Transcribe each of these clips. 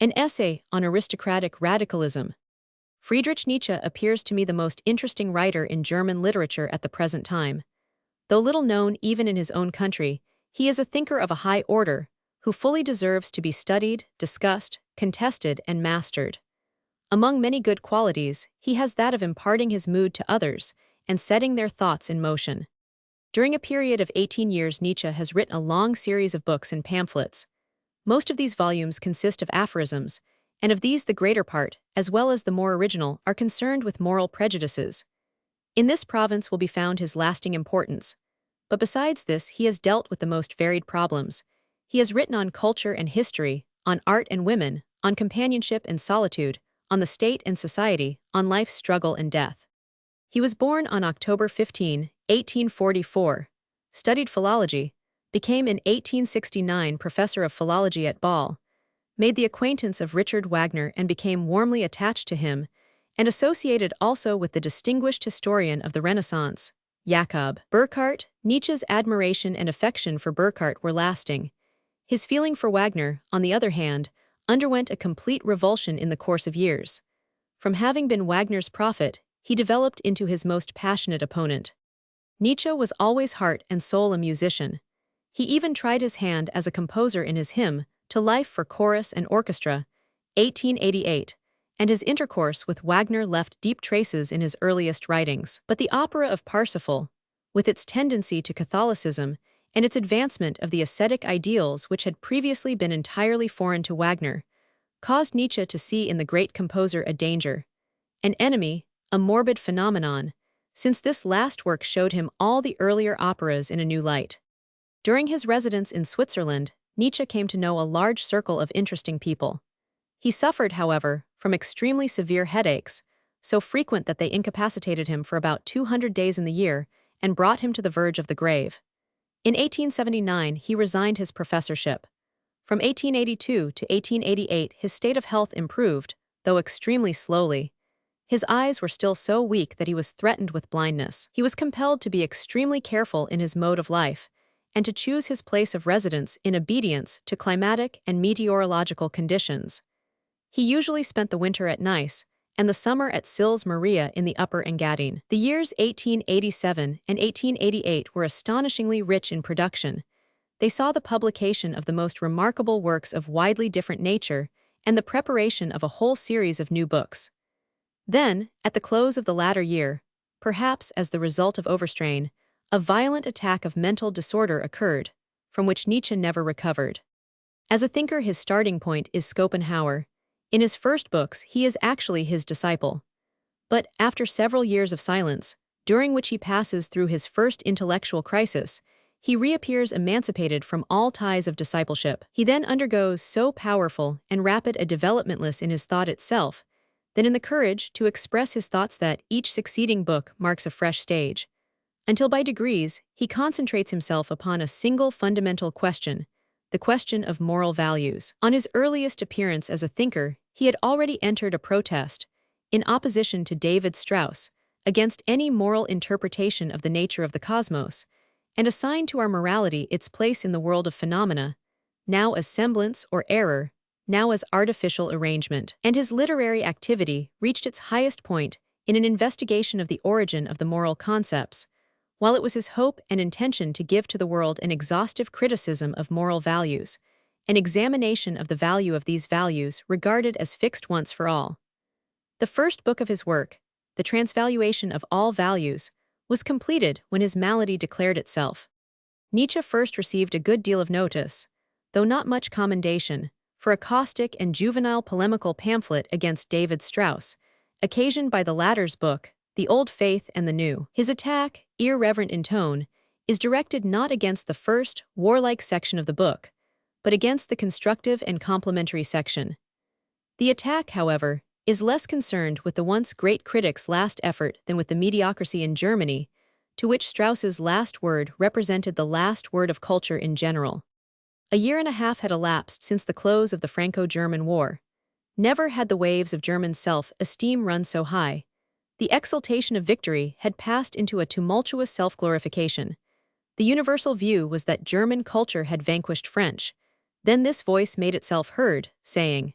An essay on aristocratic radicalism. Friedrich Nietzsche appears to me the most interesting writer in German literature at the present time. Though little known even in his own country, he is a thinker of a high order, who fully deserves to be studied, discussed, contested, and mastered. Among many good qualities, he has that of imparting his mood to others and setting their thoughts in motion. During a period of 18 years, Nietzsche has written a long series of books and pamphlets. Most of these volumes consist of aphorisms, and of these the greater part, as well as the more original, are concerned with moral prejudices. In this province will be found his lasting importance. But besides this, he has dealt with the most varied problems. He has written on culture and history, on art and women, on companionship and solitude, on the state and society, on life's struggle and death. He was born on October 15, 1844, studied philology, became in 1869 professor of philology at Bâle, made the acquaintance of Richard Wagner and became warmly attached to him, and associated also with the distinguished historian of the Renaissance, Jakob Burckhardt. Nietzsche's admiration and affection for Burckhardt were lasting. His feeling for Wagner, on the other hand, underwent a complete revulsion in the course of years. From having been Wagner's prophet, he developed into his most passionate opponent. Nietzsche was always heart and soul a musician. He even tried his hand as a composer in his hymn, To Life for Chorus and Orchestra, 1888, and his intercourse with Wagner left deep traces in his earliest writings. But the opera of Parsifal, with its tendency to Catholicism and its advancement of the ascetic ideals which had previously been entirely foreign to Wagner, caused Nietzsche to see in the great composer a danger, an enemy, a morbid phenomenon, since this last work showed him all the earlier operas in a new light. During his residence in Switzerland, Nietzsche came to know a large circle of interesting people. He suffered, however, from extremely severe headaches, so frequent that they incapacitated him for about 200 days in the year and brought him to the verge of the grave. In 1879, he resigned his professorship. From 1882 to 1888, his state of health improved, though extremely slowly. His eyes were still so weak that he was threatened with blindness. He was compelled to be extremely careful in his mode of life, and to choose his place of residence in obedience to climatic and meteorological conditions. He usually spent the winter at Nice, and the summer at Sils Maria in the Upper Engadine. The years 1887 and 1888 were astonishingly rich in production. They saw the publication of the most remarkable works of widely different nature and the preparation of a whole series of new books. Then, at the close of the latter year, perhaps as the result of overstrain, a violent attack of mental disorder occurred, from which Nietzsche never recovered. As a thinker, his starting point is Schopenhauer. In his first books, he is actually his disciple. But after several years of silence, during which he passes through his first intellectual crisis, he reappears emancipated from all ties of discipleship. He then undergoes so powerful and rapid a developmentless in his thought itself, then in the courage to express his thoughts that each succeeding book marks a fresh stage, until by degrees he concentrates himself upon a single fundamental question, the question of moral values. On his earliest appearance as a thinker, he had already entered a protest, in opposition to David Strauss, against any moral interpretation of the nature of the cosmos, and assigned to our morality its place in the world of phenomena, now as semblance or error, now as artificial arrangement. And his literary activity reached its highest point in an investigation of the origin of the moral concepts, while it was his hope and intention to give to the world an exhaustive criticism of moral values, an examination of the value of these values regarded as fixed once for all. The first book of his work, The Transvaluation of All Values, was completed when his malady declared itself. Nietzsche first received a good deal of notice, though not much commendation, for a caustic and juvenile polemical pamphlet against David Strauss, occasioned by the latter's book, The Old Faith and the New. His attack, irreverent in tone, is directed not against the first, warlike section of the book, but against the constructive and complementary section. The attack, however, is less concerned with the once great critic's last effort than with the mediocrity in Germany, to which Strauss's last word represented the last word of culture in general. A year and a half had elapsed since the close of the Franco-German War. Never had the waves of German self-esteem run so high. The exultation of victory had passed into a tumultuous self-glorification. The universal view was that German culture had vanquished French. Then this voice made itself heard, saying,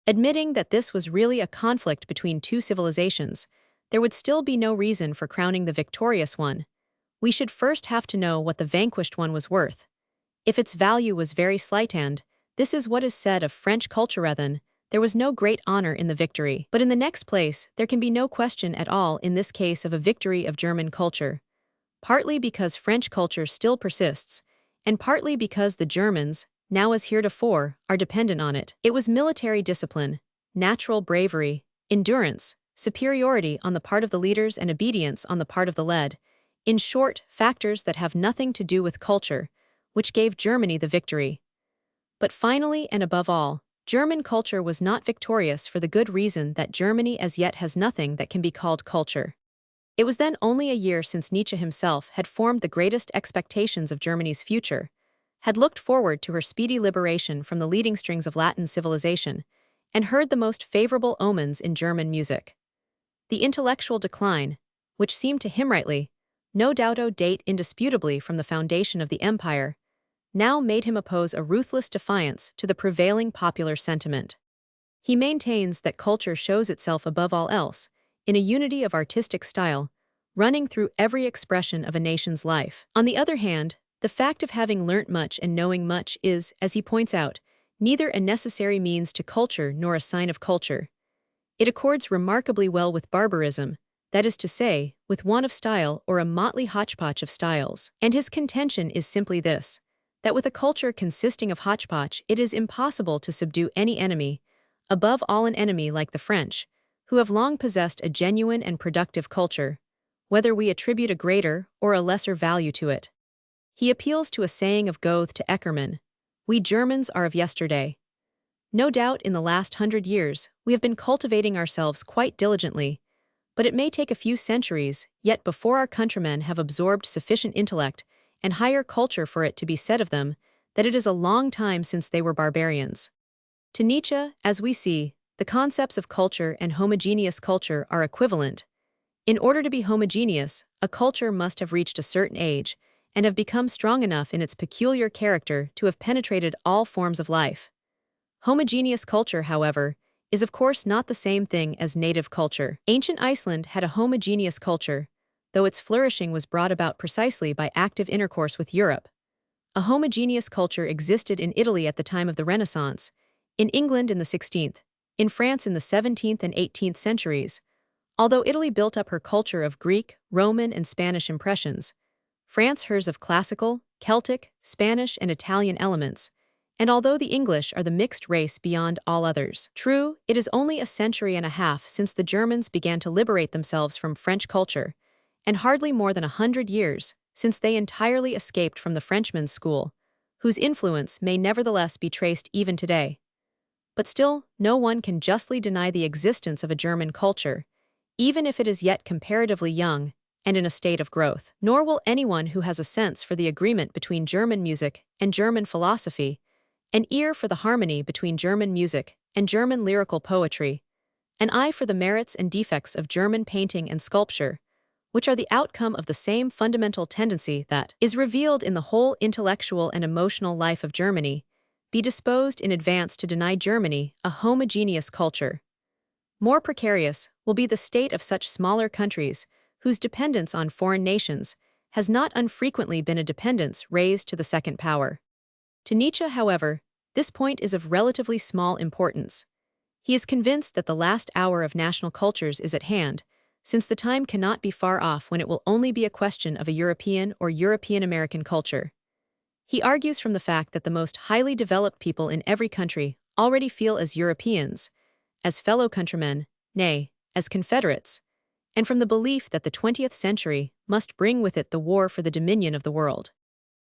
Admitting that this was really a conflict between two civilizations, there would still be no reason for crowning the victorious one. We should first have to know what the vanquished one was worth. If its value was very slight and, this is what is said of French culture then, there was no great honor in the victory. But in the next place, there can be no question at all in this case of a victory of German culture. Partly because French culture still persists, and partly because the Germans, now as heretofore, are dependent on it. It was military discipline, natural bravery, endurance, superiority on the part of the leaders and obedience on the part of the led, in short, factors that have nothing to do with culture, which gave Germany the victory. But finally and above all, German culture was not victorious for the good reason that Germany as yet has nothing that can be called culture. It was then only a year since Nietzsche himself had formed the greatest expectations of Germany's future, had looked forward to her speedy liberation from the leading strings of Latin civilization, and heard the most favorable omens in German music. The intellectual decline, which seemed to him rightly, no doubt date indisputably from the foundation of the empire, now made him oppose a ruthless defiance to the prevailing popular sentiment. He maintains that culture shows itself above all else, in a unity of artistic style, running through every expression of a nation's life. On the other hand, the fact of having learnt much and knowing much is, as he points out, neither a necessary means to culture nor a sign of culture. It accords remarkably well with barbarism, that is to say, with want of style or a motley hodgepodge of styles. And his contention is simply this, that with a culture consisting of hodgepodge it is impossible to subdue any enemy, above all an enemy like the French, who have long possessed a genuine and productive culture, whether we attribute a greater or a lesser value to it. He appeals to a saying of Goethe to Eckermann, "We Germans are of yesterday." No doubt in the last 100 years we have been cultivating ourselves quite diligently, but it may take a few centuries yet before our countrymen have absorbed sufficient intellect and higher culture for it to be said of them that it is a long time since they were barbarians. To Nietzsche, as we see, the concepts of culture and homogeneous culture are equivalent. In order to be homogeneous, a culture must have reached a certain age and have become strong enough in its peculiar character to have penetrated all forms of life. Homogeneous culture, however, is of course not the same thing as native culture. Ancient Iceland had a homogeneous culture, though its flourishing was brought about precisely by active intercourse with Europe. A homogeneous culture existed in Italy at the time of the Renaissance, in England in the 16th, in France in the 17th and 18th centuries. Although Italy built up her culture of Greek, Roman, and Spanish impressions, France hers of classical, Celtic, Spanish, and Italian elements, and although the English are the mixed race beyond all others. True, it is only a century and a half since the Germans began to liberate themselves from French culture, and hardly more than 100 years since they entirely escaped from the Frenchman's school, whose influence may nevertheless be traced even today. But still, no one can justly deny the existence of a German culture, even if it is yet comparatively young and in a state of growth. Nor will anyone who has a sense for the agreement between German music and German philosophy, an ear for the harmony between German music and German lyrical poetry, an eye for the merits and defects of German painting and sculpture, which are the outcome of the same fundamental tendency that is revealed in the whole intellectual and emotional life of Germany, be disposed in advance to deny Germany a homogeneous culture. More precarious will be the state of such smaller countries whose dependence on foreign nations has not unfrequently been a dependence raised to the second power. To Nietzsche, however, this point is of relatively small importance. He is convinced that the last hour of national cultures is at hand, since the time cannot be far off when it will only be a question of a European or European-American culture. He argues from the fact that the most highly developed people in every country already feel as Europeans, as fellow countrymen, nay, as confederates, and from the belief that the 20th century must bring with it the war for the dominion of the world.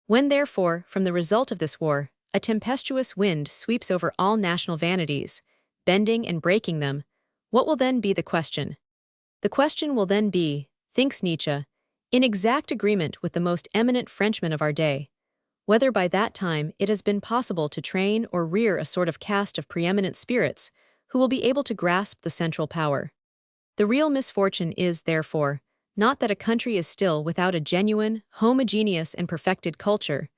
When therefore, from the result of this war, a tempestuous wind sweeps over all national vanities, bending and breaking them, what will then be the question? The question will then be, thinks Nietzsche, in exact agreement with the most eminent Frenchman of our day, whether by that time it has been possible to train or rear a sort of caste of preeminent spirits who will be able to grasp the central power. The real misfortune is, therefore, not that a country is still without a genuine, homogeneous, and perfected culture,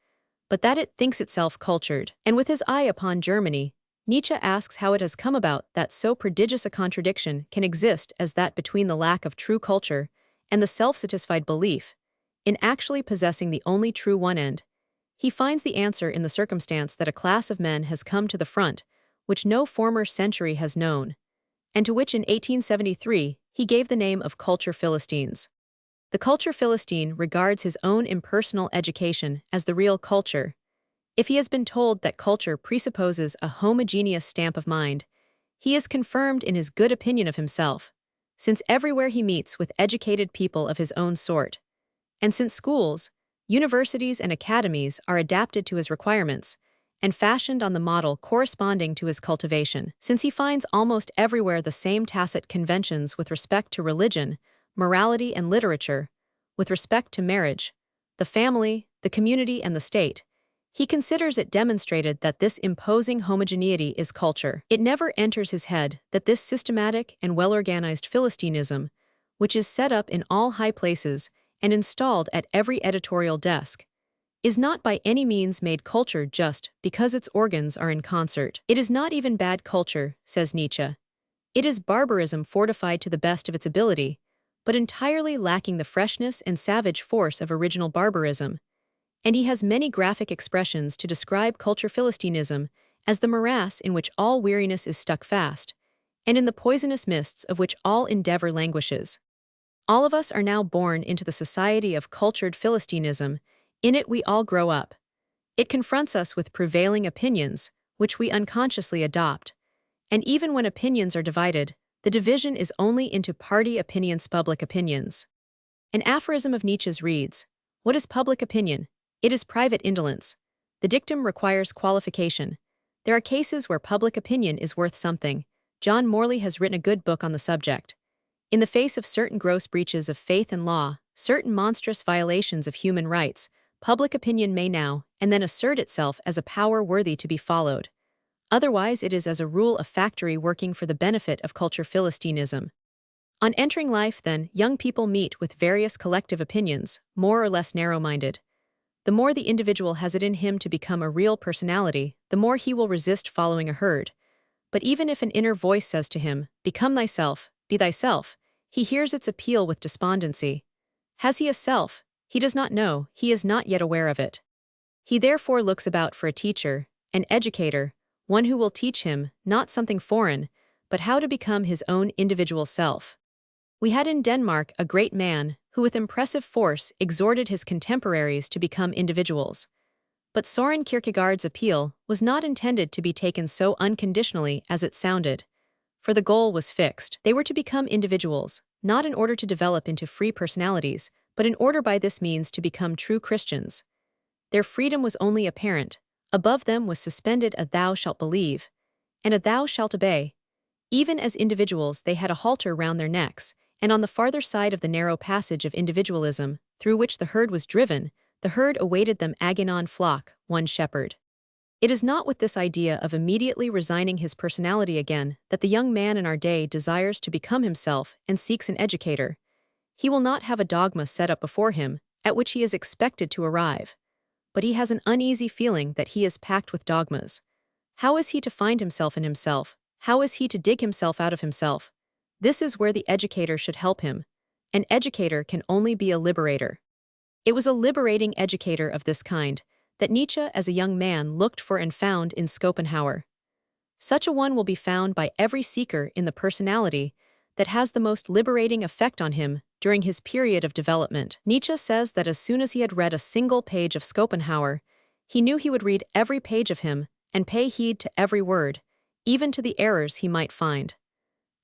but that it thinks itself cultured. And with his eye upon Germany, Nietzsche asks how it has come about that so prodigious a contradiction can exist as that between the lack of true culture and the self-satisfied belief in actually possessing the only true one end. He finds the answer in the circumstance that a class of men has come to the front, which no former century has known, and to which in 1873 he gave the name of culture Philistines. The culture Philistine regards his own impersonal education as the real culture. If he has been told that culture presupposes a homogeneous stamp of mind, he is confirmed in his good opinion of himself, since everywhere he meets with educated people of his own sort, and since schools, universities, and academies are adapted to his requirements and fashioned on the model corresponding to his cultivation, since he finds almost everywhere the same tacit conventions with respect to religion, morality, and literature, with respect to marriage, the family, the community, and the state, he considers it demonstrated that this imposing homogeneity is culture. It never enters his head that this systematic and well-organized Philistinism, which is set up in all high places and installed at every editorial desk, is not by any means made culture just because its organs are in concert. It is not even bad culture, says Nietzsche. It is barbarism fortified to the best of its ability, but entirely lacking the freshness and savage force of original barbarism. And he has many graphic expressions to describe culture Philistinism as the morass in which all weariness is stuck fast, and in the poisonous mists of which all endeavor languishes. All of us are now born into the society of cultured Philistinism. In it we all grow up. It confronts us with prevailing opinions, which we unconsciously adopt. And even when opinions are divided, the division is only into party opinions, public opinions. An aphorism of Nietzsche's reads, "What is public opinion? It is private indolence." The dictum requires qualification. There are cases where public opinion is worth something. John Morley has written a good book on the subject. In the face of certain gross breaches of faith and law, certain monstrous violations of human rights, public opinion may now and then assert itself as a power worthy to be followed. Otherwise, it is as a rule a factory working for the benefit of culture Philistinism. On entering life, then, young people meet with various collective opinions, more or less narrow-minded. The more the individual has it in him to become a real personality, the more he will resist following a herd. But even if an inner voice says to him, "Become thyself, be thyself," he hears its appeal with despondency. Has he a self? He does not know, he is not yet aware of it. He therefore looks about for a teacher, an educator, one who will teach him, not something foreign, but how to become his own individual self. We had in Denmark a great man who with impressive force exhorted his contemporaries to become individuals. But Søren Kierkegaard's appeal was not intended to be taken so unconditionally as it sounded, for the goal was fixed. They were to become individuals, not in order to develop into free personalities, but in order by this means to become true Christians. Their freedom was only apparent. Above them was suspended a "thou shalt believe," and a "thou shalt obey." Even as individuals they had a halter round their necks, and on the farther side of the narrow passage of individualism, through which the herd was driven, the herd awaited them agonon flock, one shepherd. It is not with this idea of immediately resigning his personality again that the young man in our day desires to become himself and seeks an educator. He will not have a dogma set up before him, at which he is expected to arrive. But he has an uneasy feeling that he is packed with dogmas. How is he to find himself in himself? How is he to dig himself out of himself? This is where the educator should help him. An educator can only be a liberator. It was a liberating educator of this kind that Nietzsche as a young man looked for and found in Schopenhauer. Such a one will be found by every seeker in the personality that has the most liberating effect on him during his period of development. Nietzsche says that as soon as he had read a single page of Schopenhauer, he knew he would read every page of him and pay heed to every word, even to the errors he might find.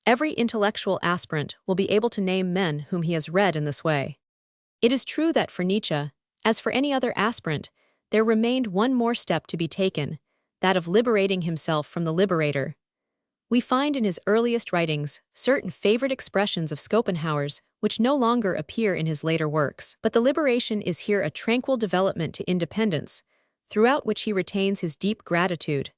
Every intellectual aspirant will be able to name men whom he has read in this way. It is true that for Nietzsche, as for any other aspirant, there remained one more step to be taken, that of liberating himself from the liberator. We find in his earliest writings certain favorite expressions of Schopenhauer's which no longer appear in his later works. But the liberation is here a tranquil development to independence, throughout which he retains his deep gratitude.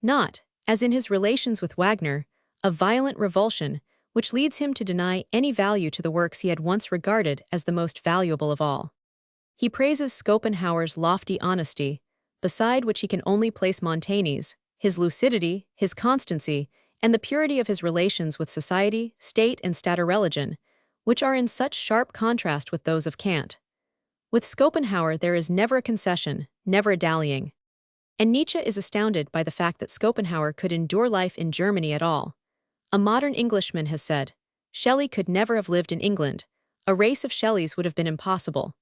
Not, as in his relations with Wagner, a violent revulsion, which leads him to deny any value to the works he had once regarded as the most valuable of all. He praises Schopenhauer's lofty honesty, beside which he can only place Montaigne's, his lucidity, his constancy, and the purity of his relations with society, state, and statereligion, which are in such sharp contrast with those of Kant. With Schopenhauer there is never a concession, never a dallying. And Nietzsche is astounded by the fact that Schopenhauer could endure life in Germany at all. A modern Englishman has said, Shelley could never have lived in England. A race of Shelleys would have been impossible.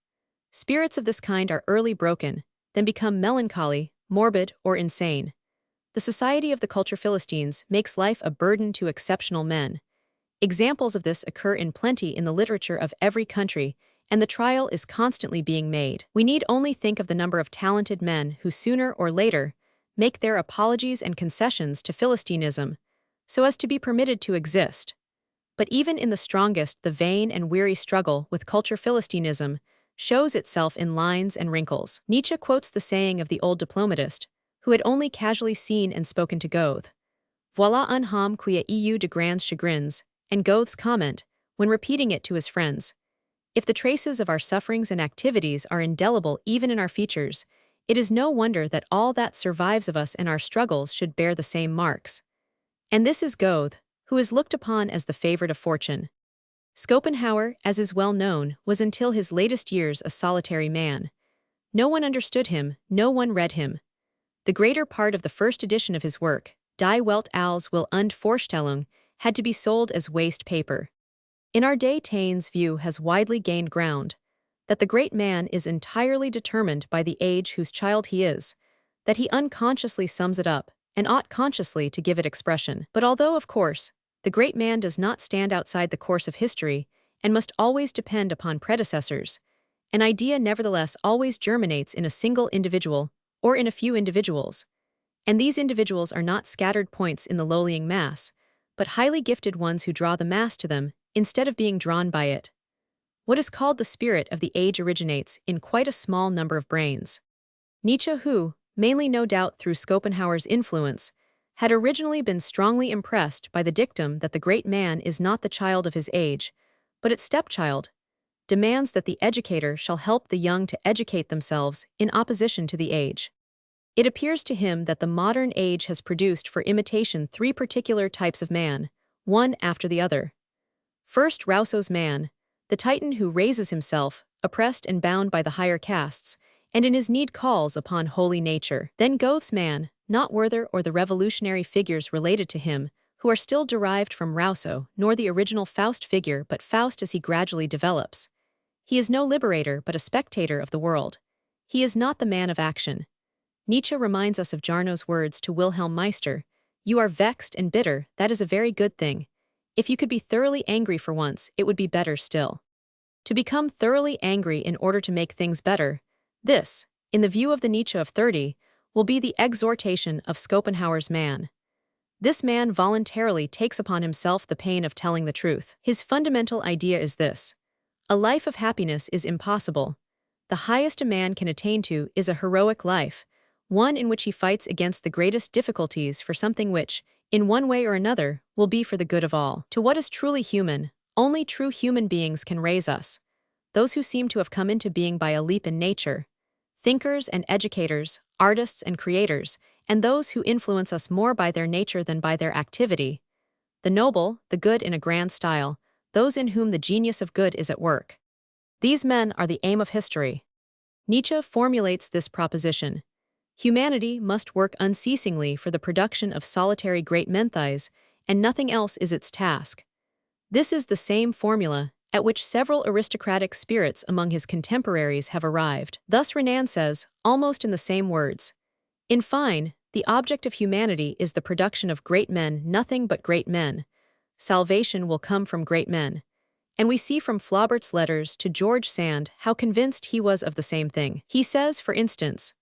Spirits of this kind are early broken, then become melancholy, morbid, or insane. The society of the culture Philistines makes life a burden to exceptional men. Examples of this occur in plenty in the literature of every country, and the trial is constantly being made. We need only think of the number of talented men who sooner or later make their apologies and concessions to Philistinism, so as to be permitted to exist. But even in the strongest, the vain and weary struggle with culture Philistinism shows itself in lines and wrinkles. Nietzsche quotes the saying of the old diplomatist, who had only casually seen and spoken to Goethe. Voilà un homme qui a eu de grands chagrins, and Goethe's comment, when repeating it to his friends. If the traces of our sufferings and activities are indelible even in our features, it is no wonder that all that survives of us and our struggles should bear the same marks. And this is Goethe, who is looked upon as the favorite of fortune. Schopenhauer, as is well known, was until his latest years a solitary man. No one understood him, no one read him. The greater part of the first edition of his work, Die Welt als Will und Vorstellung, had to be sold as waste paper. In our day Taine's view has widely gained ground, that the great man is entirely determined by the age whose child he is, that he unconsciously sums it up, and ought consciously to give it expression. But although, of course, the great man does not stand outside the course of history, and must always depend upon predecessors, an idea nevertheless always germinates in a single individual, or in a few individuals. And these individuals are not scattered points in the lowlying mass, but highly gifted ones who draw the mass to them, instead of being drawn by it. What is called the spirit of the age originates in quite a small number of brains. Nietzsche, who, mainly no doubt through Schopenhauer's influence, had originally been strongly impressed by the dictum that the great man is not the child of his age, but its stepchild, demands that the educator shall help the young to educate themselves in opposition to the age. It appears to him that the modern age has produced for imitation three particular types of man, one after the other. First, Rousseau's man, the Titan who raises himself, oppressed and bound by the higher castes, and in his need calls upon holy nature. Then Goethe's man, not Werther or the revolutionary figures related to him, who are still derived from Rousseau, nor the original Faust figure but Faust as he gradually develops. He is no liberator but a spectator of the world. He is not the man of action. Nietzsche reminds us of Jarno's words to Wilhelm Meister, "You are vexed and bitter, that is a very good thing. If you could be thoroughly angry for once, it would be better still." To become thoroughly angry in order to make things better, this, in the view of the Nietzsche of 30, will be the exhortation of Schopenhauer's man. This man voluntarily takes upon himself the pain of telling the truth. His fundamental idea is this: a life of happiness is impossible. The highest a man can attain to is a heroic life, one in which he fights against the greatest difficulties for something which, in one way or another, will be for the good of all. To what is truly human, only true human beings can raise us, those who seem to have come into being by a leap in nature, thinkers and educators, artists and creators, and those who influence us more by their nature than by their activity, the noble, the good in a grand style, those in whom the genius of good is at work. These men are the aim of history. Nietzsche formulates this proposition: humanity must work unceasingly for the production of solitary great menthais, and nothing else is its task. This is the same formula at which several aristocratic spirits among his contemporaries have arrived. Thus Renan says, almost in the same words, "In fine, the object of humanity is the production of great men, nothing but great men. Salvation will come from great men." And we see from Flaubert's letters to George Sand how convinced he was of the same thing. He says, for instance,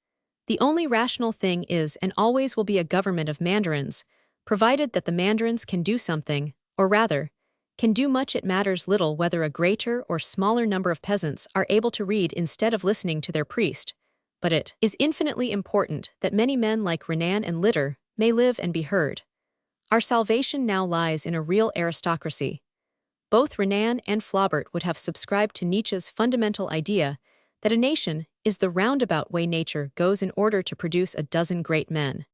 "The only rational thing is and always will be a government of mandarins, provided that the mandarins can do something, or rather, can do much. It matters little whether a greater or smaller number of peasants are able to read instead of listening to their priest, but it is infinitely important that many men like Renan and Litter may live and be heard. Our salvation now lies in a real aristocracy." Both Renan and Flaubert would have subscribed to Nietzsche's fundamental idea that a nation is the roundabout way nature goes in order to produce a dozen great men.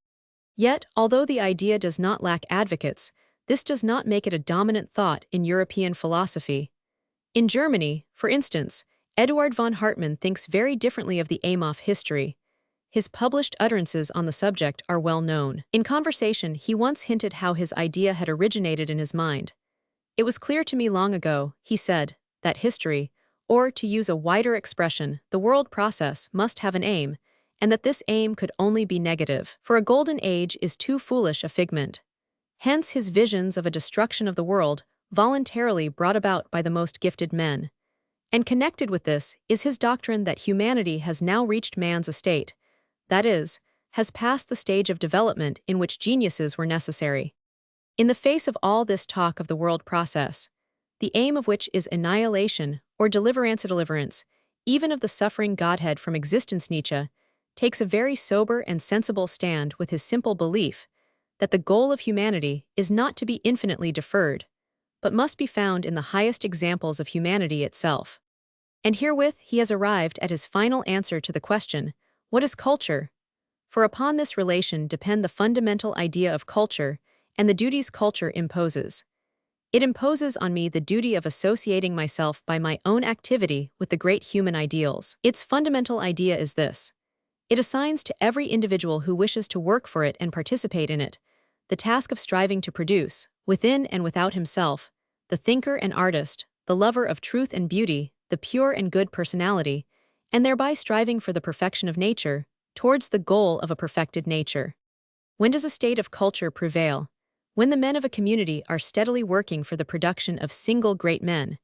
Yet, although the idea does not lack advocates, this does not make it a dominant thought in European philosophy. In Germany, for instance, Eduard von Hartmann thinks very differently of the aim of history. His published utterances on the subject are well known. In conversation, he once hinted how his idea had originated in his mind. "It was clear to me long ago," he said, "that history, or to use a wider expression, the world process, must have an aim, and that this aim could only be negative. For a golden age is too foolish a figment." Hence his visions of a destruction of the world, voluntarily brought about by the most gifted men. And connected with this is his doctrine that humanity has now reached man's estate, that is, has passed the stage of development in which geniuses were necessary. In the face of all this talk of the world process, the aim of which is annihilation or deliverance, even of the suffering Godhead from existence, Nietzsche takes a very sober and sensible stand with his simple belief that the goal of humanity is not to be infinitely deferred, but must be found in the highest examples of humanity itself. And herewith he has arrived at his final answer to the question, what is culture? For upon this relation depend the fundamental idea of culture and the duties culture imposes. It imposes on me the duty of associating myself by my own activity with the great human ideals. Its fundamental idea is this. It assigns to every individual who wishes to work for it and participate in it the task of striving to produce, within and without himself, the thinker and artist, the lover of truth and beauty, the pure and good personality, and thereby striving for the perfection of nature, towards the goal of a perfected nature. When does a state of culture prevail? When the men of a community are steadily working for the production of single great men.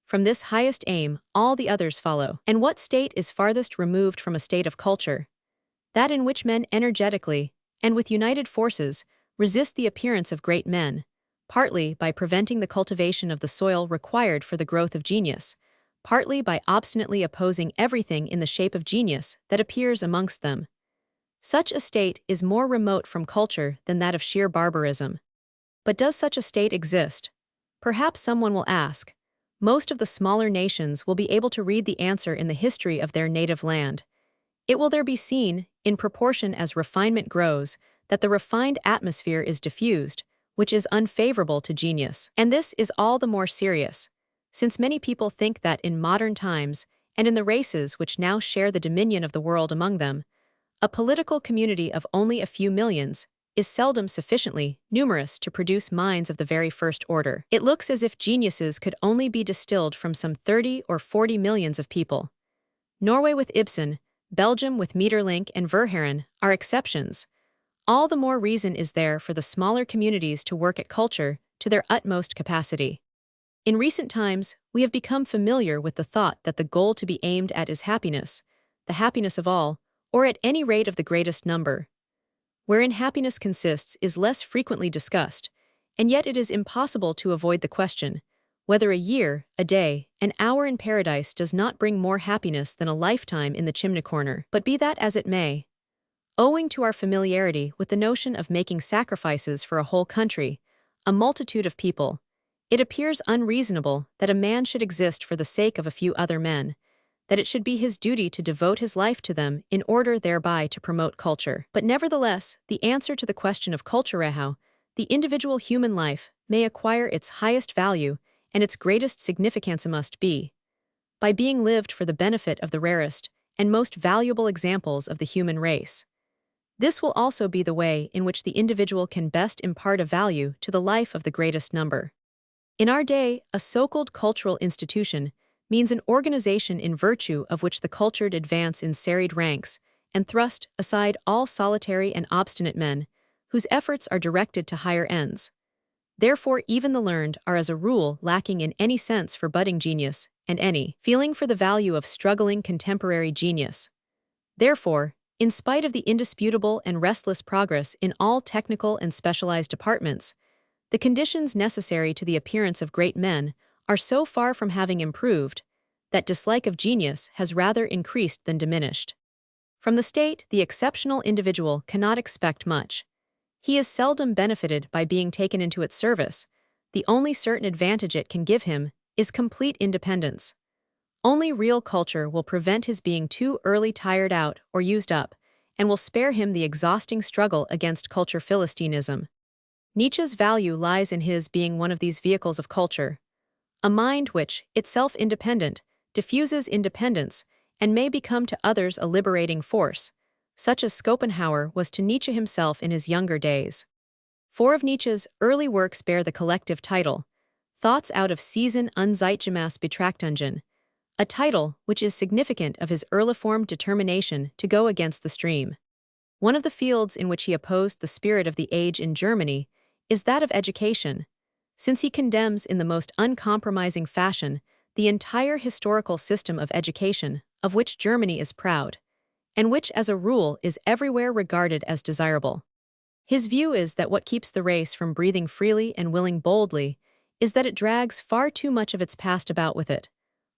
From this highest aim, all the others follow. And what state is farthest removed from a state of culture? That in which men energetically, and with united forces, resist the appearance of great men, partly by preventing the cultivation of the soil required for the growth of genius, partly by obstinately opposing everything in the shape of genius that appears amongst them. Such a state is more remote from culture than that of sheer barbarism. But does such a state exist? Perhaps someone will ask. Most of the smaller nations will be able to read the answer in the history of their native land. It will there be seen, in proportion as refinement grows, that the refined atmosphere is diffused, which is unfavorable to genius. And this is all the more serious, since many people think that in modern times, and in the races which now share the dominion of the world among them, a political community of only a few millions is seldom sufficiently numerous to produce minds of the very first order. It looks as if geniuses could only be distilled from some 30 or 40 millions of people. Norway with Ibsen, Belgium with Maeterlinck and Verhaeren are exceptions. All the more reason is there for the smaller communities to work at culture to their utmost capacity. In recent times, we have become familiar with the thought that the goal to be aimed at is happiness, the happiness of all, or at any rate of the greatest number. Wherein happiness consists is less frequently discussed, and yet it is impossible to avoid the question, whether a year, a day, an hour in paradise does not bring more happiness than a lifetime in the chimney corner. But be that as it may, owing to our familiarity with the notion of making sacrifices for a whole country, a multitude of people, it appears unreasonable that a man should exist for the sake of a few other men, that it should be his duty to devote his life to them in order thereby to promote culture. But nevertheless, the answer to the question of culture, how the individual human life may acquire its highest value and its greatest significance must be by being lived for the benefit of the rarest and most valuable examples of the human race. This will also be the way in which the individual can best impart a value to the life of the greatest number. In our day, a so-called cultural institution means an organization in virtue of which the cultured advance in serried ranks and thrust aside all solitary and obstinate men, whose efforts are directed to higher ends. Therefore even the learned are as a rule lacking in any sense for budding genius, and any feeling for the value of struggling contemporary genius. Therefore, in spite of the indisputable and restless progress in all technical and specialized departments, the conditions necessary to the appearance of great men are so far from having improved that dislike of genius has rather increased than diminished. From the state, the exceptional individual cannot expect much. He is seldom benefited by being taken into its service. The only certain advantage it can give him is complete independence. Only real culture will prevent his being too early tired out or used up, and will spare him the exhausting struggle against culture philistinism. Nietzsche's value lies in his being one of these vehicles of culture, a mind which, itself independent, diffuses independence, and may become to others a liberating force, such as Schopenhauer was to Nietzsche himself in his younger days. Four of Nietzsche's early works bear the collective title, Thoughts out of Season Unzeitgemäß Betrachtungen, a title which is significant of his earliform determination to go against the stream. One of the fields in which he opposed the spirit of the age in Germany is that of education, since he condemns in the most uncompromising fashion the entire historical system of education of which Germany is proud, and which as a rule is everywhere regarded as desirable. His view is that what keeps the race from breathing freely and willing boldly is that it drags far too much of its past about with it,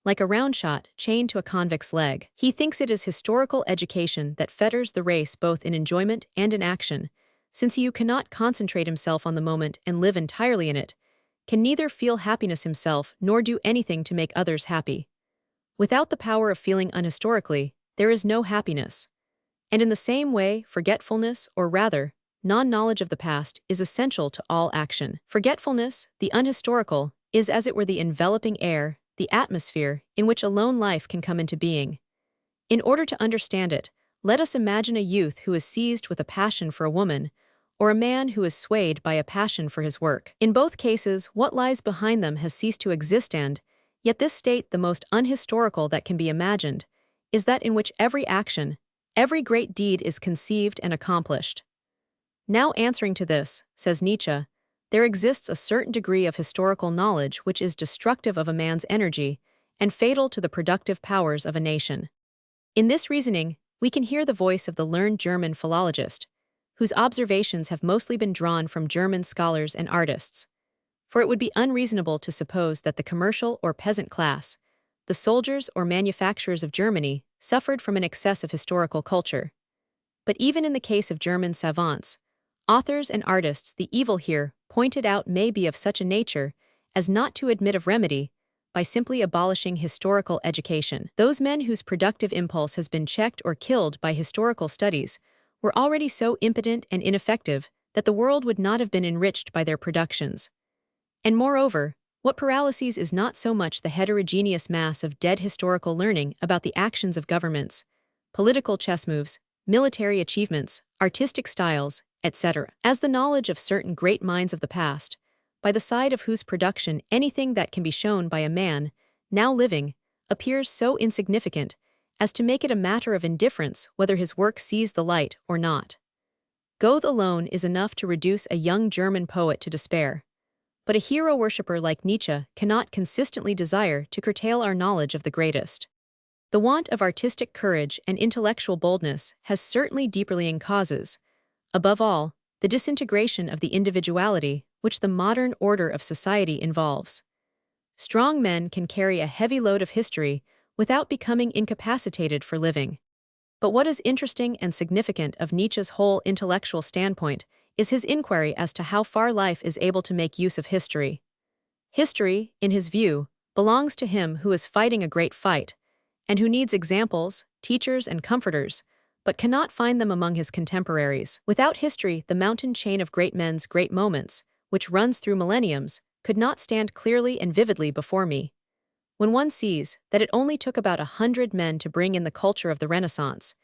like a round shot chained to a convict's leg. He thinks it is historical education that fetters the race both in enjoyment and in action, since he who cannot concentrate himself on the moment and live entirely in it, can neither feel happiness himself nor do anything to make others happy. Without the power of feeling unhistorically, there is no happiness. And in the same way, forgetfulness, or rather, non-knowledge of the past, is essential to all action. Forgetfulness, the unhistorical, is as it were the enveloping air, the atmosphere, in which alone life can come into being. In order to understand it, let us imagine a youth who is seized with a passion for a woman, or a man who is swayed by a passion for his work. In both cases, what lies behind them has ceased to exist and, yet this state the most unhistorical that can be imagined, is that in which every action, every great deed is conceived and accomplished. Now answering to this, says Nietzsche, there exists a certain degree of historical knowledge which is destructive of a man's energy and fatal to the productive powers of a nation. In this reasoning, we can hear the voice of the learned German philologist, whose observations have mostly been drawn from German scholars and artists. For it would be unreasonable to suppose that the commercial or peasant class, the soldiers or manufacturers of Germany, suffered from an excess of historical culture. But even in the case of German savants, authors and artists, the evil here pointed out may be of such a nature as not to admit of remedy by simply abolishing historical education. Those men whose productive impulse has been checked or killed by historical studies were already so impotent and ineffective that the world would not have been enriched by their productions. And moreover, what paralyses is not so much the heterogeneous mass of dead historical learning about the actions of governments, political chess moves, military achievements, artistic styles, etc., as the knowledge of certain great minds of the past, by the side of whose production anything that can be shown by a man, now living, appears so insignificant as to make it a matter of indifference whether his work sees the light or not. Goethe alone is enough to reduce a young German poet to despair. But a hero worshipper like Nietzsche cannot consistently desire to curtail our knowledge of the greatest. The want of artistic courage and intellectual boldness has certainly deeper-lying causes. Above all, the disintegration of the individuality which the modern order of society involves. Strong men can carry a heavy load of history without becoming incapacitated for living. But what is interesting and significant of Nietzsche's whole intellectual standpoint is his inquiry as to how far life is able to make use of history. History, in his view, belongs to him who is fighting a great fight, and who needs examples, teachers, and comforters, but cannot find them among his contemporaries. Without history, the mountain chain of great men's great moments, which runs through millenniums, could not stand clearly and vividly before me. When one sees that it only took about 100 men to bring in the culture of the Renaissance,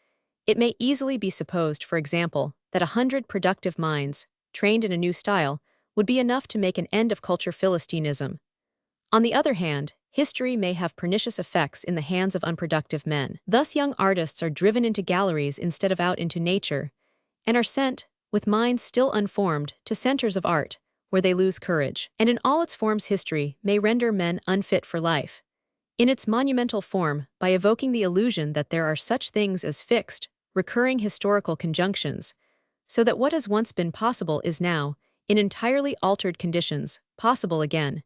it may easily be supposed, for example, that 100 productive minds, trained in a new style, would be enough to make an end of culture philistinism. On the other hand, history may have pernicious effects in the hands of unproductive men. Thus young artists are driven into galleries instead of out into nature, and are sent, with minds still unformed, to centers of art, where they lose courage. And in all its forms history may render men unfit for life. In its monumental form, by evoking the illusion that there are such things as fixed, recurring historical conjunctions, so that what has once been possible is now, in entirely altered conditions, possible again.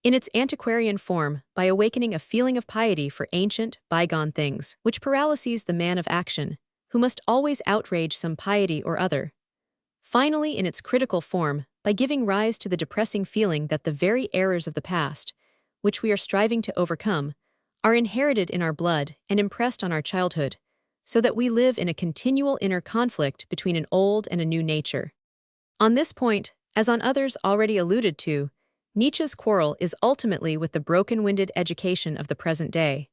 In its antiquarian form, by awakening a feeling of piety for ancient, bygone things, which paralyses the man of action, who must always outrage some piety or other. Finally, in its critical form, by giving rise to the depressing feeling that the very errors of the past, which we are striving to overcome, are inherited in our blood and impressed on our childhood, so that we live in a continual inner conflict between an old and a new nature. On this point, as on others already alluded to, Nietzsche's quarrel is ultimately with the broken-winded education of the present day.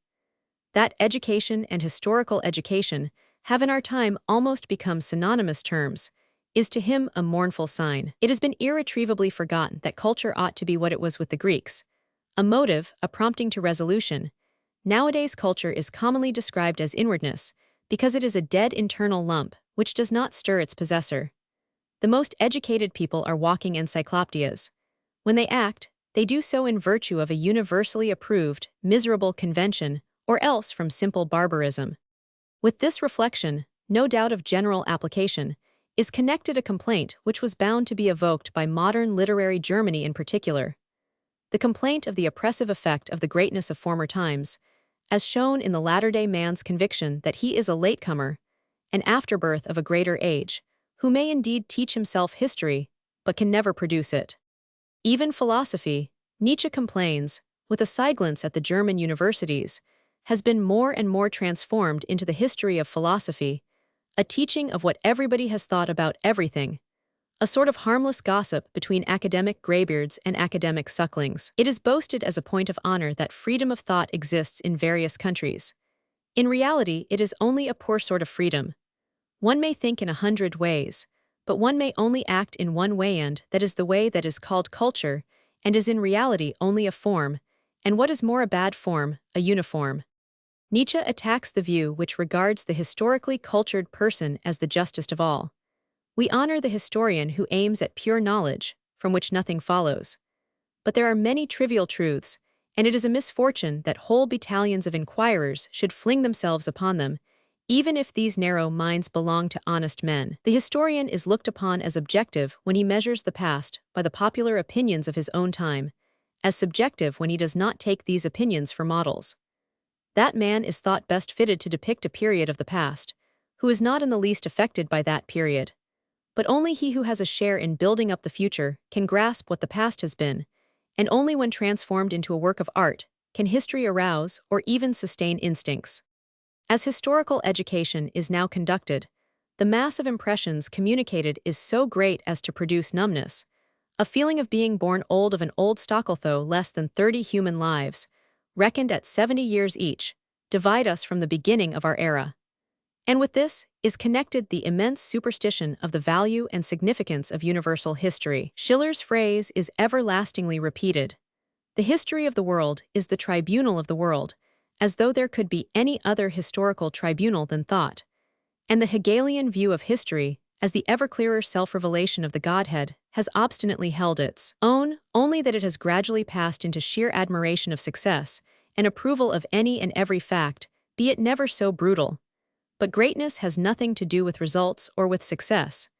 That education and historical education have in our time almost become synonymous terms, is to him a mournful sign. It has been irretrievably forgotten that culture ought to be what it was with the Greeks, a motive, a prompting to resolution. Nowadays culture is commonly described as inwardness, because it is a dead internal lump, which does not stir its possessor. The most educated people are walking encyclopedias. When they act, they do so in virtue of a universally approved, miserable convention, or else from simple barbarism. With this reflection, no doubt of general application, is connected a complaint which was bound to be evoked by modern literary Germany in particular. The complaint of the oppressive effect of the greatness of former times, as shown in the latter-day man's conviction that he is a latecomer, an afterbirth of a greater age, who may indeed teach himself history, but can never produce it. Even philosophy, Nietzsche complains, with a side glance at the German universities, has been more and more transformed into the history of philosophy, a teaching of what everybody has thought about everything, a sort of harmless gossip between academic graybeards and academic sucklings. It is boasted as a point of honor that freedom of thought exists in various countries. In reality, it is only a poor sort of freedom. One may think in 100 ways, but one may only act in one way, and that is the way that is called culture, and is in reality only a form, and what is more a bad form, a uniform. Nietzsche attacks the view which regards the historically cultured person as the justest of all. We honor the historian who aims at pure knowledge, from which nothing follows. But there are many trivial truths, and it is a misfortune that whole battalions of inquirers should fling themselves upon them, even if these narrow minds belong to honest men. The historian is looked upon as objective when he measures the past by the popular opinions of his own time, as subjective when he does not take these opinions for models. That man is thought best fitted to depict a period of the past, who is not in the least affected by that period. But only he who has a share in building up the future can grasp what the past has been, and only when transformed into a work of art can history arouse or even sustain instincts. As historical education is now conducted, the mass of impressions communicated is so great as to produce numbness, a feeling of being born old of an old stock. Although less than 30 human lives, reckoned at 70 years each, divide us from the beginning of our era. And with this is connected the immense superstition of the value and significance of universal history. Schiller's phrase is everlastingly repeated. The history of the world is the tribunal of the world, as though there could be any other historical tribunal than thought. And the Hegelian view of history, as the ever-clearer self-revelation of the Godhead, has obstinately held its own, only that it has gradually passed into sheer admiration of success, and approval of any and every fact, be it never so brutal. But greatness has nothing to do with results or with success.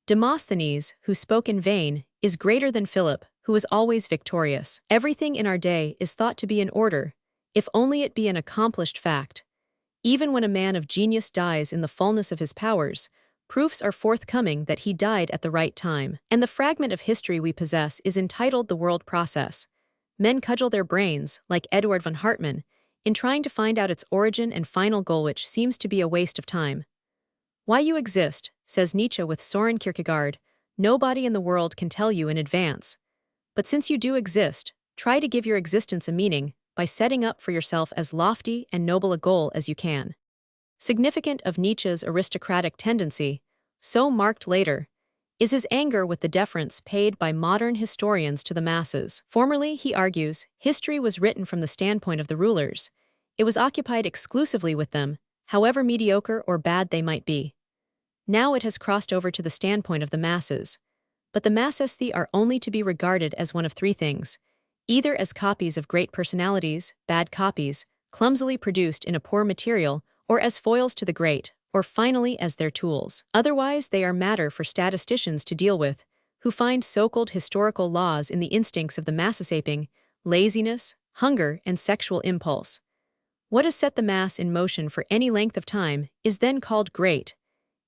Demosthenes, who spoke in vain, is greater than Philip, who is always victorious. Everything in our day is thought to be in order, if only it be an accomplished fact. Even when a man of genius dies in the fullness of his powers, proofs are forthcoming that he died at the right time. And the fragment of history we possess is entitled the world process. Men cudgel their brains, like Eduard von Hartmann, in trying to find out its origin and final goal, which seems to be a waste of time. Why you exist, says Nietzsche with Soren Kierkegaard, nobody in the world can tell you in advance. But since you do exist, try to give your existence a meaning by setting up for yourself as lofty and noble a goal as you can. Significant of Nietzsche's aristocratic tendency, so marked later, is his anger with the deference paid by modern historians to the masses. Formerly, he argues, history was written from the standpoint of the rulers. It was occupied exclusively with them, however mediocre or bad they might be. Now it has crossed over to the standpoint of the masses. But the masses are only to be regarded as one of three things: either as copies of great personalities, bad copies, clumsily produced in a poor material, or as foils to the great, or finally as their tools. Otherwise they are matter for statisticians to deal with, who find so-called historical laws in the instincts of the massesaping, laziness, hunger, and sexual impulse. What has set the mass in motion for any length of time is then called great.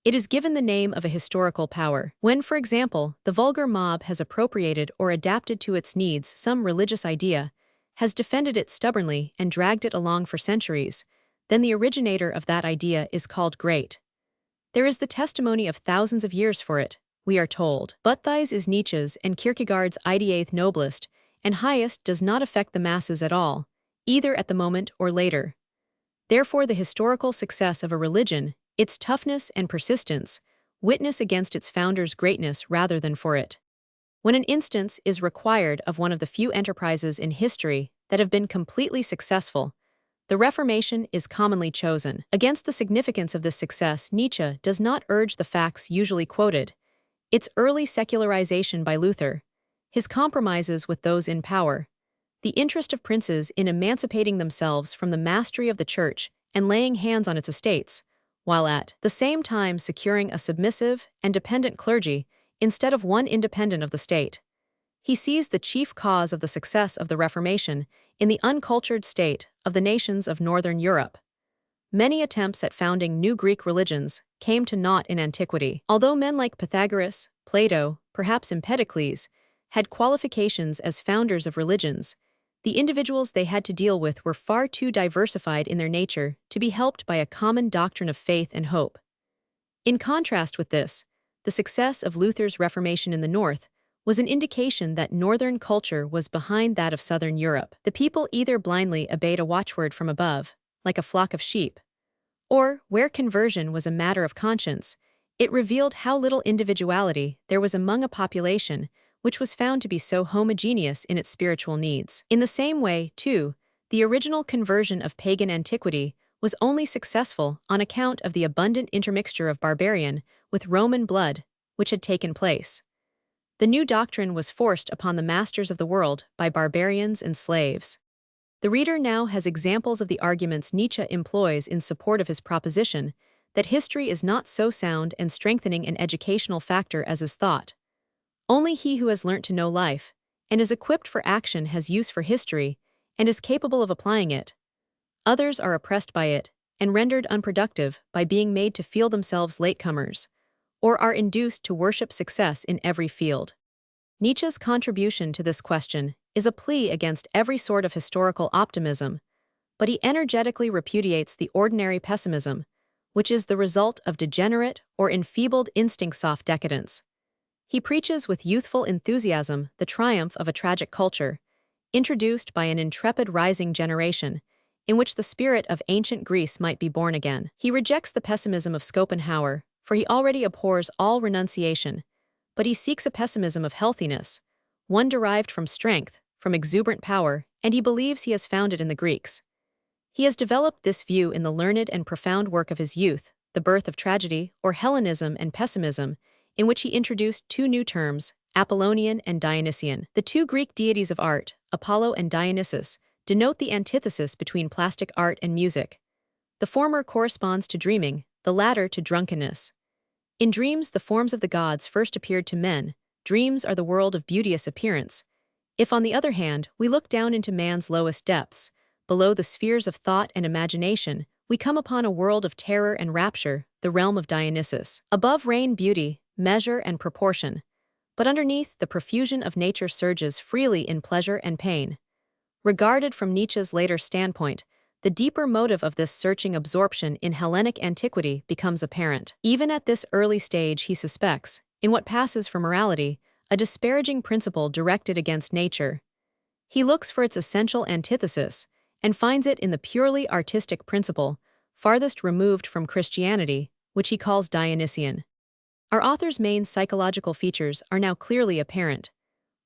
It is given the name of a historical power. When, for example, the vulgar mob has appropriated or adapted to its needs some religious idea, has defended it stubbornly and dragged it along for centuries, then the originator of that idea is called great. There is the testimony of thousands of years for it, we are told. But thise is Nietzsche's and Kierkegaard's ideath noblest, and highest does not affect the masses at all, either at the moment or later. Therefore the historical success of a religion, its toughness and persistence, witness against its founder's greatness rather than for it. When an instance is required of one of the few enterprises in history that have been completely successful, the Reformation is commonly chosen. Against the significance of this success, Nietzsche does not urge the facts usually quoted: its early secularization by Luther, his compromises with those in power, the interest of princes in emancipating themselves from the mastery of the Church and laying hands on its estates, while at the same time securing a submissive and dependent clergy instead of one independent of the state. He sees the chief cause of the success of the Reformation in the uncultured state of the nations of Northern Europe. Many attempts at founding new Greek religions came to naught in antiquity. Although men like Pythagoras, Plato, perhaps Empedocles, had qualifications as founders of religions, the individuals they had to deal with were far too diversified in their nature to be helped by a common doctrine of faith and hope. In contrast with this, the success of Luther's Reformation in the North was an indication that Northern culture was behind that of Southern Europe. The people either blindly obeyed a watchword from above, like a flock of sheep, or, where conversion was a matter of conscience, it revealed how little individuality there was among a population which was found to be so homogeneous in its spiritual needs. In the same way, too, the original conversion of pagan antiquity was only successful on account of the abundant intermixture of barbarian with Roman blood which had taken place. The new doctrine was forced upon the masters of the world by barbarians and slaves. The reader now has examples of the arguments Nietzsche employs in support of his proposition that history is not so sound and strengthening an educational factor as is thought. Only he who has learnt to know life, and is equipped for action has use for history, and is capable of applying it. Others are oppressed by it, and rendered unproductive by being made to feel themselves latecomers, or are induced to worship success in every field. Nietzsche's contribution to this question is a plea against every sort of historical optimism, but he energetically repudiates the ordinary pessimism, which is the result of degenerate or enfeebled instinct-soft decadence. He preaches with youthful enthusiasm the triumph of a tragic culture, introduced by an intrepid rising generation, in which the spirit of ancient Greece might be born again. He rejects the pessimism of Schopenhauer, for he already abhors all renunciation, but he seeks a pessimism of healthiness, one derived from strength, from exuberant power, and he believes he has found it in the Greeks. He has developed this view in the learned and profound work of his youth, The Birth of Tragedy, or Hellenism and Pessimism, in which he introduced two new terms, Apollonian and Dionysian. The two Greek deities of art, Apollo and Dionysus, denote the antithesis between plastic art and music. The former corresponds to dreaming, the latter to drunkenness. In dreams, the forms of the gods first appeared to men. Dreams are the world of beauteous appearance. If, on the other hand, we look down into man's lowest depths, below the spheres of thought and imagination, we come upon a world of terror and rapture, the realm of Dionysus. Above reign beauty, measure, and proportion, but underneath the profusion of nature surges freely in pleasure and pain. Regarded from Nietzsche's later standpoint, the deeper motive of this searching absorption in Hellenic antiquity becomes apparent. Even at this early stage he suspects, in what passes for morality, a disparaging principle directed against nature. He looks for its essential antithesis, and finds it in the purely artistic principle, farthest removed from Christianity, which he calls Dionysian. Our author's main psychological features are now clearly apparent.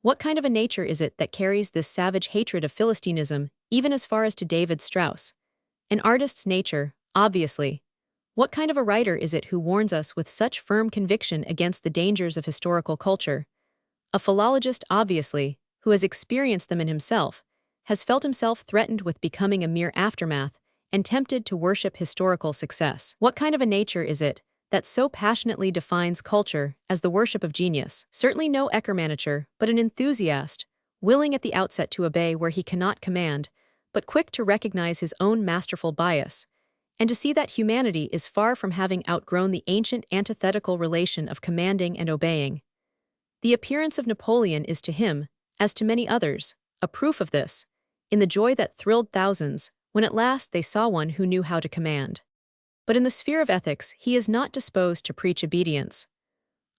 What kind of a nature is it that carries this savage hatred of Philistinism, even as far as to David Strauss? An artist's nature, obviously. What kind of a writer is it who warns us with such firm conviction against the dangers of historical culture? A philologist, obviously, who has experienced them in himself, has felt himself threatened with becoming a mere aftermath and tempted to worship historical success. What kind of a nature is it that so passionately defines culture as the worship of genius? Certainly no Eckermanager, but an enthusiast, willing at the outset to obey where he cannot command, but quick to recognize his own masterful bias, and to see that humanity is far from having outgrown the ancient antithetical relation of commanding and obeying. The appearance of Napoleon is to him, as to many others, a proof of this, in the joy that thrilled thousands when at last they saw one who knew how to command. But in the sphere of ethics, he is not disposed to preach obedience.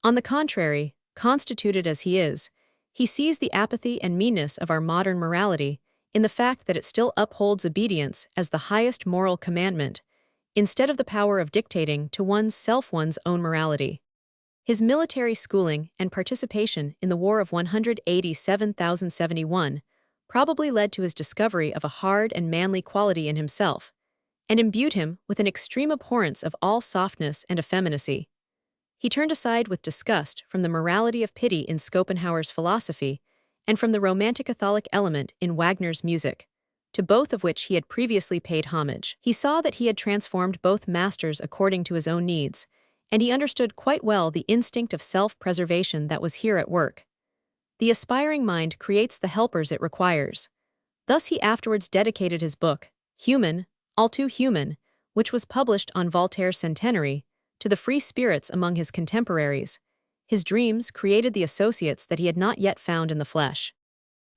On the contrary, constituted as he is, he sees the apathy and meanness of our modern morality in the fact that it still upholds obedience as the highest moral commandment, instead of the power of dictating to one's own morality. His military schooling and participation in the War of 187,071 probably led to his discovery of a hard and manly quality in himself, and imbued him with an extreme abhorrence of all softness and effeminacy. He turned aside with disgust from the morality of pity in Schopenhauer's philosophy and from the romantic Catholic element in Wagner's music, to both of which he had previously paid homage. He saw that he had transformed both masters according to his own needs, and he understood quite well the instinct of self-preservation that was here at work. The aspiring mind creates the helpers it requires. Thus he afterwards dedicated his book, Human, All Too Human, which was published on Voltaire's centenary, to the free spirits among his contemporaries. His dreams created the associates that he had not yet found in the flesh.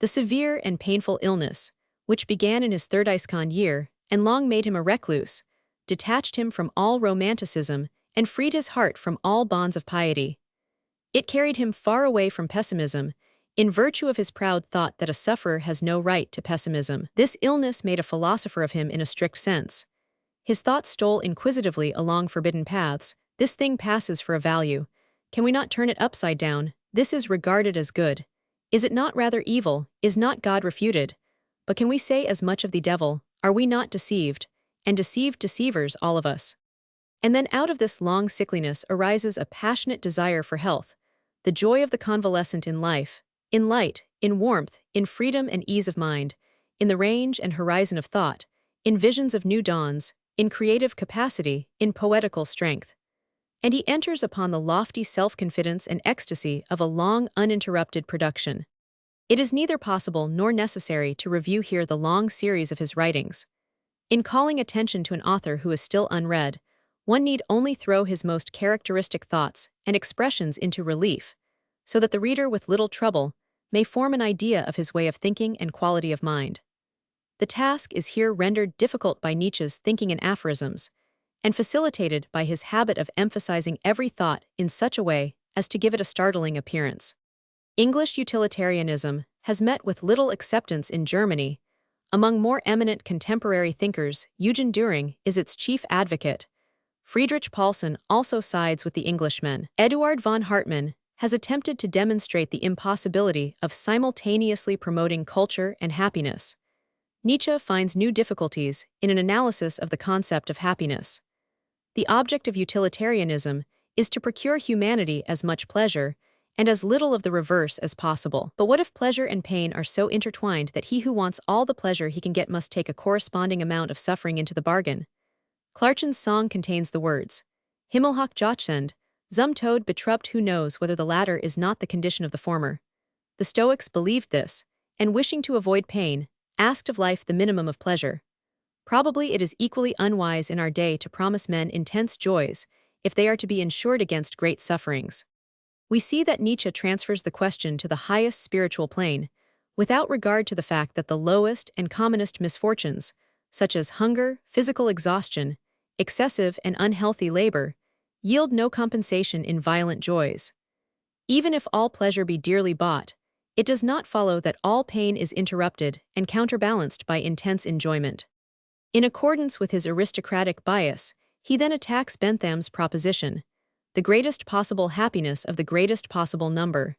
The severe and painful illness, which began in his third ISCON year and long made him a recluse, detached him from all romanticism and freed his heart from all bonds of piety. It carried him far away from pessimism, in virtue of his proud thought that a sufferer has no right to pessimism. This illness made a philosopher of him in a strict sense. His thoughts stole inquisitively along forbidden paths. This thing passes for a value. Can we not turn it upside down? This is regarded as good. Is it not rather evil? Is not God refuted? But can we say as much of the devil? Are we not deceived? And deceived deceivers, all of us. And then out of this long sickliness arises a passionate desire for health, the joy of the convalescent in life, in light, in warmth, in freedom and ease of mind, in the range and horizon of thought, in visions of new dawns, in creative capacity, in poetical strength. And he enters upon the lofty self-confidence and ecstasy of a long, uninterrupted production. It is neither possible nor necessary to review here the long series of his writings. In calling attention to an author who is still unread, one need only throw his most characteristic thoughts and expressions into relief, so that the reader with little trouble may form an idea of his way of thinking and quality of mind. The task is here rendered difficult by Nietzsche's thinking in aphorisms, and facilitated by his habit of emphasizing every thought in such a way as to give it a startling appearance. English utilitarianism has met with little acceptance in Germany. Among more eminent contemporary thinkers, Eugen Düring is its chief advocate. Friedrich Paulsen also sides with the Englishmen. Eduard von Hartmann has attempted to demonstrate the impossibility of simultaneously promoting culture and happiness. Nietzsche finds new difficulties in an analysis of the concept of happiness. The object of utilitarianism is to procure humanity as much pleasure and as little of the reverse as possible. But what if pleasure and pain are so intertwined that he who wants all the pleasure he can get must take a corresponding amount of suffering into the bargain? Clarchen's song contains the words, Himmelhoch jauchzend, zum Tod betrübt. Who knows whether the latter is not the condition of the former? The Stoics believed this, and wishing to avoid pain, asked of life the minimum of pleasure. Probably it is equally unwise in our day to promise men intense joys if they are to be insured against great sufferings. We see that Nietzsche transfers the question to the highest spiritual plane, without regard to the fact that the lowest and commonest misfortunes, such as hunger, physical exhaustion, excessive and unhealthy labor, yield no compensation in violent joys. Even if all pleasure be dearly bought, it does not follow that all pain is interrupted and counterbalanced by intense enjoyment. In accordance with his aristocratic bias, he then attacks Bentham's proposition, the greatest possible happiness of the greatest possible number.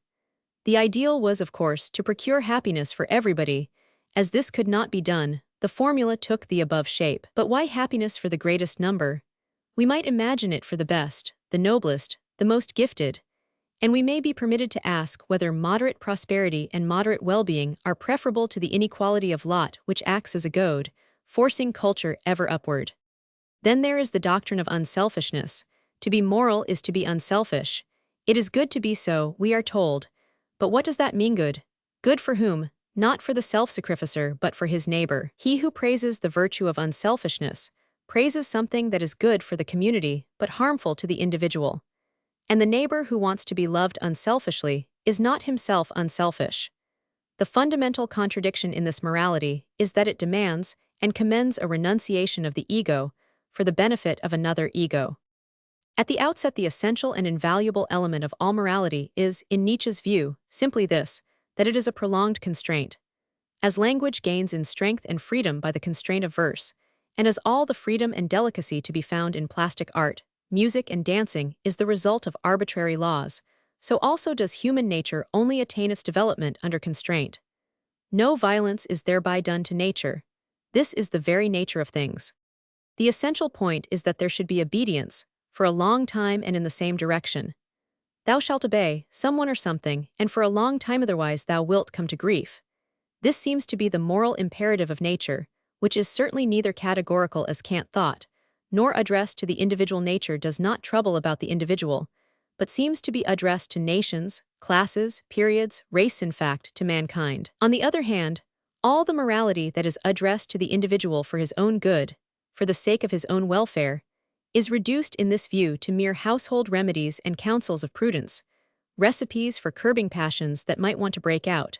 The ideal was, of course, to procure happiness for everybody. As this could not be done, the formula took the above shape. But why happiness for the greatest number? We might imagine it for the best, the noblest, the most gifted, and we may be permitted to ask whether moderate prosperity and moderate well-being are preferable to the inequality of lot which acts as a goad, forcing culture ever upward. Then there is the doctrine of unselfishness. To be moral is to be unselfish. It is good to be so, we are told. But what does that mean good? Good for whom? Not for the self-sacrificer, but for his neighbor. He who praises the virtue of unselfishness praises something that is good for the community, but harmful to the individual. And the neighbor who wants to be loved unselfishly is not himself unselfish. The fundamental contradiction in this morality is that it demands, and commends a renunciation of the ego for the benefit of another ego. At the outset, the essential and invaluable element of all morality is, in Nietzsche's view, simply this, that it is a prolonged constraint. As language gains in strength and freedom by the constraint of verse, and as all the freedom and delicacy to be found in plastic art, music, and dancing is the result of arbitrary laws, so also does human nature only attain its development under constraint. No violence is thereby done to nature. This is the very nature of things. The essential point is that there should be obedience, for a long time and in the same direction. Thou shalt obey someone or something, and for a long time otherwise thou wilt come to grief. This seems to be the moral imperative of nature, which is certainly neither categorical as Kant thought, nor addressed to the individual. Nature does not trouble about the individual, but seems to be addressed to nations, classes, periods, race, in fact, to mankind. On the other hand, all the morality that is addressed to the individual for his own good, for the sake of his own welfare, is reduced in this view to mere household remedies and counsels of prudence, recipes for curbing passions that might want to break out.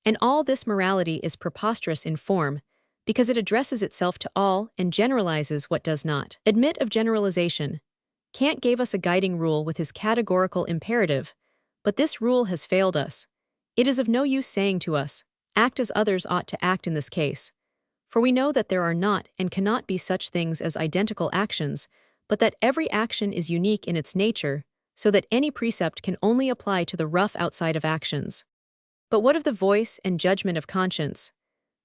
And all this morality is preposterous in form, because it addresses itself to all and generalizes what does not admit of generalization. Kant gave us a guiding rule with his categorical imperative, but this rule has failed us. It is of no use saying to us, act as others ought to act in this case. For we know that there are not and cannot be such things as identical actions, but that every action is unique in its nature, so that any precept can only apply to the rough outside of actions. But what of the voice and judgment of conscience?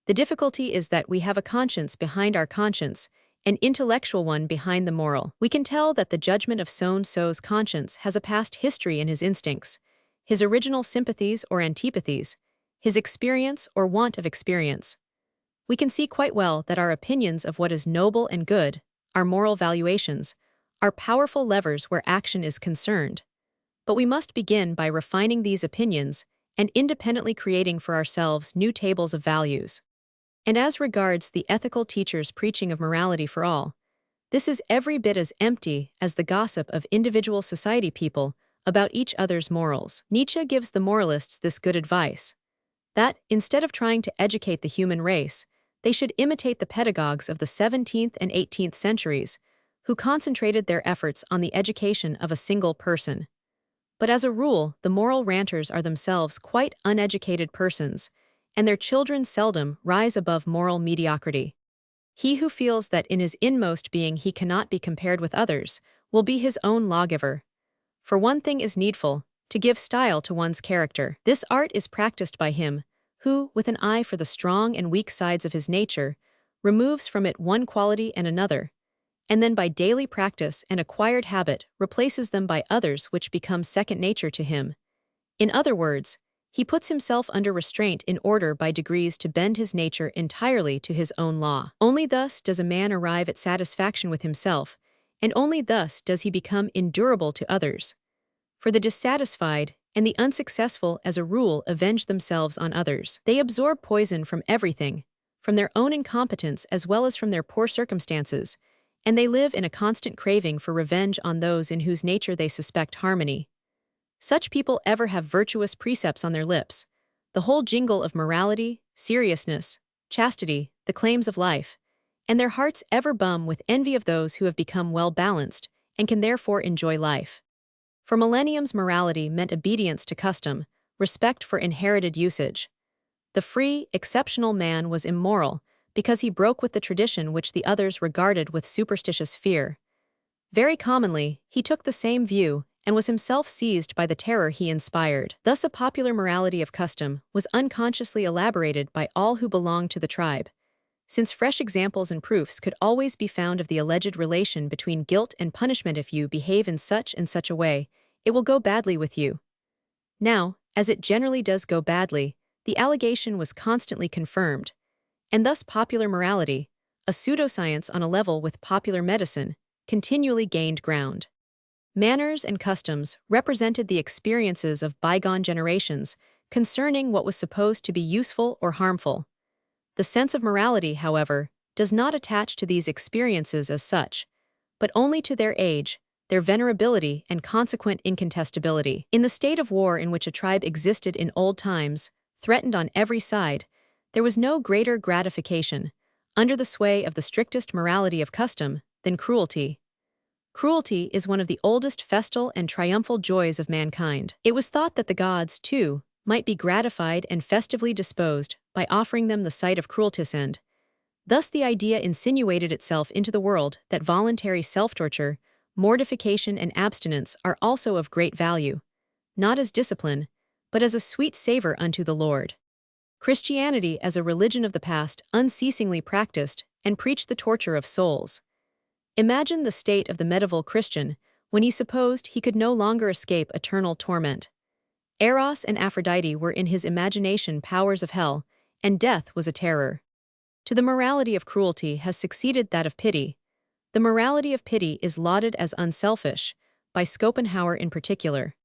The difficulty is that we have a conscience behind our conscience, an intellectual one behind the moral. We can tell that the judgment of so-and-so's conscience has a past history in his instincts, his original sympathies or antipathies, his experience or want of experience. We can see quite well that our opinions of what is noble and good, our moral valuations, are powerful levers where action is concerned. But we must begin by refining these opinions and independently creating for ourselves new tables of values. And as regards the ethical teacher's preaching of morality for all, this is every bit as empty as the gossip of individual society people about each other's morals. Nietzsche gives the moralists this good advice, that, instead of trying to educate the human race, they should imitate the pedagogues of the 17th and 18th centuries, who concentrated their efforts on the education of a single person. But as a rule, the moral ranters are themselves quite uneducated persons, and their children seldom rise above moral mediocrity. He who feels that in his inmost being he cannot be compared with others will be his own lawgiver. For one thing is needful, to give style to one's character. This art is practiced by him who, with an eye for the strong and weak sides of his nature, removes from it one quality and another, and then by daily practice and acquired habit replaces them by others which become second nature to him. In other words, he puts himself under restraint in order by degrees to bend his nature entirely to his own law. Only thus does a man arrive at satisfaction with himself, and only thus does he become endurable to others. For the dissatisfied and the unsuccessful as a rule avenge themselves on others. They absorb poison from everything, from their own incompetence as well as from their poor circumstances, and they live in a constant craving for revenge on those in whose nature they suspect harmony. Such people ever have virtuous precepts on their lips, the whole jingle of morality, seriousness, chastity, the claims of life, and their hearts ever bum with envy of those who have become well-balanced and can therefore enjoy life. For millenniums, morality meant obedience to custom, respect for inherited usage. The free, exceptional man was immoral because he broke with the tradition which the others regarded with superstitious fear. Very commonly, he took the same view and was himself seized by the terror he inspired. Thus a popular morality of custom was unconsciously elaborated by all who belonged to the tribe. Since fresh examples and proofs could always be found of the alleged relation between guilt and punishment, if you behave in such and such a way, it will go badly with you. Now, as it generally does go badly, the allegation was constantly confirmed, and thus popular morality, a pseudoscience on a level with popular medicine, continually gained ground. Manners and customs represented the experiences of bygone generations concerning what was supposed to be useful or harmful. The sense of morality, however, does not attach to these experiences as such, but only to their age, their venerability, and consequent incontestability. In the state of war in which a tribe existed in old times, threatened on every side, there was no greater gratification, under the sway of the strictest morality of custom, than cruelty. Cruelty is one of the oldest festal and triumphal joys of mankind. It was thought that the gods, too, might be gratified and festively disposed by offering them the sight of cruelticide. Thus the idea insinuated itself into the world that voluntary self-torture, mortification and abstinence are also of great value, not as discipline, but as a sweet savor unto the Lord. Christianity as a religion of the past unceasingly practiced and preached the torture of souls. Imagine the state of the medieval Christian when he supposed he could no longer escape eternal torment. Eros and Aphrodite were in his imagination powers of hell, and death was a terror. To the morality of cruelty has succeeded that of pity. The morality of pity is lauded as unselfish, by Schopenhauer in particular.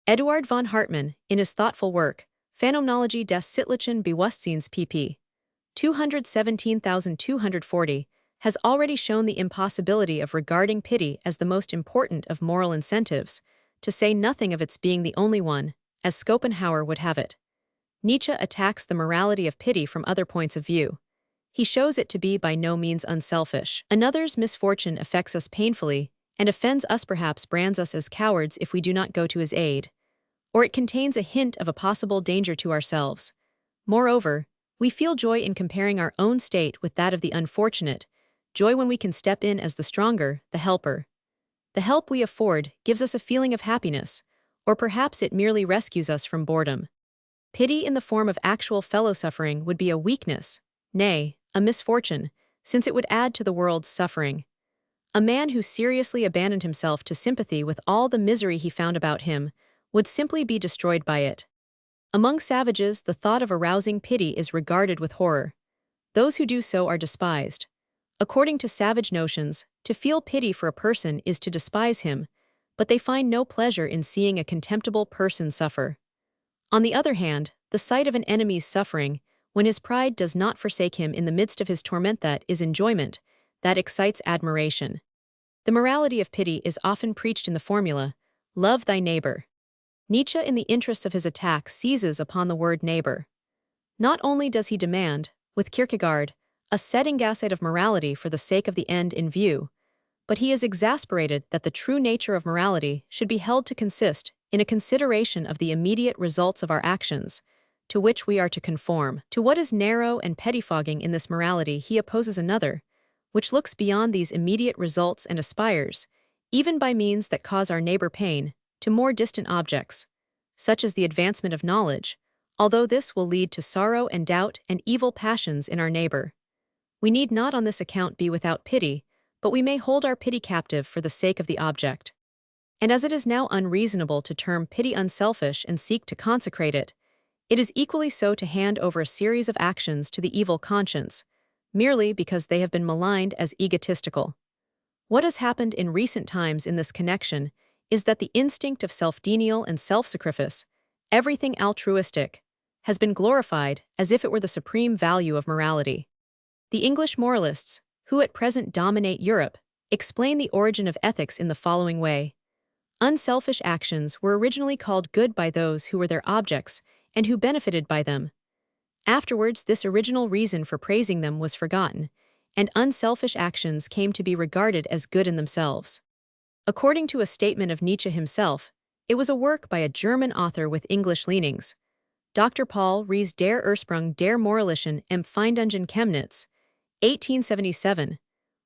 Eduard von Hartmann, in his thoughtful work, Phänomenologie des sittlichen Bewusstseins pp. 217,240, has already shown the impossibility of regarding pity as the most important of moral incentives, to say nothing of its being the only one, as Schopenhauer would have it. Nietzsche attacks the morality of pity from other points of view. He shows it to be by no means unselfish. Another's misfortune affects us painfully, and offends us, perhaps brands us as cowards if we do not go to his aid. Or it contains a hint of a possible danger to ourselves. Moreover, we feel joy in comparing our own state with that of the unfortunate, joy when we can step in as the stronger, the helper. The help we afford gives us a feeling of happiness, or perhaps it merely rescues us from boredom. Pity in the form of actual fellow-suffering would be a weakness, nay, a misfortune, since it would add to the world's suffering. A man who seriously abandoned himself to sympathy with all the misery he found about him would simply be destroyed by it. Among savages, the thought of arousing pity is regarded with horror. Those who do so are despised. According to savage notions, to feel pity for a person is to despise him, but they find no pleasure in seeing a contemptible person suffer. On the other hand, the sight of an enemy's suffering, when his pride does not forsake him in the midst of his torment, that is enjoyment, that excites admiration. The morality of pity is often preached in the formula, love thy neighbor. Nietzsche, in the interest of his attack, seizes upon the word neighbor. Not only does he demand, with Kierkegaard, a setting aside of morality for the sake of the end in view, but he is exasperated that the true nature of morality should be held to consist in a consideration of the immediate results of our actions, to which we are to conform. To what is narrow and pettifogging in this morality he opposes another, which looks beyond these immediate results and aspires, even by means that cause our neighbor pain, to more distant objects, such as the advancement of knowledge, although this will lead to sorrow and doubt and evil passions in our neighbor. We need not on this account be without pity, but we may hold our pity captive for the sake of the object. And as it is now unreasonable to term pity unselfish and seek to consecrate it, it is equally so to hand over a series of actions to the evil conscience, merely because they have been maligned as egotistical. What has happened in recent times in this connection is that the instinct of self-denial and self-sacrifice, everything altruistic, has been glorified as if it were the supreme value of morality. The English moralists, who at present dominate Europe, explain the origin of ethics in the following way. Unselfish actions were originally called good by those who were their objects and who benefited by them. Afterwards, this original reason for praising them was forgotten, and unselfish actions came to be regarded as good in themselves. According to a statement of Nietzsche himself, it was a work by a German author with English leanings, Dr. Paul Ries der Ursprung der moralischen Empfindungen Chemnitz, 1877,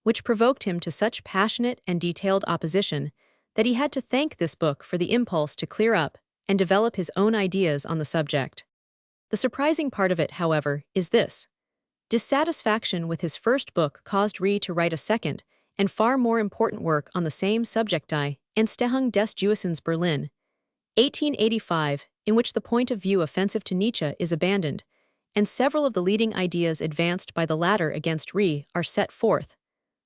which provoked him to such passionate and detailed opposition that he had to thank this book for the impulse to clear up and develop his own ideas on the subject. The surprising part of it, however, is this. Dissatisfaction with his first book caused Ries to write a second and far more important work on the same subject, Die Entstehung des Gewissens Berlin, 1885, in which the point of view offensive to Nietzsche is abandoned, and several of the leading ideas advanced by the latter against Ries are set forth,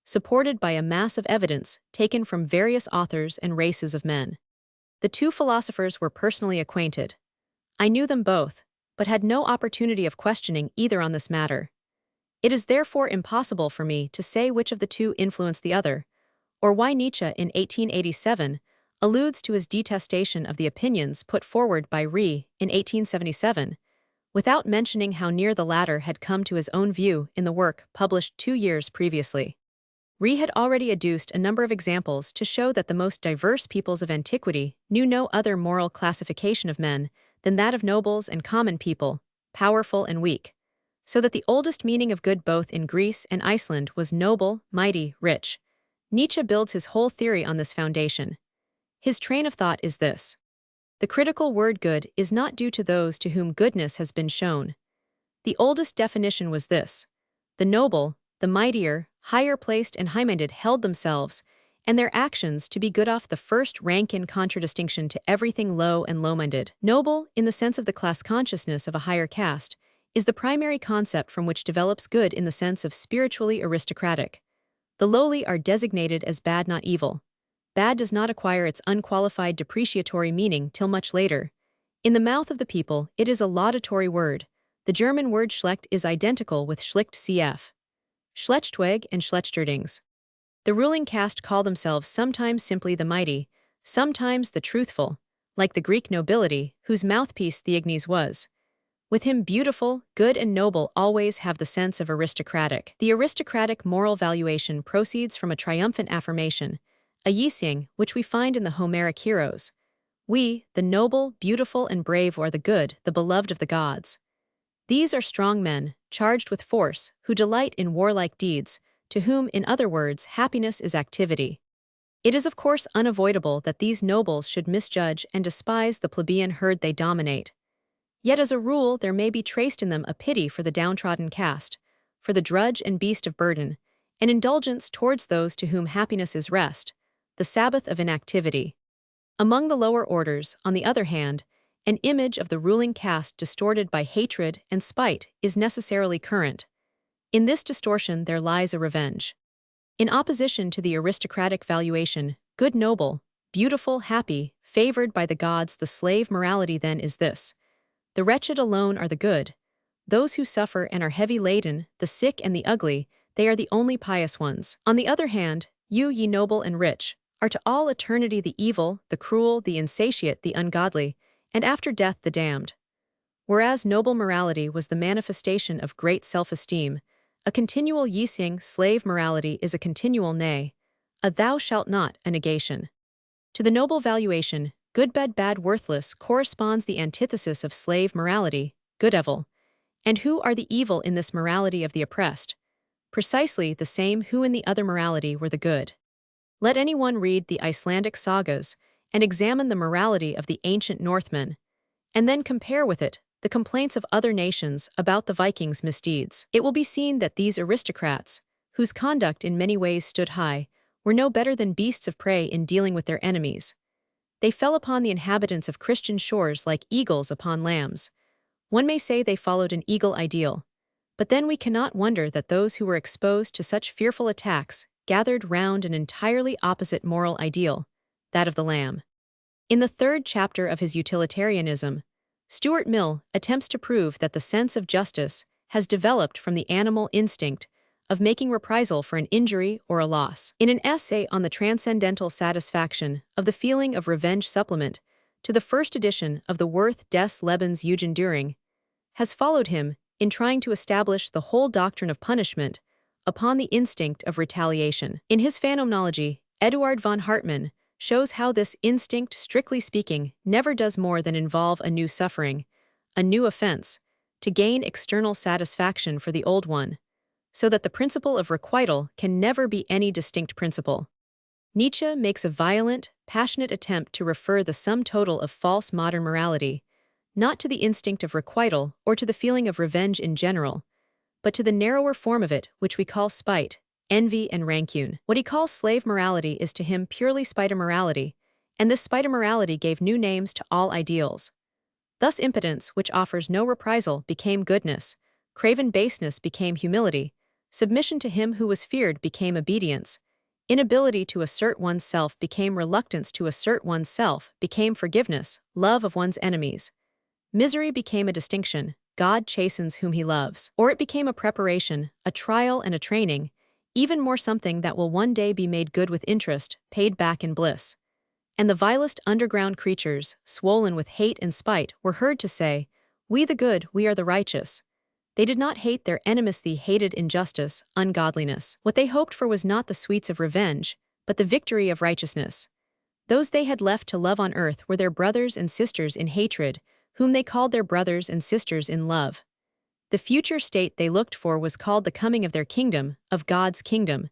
supported by a mass of evidence taken from various authors and races of men. The two philosophers were personally acquainted. I knew them both, but had no opportunity of questioning either on this matter. It is therefore impossible for me to say which of the two influenced the other, or why Nietzsche in 1887 alludes to his detestation of the opinions put forward by Ries in 1877, without mentioning how near the latter had come to his own view in the work published 2 years previously. Rie had already adduced a number of examples to show that the most diverse peoples of antiquity knew no other moral classification of men than that of nobles and common people, powerful and weak, so that the oldest meaning of good both in Greece and Iceland was noble, mighty, rich. Nietzsche builds his whole theory on this foundation. His train of thought is this: the critical word good is not due to those to whom goodness has been shown. The oldest definition was this: the noble, the mightier, higher-placed and high-minded held themselves and their actions to be good off the first rank in contradistinction to everything low and low-minded. Noble, in the sense of the class consciousness of a higher caste, is the primary concept from which develops good in the sense of spiritually aristocratic. The lowly are designated as bad, not evil. Bad does not acquire its unqualified depreciatory meaning till much later. In the mouth of the people, it is a laudatory word. The German word schlecht is identical with schlicht cf. Schlechtweg and Schlechterdings. The ruling caste call themselves sometimes simply the mighty, sometimes the truthful, like the Greek nobility, whose mouthpiece Theognis was. With him beautiful, good and noble always have the sense of aristocratic. The aristocratic moral valuation proceeds from a triumphant affirmation, a yising, which we find in the Homeric heroes. We, the noble, beautiful and brave, are the good, the beloved of the gods. These are strong men, charged with force, who delight in warlike deeds, to whom, in other words, happiness is activity. It is of course unavoidable that these nobles should misjudge and despise the plebeian herd they dominate. Yet as a rule there may be traced in them a pity for the downtrodden caste, for the drudge and beast of burden, an indulgence towards those to whom happiness is rest, the Sabbath of inactivity. Among the lower orders, on the other hand, an image of the ruling caste distorted by hatred and spite is necessarily current. In this distortion there lies a revenge. In opposition to the aristocratic valuation, good, noble, beautiful, happy, favored by the gods, the slave morality then is this: the wretched alone are the good. Those who suffer and are heavy laden, the sick and the ugly, they are the only pious ones. On the other hand, you, ye noble and rich, are to all eternity the evil, the cruel, the insatiate, the ungodly, and after death the damned. Whereas noble morality was the manifestation of great self-esteem, a continual yising, slave morality is a continual nay, a thou shalt not, a negation. To the noble valuation, good, bad, worthless, corresponds the antithesis of slave morality, good, evil. And who are the evil in this morality of the oppressed? Precisely the same who in the other morality were the good. Let anyone read the Icelandic sagas and examine the morality of the ancient Northmen, and then compare with it the complaints of other nations about the Vikings' misdeeds. It will be seen that these aristocrats, whose conduct in many ways stood high, were no better than beasts of prey in dealing with their enemies. They fell upon the inhabitants of Christian shores like eagles upon lambs. One may say they followed an eagle ideal, but then we cannot wonder that those who were exposed to such fearful attacks gathered round an entirely opposite moral ideal, that of the lamb. In the third chapter of his Utilitarianism, Stuart Mill attempts to prove that the sense of justice has developed from the animal instinct of making reprisal for an injury or a loss. In an essay on the transcendental satisfaction of the feeling of revenge supplement to the first edition of the Worth des Lebens Eugen Düring, has followed him in trying to establish the whole doctrine of punishment upon the instinct of retaliation. In his Phenomenology, Eduard von Hartmann shows how this instinct, strictly speaking, never does more than involve a new suffering, a new offense, to gain external satisfaction for the old one, so that the principle of requital can never be any distinct principle. Nietzsche makes a violent, passionate attempt to refer the sum total of false modern morality, not to the instinct of requital or to the feeling of revenge in general, but to the narrower form of it which we call spite, envy and rancune. What he calls slave morality is to him purely spite morality, and this spite morality gave new names to all ideals. Thus impotence, which offers no reprisal, became goodness, craven baseness became humility, submission to him who was feared became obedience, inability to assert one's self became reluctance to assert one's self, became forgiveness, love of one's enemies. Misery became a distinction, God chastens whom he loves. Or it became a preparation, a trial and a training, even more something that will one day be made good with interest, paid back in bliss. And the vilest underground creatures, swollen with hate and spite, were heard to say, We the good, we are the righteous. They did not hate their enemies, they hated injustice, ungodliness. What they hoped for was not the sweets of revenge, but the victory of righteousness. Those they had left to love on earth were their brothers and sisters in hatred, whom they called their brothers and sisters in love. The future state they looked for was called the coming of their kingdom, of God's kingdom.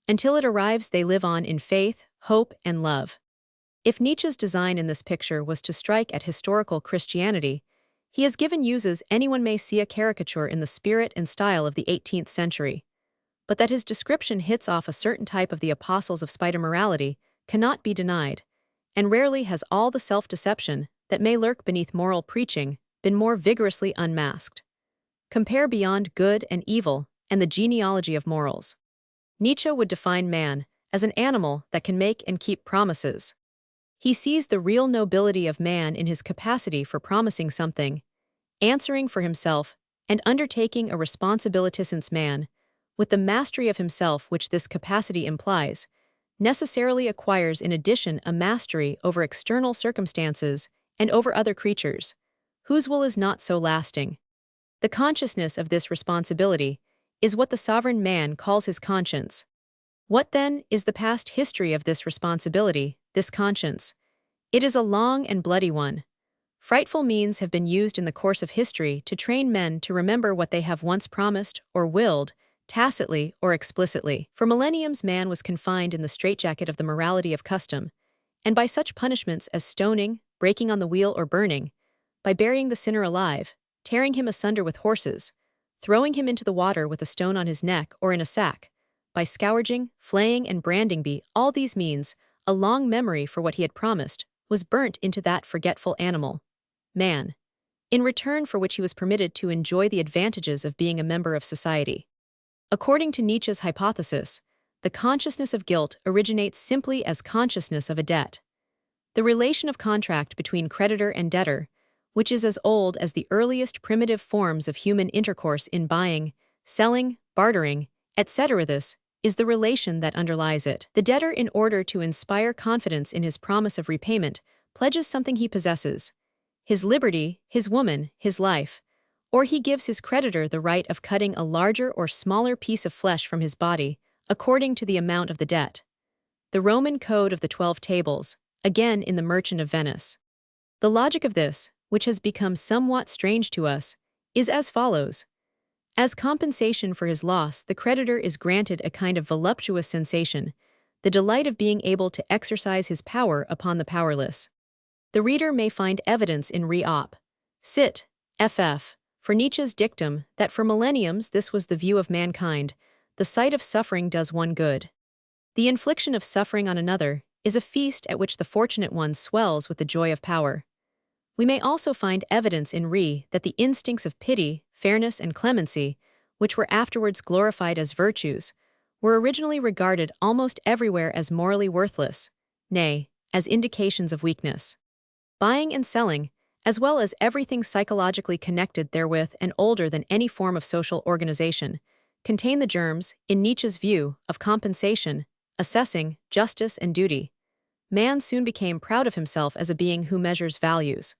Until it arrives, they live on in faith, hope, and love. If Nietzsche's design in this picture was to strike at historical Christianity, he has given uses anyone may see a caricature in the spirit and style of the 18th century. But that his description hits off a certain type of the apostles of spider morality cannot be denied, and rarely has all the self-deception that may lurk beneath moral preaching been more vigorously unmasked. Compare Beyond Good and Evil and the Genealogy of Morals. Nietzsche would define man as an animal that can make and keep promises. He sees the real nobility of man in his capacity for promising something, answering for himself, and undertaking a responsibility, since man, with the mastery of himself which this capacity implies, necessarily acquires in addition a mastery over external circumstances and over other creatures, whose will is not so lasting. The consciousness of this responsibility is what the sovereign man calls his conscience. What then is the past history of this responsibility, this conscience? It is a long and bloody one. Frightful means have been used in the course of history to train men to remember what they have once promised or willed, tacitly or explicitly. For millenniums man was confined in the straitjacket of the morality of custom, and by such punishments as stoning, breaking on the wheel or burning, by burying the sinner alive, tearing him asunder with horses, throwing him into the water with a stone on his neck or in a sack, by scourging, flaying, and branding, be all these means, a long memory for what he had promised, was burnt into that forgetful animal, man, in return for which he was permitted to enjoy the advantages of being a member of society. According to Nietzsche's hypothesis, the consciousness of guilt originates simply as consciousness of a debt. The relation of contract between creditor and debtor, which is as old as the earliest primitive forms of human intercourse in buying, selling, bartering, etc. This is the relation that underlies it. The debtor, in order to inspire confidence in his promise of repayment, pledges something he possesses, his liberty, his woman, his life, or he gives his creditor the right of cutting a larger or smaller piece of flesh from his body, according to the amount of the debt. The Roman Code of the 12 Tables, again in The Merchant of Venice. The logic of this, which has become somewhat strange to us, is as follows. As compensation for his loss, the creditor is granted a kind of voluptuous sensation, the delight of being able to exercise his power upon the powerless. The reader may find evidence in re-op. Cit. ff. For Nietzsche's dictum that for millenniums this was the view of mankind, the sight of suffering does one good. The infliction of suffering on another is a feast at which the fortunate one swells with the joy of power. We may also find evidence in that the instincts of pity, fairness, and clemency, which were afterwards glorified as virtues, were originally regarded almost everywhere as morally worthless, nay, as indications of weakness. Buying and selling, as well as everything psychologically connected therewith and older than any form of social organization, contain the germs, in Nietzsche's view, of compensation, assessing, justice, and duty. Man soon became proud of himself as a being who measures values.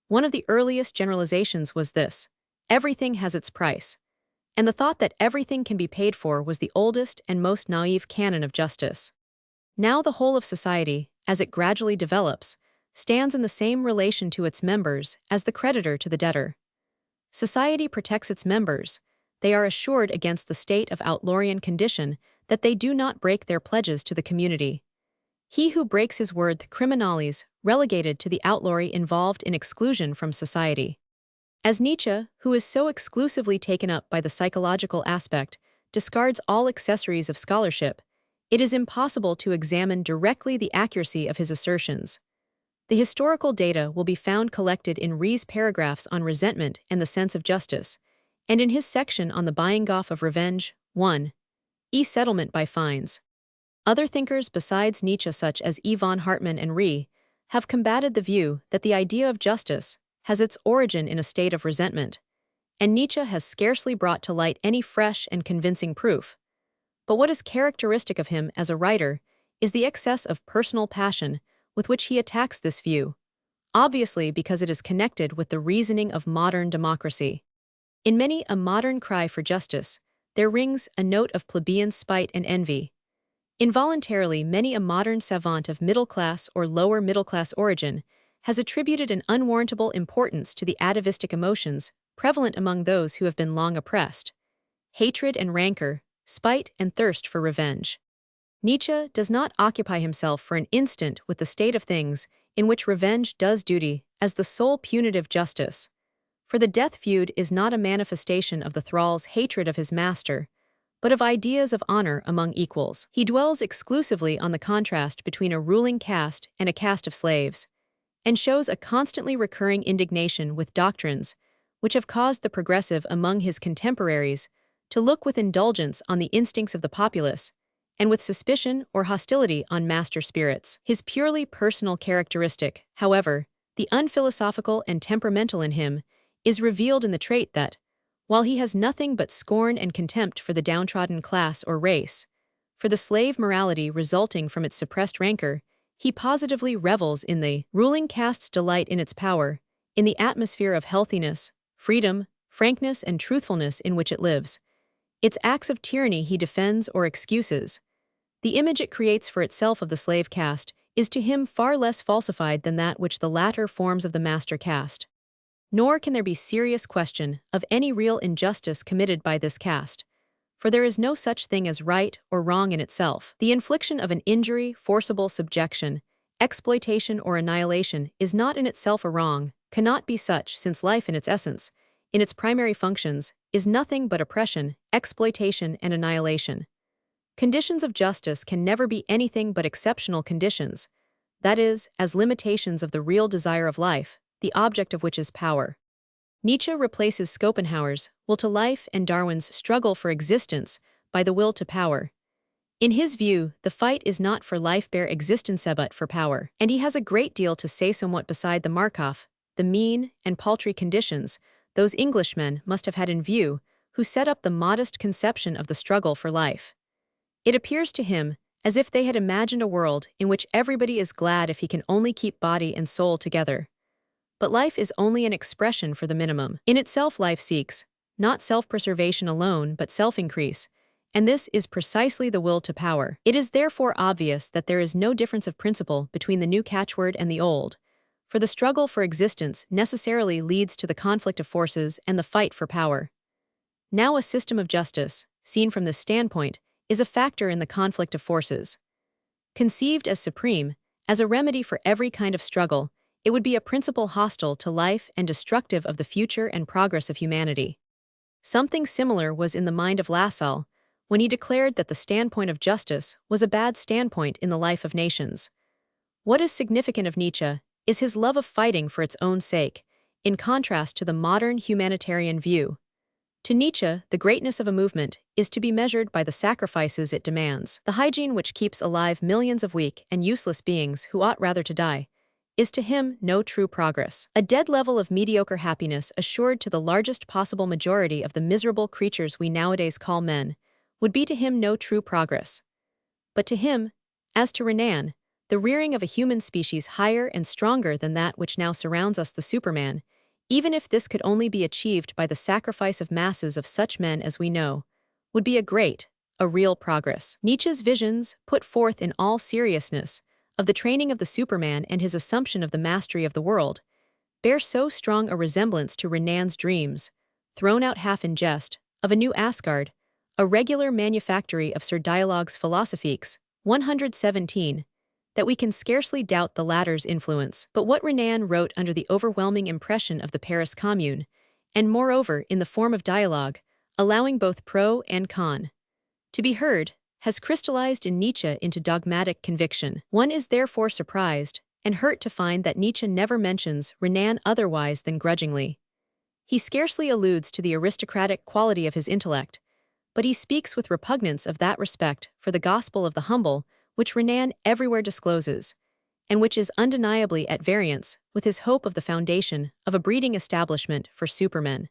One of the earliest generalizations was this: everything has its price. And the thought that everything can be paid for was the oldest and most naive canon of justice. Now the whole of society, as it gradually develops, stands in the same relation to its members as the creditor to the debtor. Society protects its members. They are assured against the state of outlawrian condition that they do not break their pledges to the community. He who breaks his word, the criminalis, relegated to the outlawry, involved in exclusion from society. As Nietzsche, who is so exclusively taken up by the psychological aspect, discards all accessories of scholarship, it is impossible to examine directly the accuracy of his assertions. The historical data will be found collected in Rie's paragraphs on resentment and the sense of justice, and in his section on the buying off of revenge. 1. Settlement by fines. Other thinkers besides Nietzsche, such as E. von Hartmann and Rie, have combated the view that the idea of justice has its origin in a state of resentment, and Nietzsche has scarcely brought to light any fresh and convincing proof. But what is characteristic of him as a writer is the excess of personal passion with which he attacks this view. obviously because it is connected with the reasoning of modern democracy. In many a modern cry for justice, there rings a note of plebeian spite and envy. Involuntarily, many a modern savant of middle-class or lower-middle-class origin has attributed an unwarrantable importance to the atavistic emotions prevalent among those who have been long oppressed: hatred and rancor, spite and thirst for revenge. Nietzsche does not occupy himself for an instant with the state of things in which revenge does duty as the sole punitive justice. For the death feud is not a manifestation of the thrall's hatred of his master, but of ideas of honor among equals. He dwells exclusively on the contrast between a ruling caste and a caste of slaves, and shows a constantly recurring indignation with doctrines which have caused the progressive among his contemporaries to look with indulgence on the instincts of the populace, and with suspicion or hostility on master spirits. His purely personal characteristic, however, the unphilosophical and temperamental in him, is revealed in the trait that, while he has nothing but scorn and contempt for the downtrodden class or race, for the slave morality resulting from its suppressed rancor, he positively revels in the ruling caste's delight in its power, in the atmosphere of healthiness, freedom, frankness, and truthfulness in which it lives. Its acts of tyranny he defends or excuses. The image it creates for itself of the slave caste is to him far less falsified than that which the latter forms of the master caste. Nor can there be serious question of any real injustice committed by this caste, for there is no such thing as right or wrong in itself. The infliction of an injury, forcible subjection, exploitation, or annihilation is not in itself a wrong, cannot be such, since life in its essence, in its primary functions, is nothing but oppression, exploitation, and annihilation. Conditions of justice can never be anything but exceptional conditions, that is, as limitations of the real desire of life, the object of which is power. Nietzsche replaces Schopenhauer's will to life and Darwin's struggle for existence by the will to power. In his view, the fight is not for life bare existence but for power, and he has a great deal to say somewhat beside the Markov, the mean and paltry conditions those Englishmen must have had in view who set up the modest conception of the struggle for life. It appears to him as if they had imagined a world in which everybody is glad if he can only keep body and soul together. But life is only an expression for the minimum. In itself, life seeks, not self-preservation alone, but self-increase, and this is precisely the will to power. It is therefore obvious that there is no difference of principle between the new catchword and the old, for the struggle for existence necessarily leads to the conflict of forces and the fight for power. Now a system of justice, seen from this standpoint, is a factor in the conflict of forces. Conceived as supreme, as a remedy for every kind of struggle, it would be a principle hostile to life and destructive of the future and progress of humanity. Something similar was in the mind of Lassalle when he declared that the standpoint of justice was a bad standpoint in the life of nations. What is significant of Nietzsche is his love of fighting for its own sake, in contrast to the modern humanitarian view. To Nietzsche, the greatness of a movement is to be measured by the sacrifices it demands. The hygiene which keeps alive millions of weak and useless beings who ought rather to die is to him no true progress. A dead level of mediocre happiness assured to the largest possible majority of the miserable creatures we nowadays call men would be to him no true progress. But to him, as to Renan, the rearing of a human species higher and stronger than that which now surrounds us, the Superman, even if this could only be achieved by the sacrifice of masses of such men as we know, would be a real progress. Nietzsche's visions, put forth in all seriousness, of the training of the Superman and his assumption of the mastery of the world, bear so strong a resemblance to Renan's dreams, thrown out half in jest, of a new Asgard, a regular manufactory of Sir Dialogues Philosophiques, 117, that we can scarcely doubt the latter's influence. But what Renan wrote under the overwhelming impression of the Paris Commune, and moreover in the form of dialogue, allowing both pro and con to be heard, has crystallized in Nietzsche into dogmatic conviction. One is therefore surprised and hurt to find that Nietzsche never mentions Renan otherwise than grudgingly. He scarcely alludes to the aristocratic quality of his intellect, but he speaks with repugnance of that respect for the gospel of the humble which Renan everywhere discloses, and which is undeniably at variance with his hope of the foundation of a breeding establishment for supermen.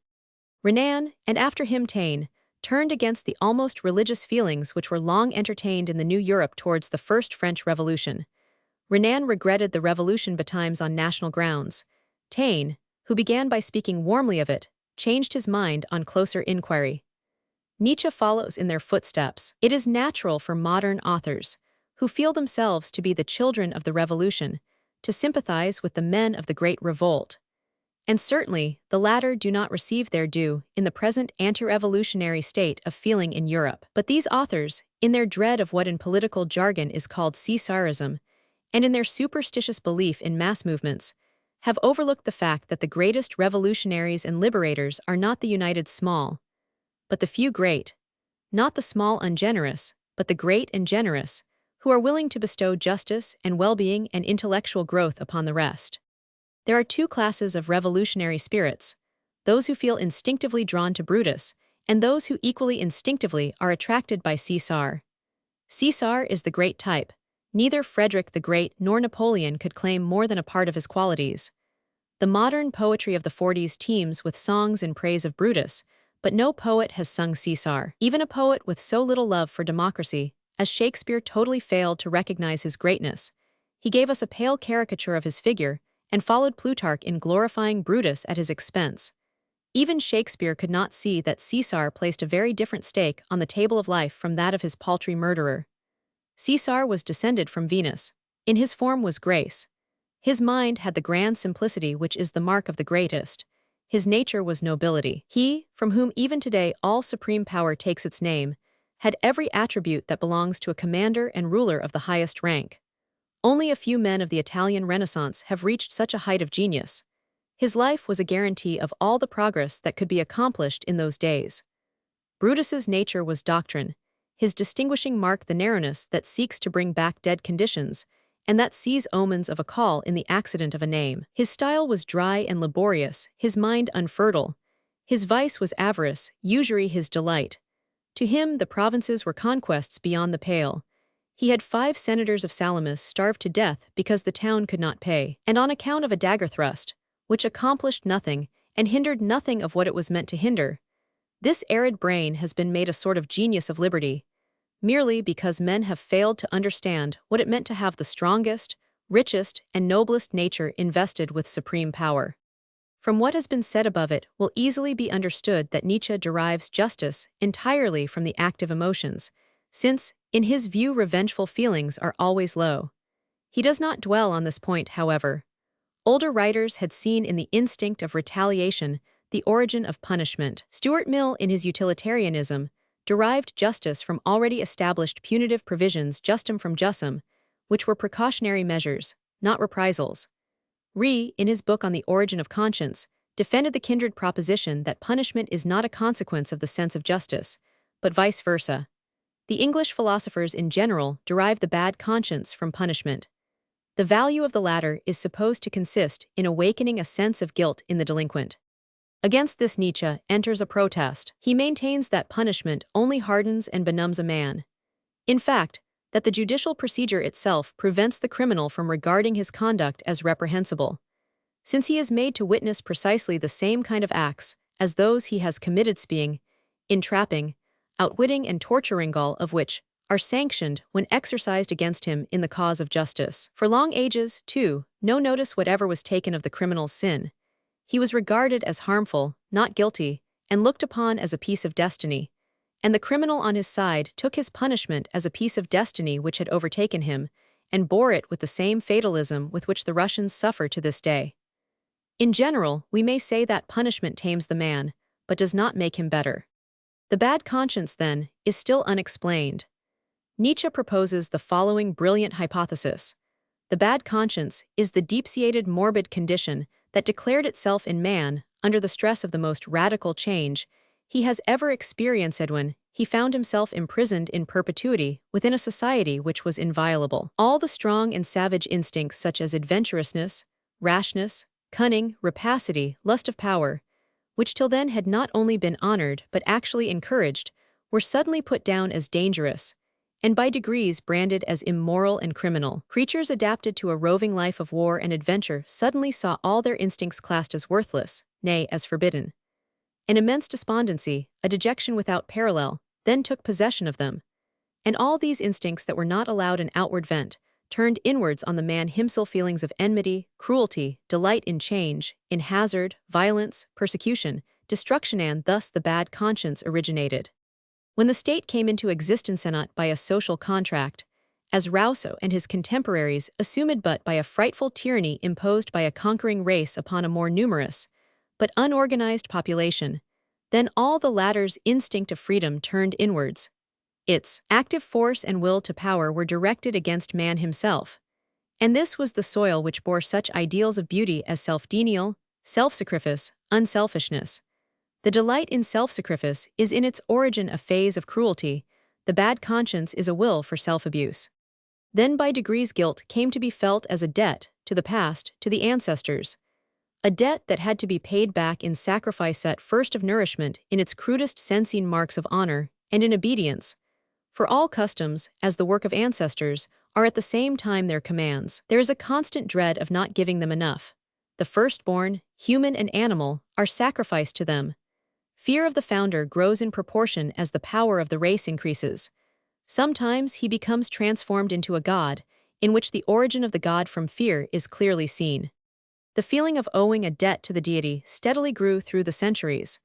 Renan, and after him Taine, turned against the almost religious feelings which were long entertained in the New Europe towards the First French Revolution, Renan regretted the revolution betimes on national grounds. Taine, who began by speaking warmly of it, changed his mind on closer inquiry. Nietzsche follows in their footsteps. It is natural for modern authors, who feel themselves to be the children of the revolution, to sympathize with the men of the Great Revolt. And certainly, the latter do not receive their due in the present anti-revolutionary state of feeling in Europe. But these authors, in their dread of what in political jargon is called Caesarism, and in their superstitious belief in mass movements, have overlooked the fact that the greatest revolutionaries and liberators are not the united small, but the few great, not the small ungenerous, but the great and generous, who are willing to bestow justice and well-being and intellectual growth upon the rest. There are two classes of revolutionary spirits: those who feel instinctively drawn to Brutus, and those who equally instinctively are attracted by Caesar. Caesar is the great type. Neither Frederick the Great nor Napoleon could claim more than a part of his qualities. The modern poetry of the 40s teems with songs in praise of Brutus, but no poet has sung Caesar. Even a poet with so little love for democracy, as Shakespeare totally failed to recognize his greatness. He gave us a pale caricature of his figure, and followed Plutarch in glorifying Brutus at his expense. Even Shakespeare could not see that Caesar placed a very different stake on the table of life from that of his paltry murderer. Caesar was descended from Venus. In his form was grace. His mind had the grand simplicity which is the mark of the greatest. His nature was nobility. He, from whom even today all supreme power takes its name, had every attribute that belongs to a commander and ruler of the highest rank. Only a few men of the Italian Renaissance have reached such a height of genius. His life was a guarantee of all the progress that could be accomplished in those days. Brutus's nature was doctrine, his distinguishing mark the narrowness that seeks to bring back dead conditions, and that sees omens of a call in the accident of a name. His style was dry and laborious, his mind unfertile. His vice was avarice, usury his delight. To him the provinces were conquests beyond the pale. He had 5 senators of Salamis starved to death because the town could not pay, and on account of a dagger thrust, which accomplished nothing and hindered nothing of what it was meant to hinder. This arid brain has been made a sort of genius of liberty, merely because men have failed to understand what it meant to have the strongest, richest, and noblest nature invested with supreme power. From what has been said above, it will easily be understood that Nietzsche derives justice entirely from the active emotions, since, in his view, revengeful feelings are always low. He does not dwell on this point, however. Older writers had seen in the instinct of retaliation the origin of punishment. Stuart Mill, in his utilitarianism, derived justice from already established punitive provisions justum from jussum, which were precautionary measures, not reprisals. Ree, in his book on the origin of conscience, defended the kindred proposition that punishment is not a consequence of the sense of justice, but vice versa. The English philosophers in general derive the bad conscience from punishment. The value of the latter is supposed to consist in awakening a sense of guilt in the delinquent. Against this Nietzsche enters a protest. He maintains that punishment only hardens and benumbs a man. In fact, that the judicial procedure itself prevents the criminal from regarding his conduct as reprehensible, since he is made to witness precisely the same kind of acts as those he has committed, spying, entrapping, outwitting and torturing, all of which are sanctioned when exercised against him in the cause of justice. For long ages, too, no notice whatever was taken of the criminal's sin. He was regarded as harmful, not guilty, and looked upon as a piece of destiny. And the criminal on his side took his punishment as a piece of destiny which had overtaken him, and bore it with the same fatalism with which the Russians suffer to this day. In general, we may say that punishment tames the man, but does not make him better. The bad conscience, then, is still unexplained. Nietzsche proposes the following brilliant hypothesis. The bad conscience is the deep-seated morbid condition that declared itself in man under the stress of the most radical change he has ever experienced when he found himself imprisoned in perpetuity within a society which was inviolable. All the strong and savage instincts such as adventurousness, rashness, cunning, rapacity, lust of power, which till then had not only been honored but actually encouraged, were suddenly put down as dangerous, and by degrees branded as immoral and criminal. Creatures adapted to a roving life of war and adventure suddenly saw all their instincts classed as worthless, nay, as forbidden. An immense despondency, a dejection without parallel, then took possession of them. And all these instincts that were not allowed an outward vent turned inwards on the man himself. Feelings of enmity, cruelty, delight in change, in hazard, violence, persecution, destruction, and thus the bad conscience originated. When the state came into existence not by a social contract, as Rousseau and his contemporaries assumed, but by a frightful tyranny imposed by a conquering race upon a more numerous, but unorganized population, then all the latter's instinct of freedom turned inwards. Its active force and will to power were directed against man himself, and this was the soil which bore such ideals of beauty as self-denial, self-sacrifice, unselfishness. The delight in self-sacrifice is in its origin a phase of cruelty, the bad conscience is a will for self-abuse. Then by degrees guilt came to be felt as a debt, to the past, to the ancestors. A debt that had to be paid back in sacrifice at first of nourishment, in its crudest sense in marks of honor, and in obedience. For all customs, as the work of ancestors, are at the same time their commands. There is a constant dread of not giving them enough. The firstborn, human and animal, are sacrificed to them. Fear of the founder grows in proportion as the power of the race increases. Sometimes he becomes transformed into a god, in which the origin of the god from fear is clearly seen. The feeling of owing a debt to the deity steadily grew through the centuries,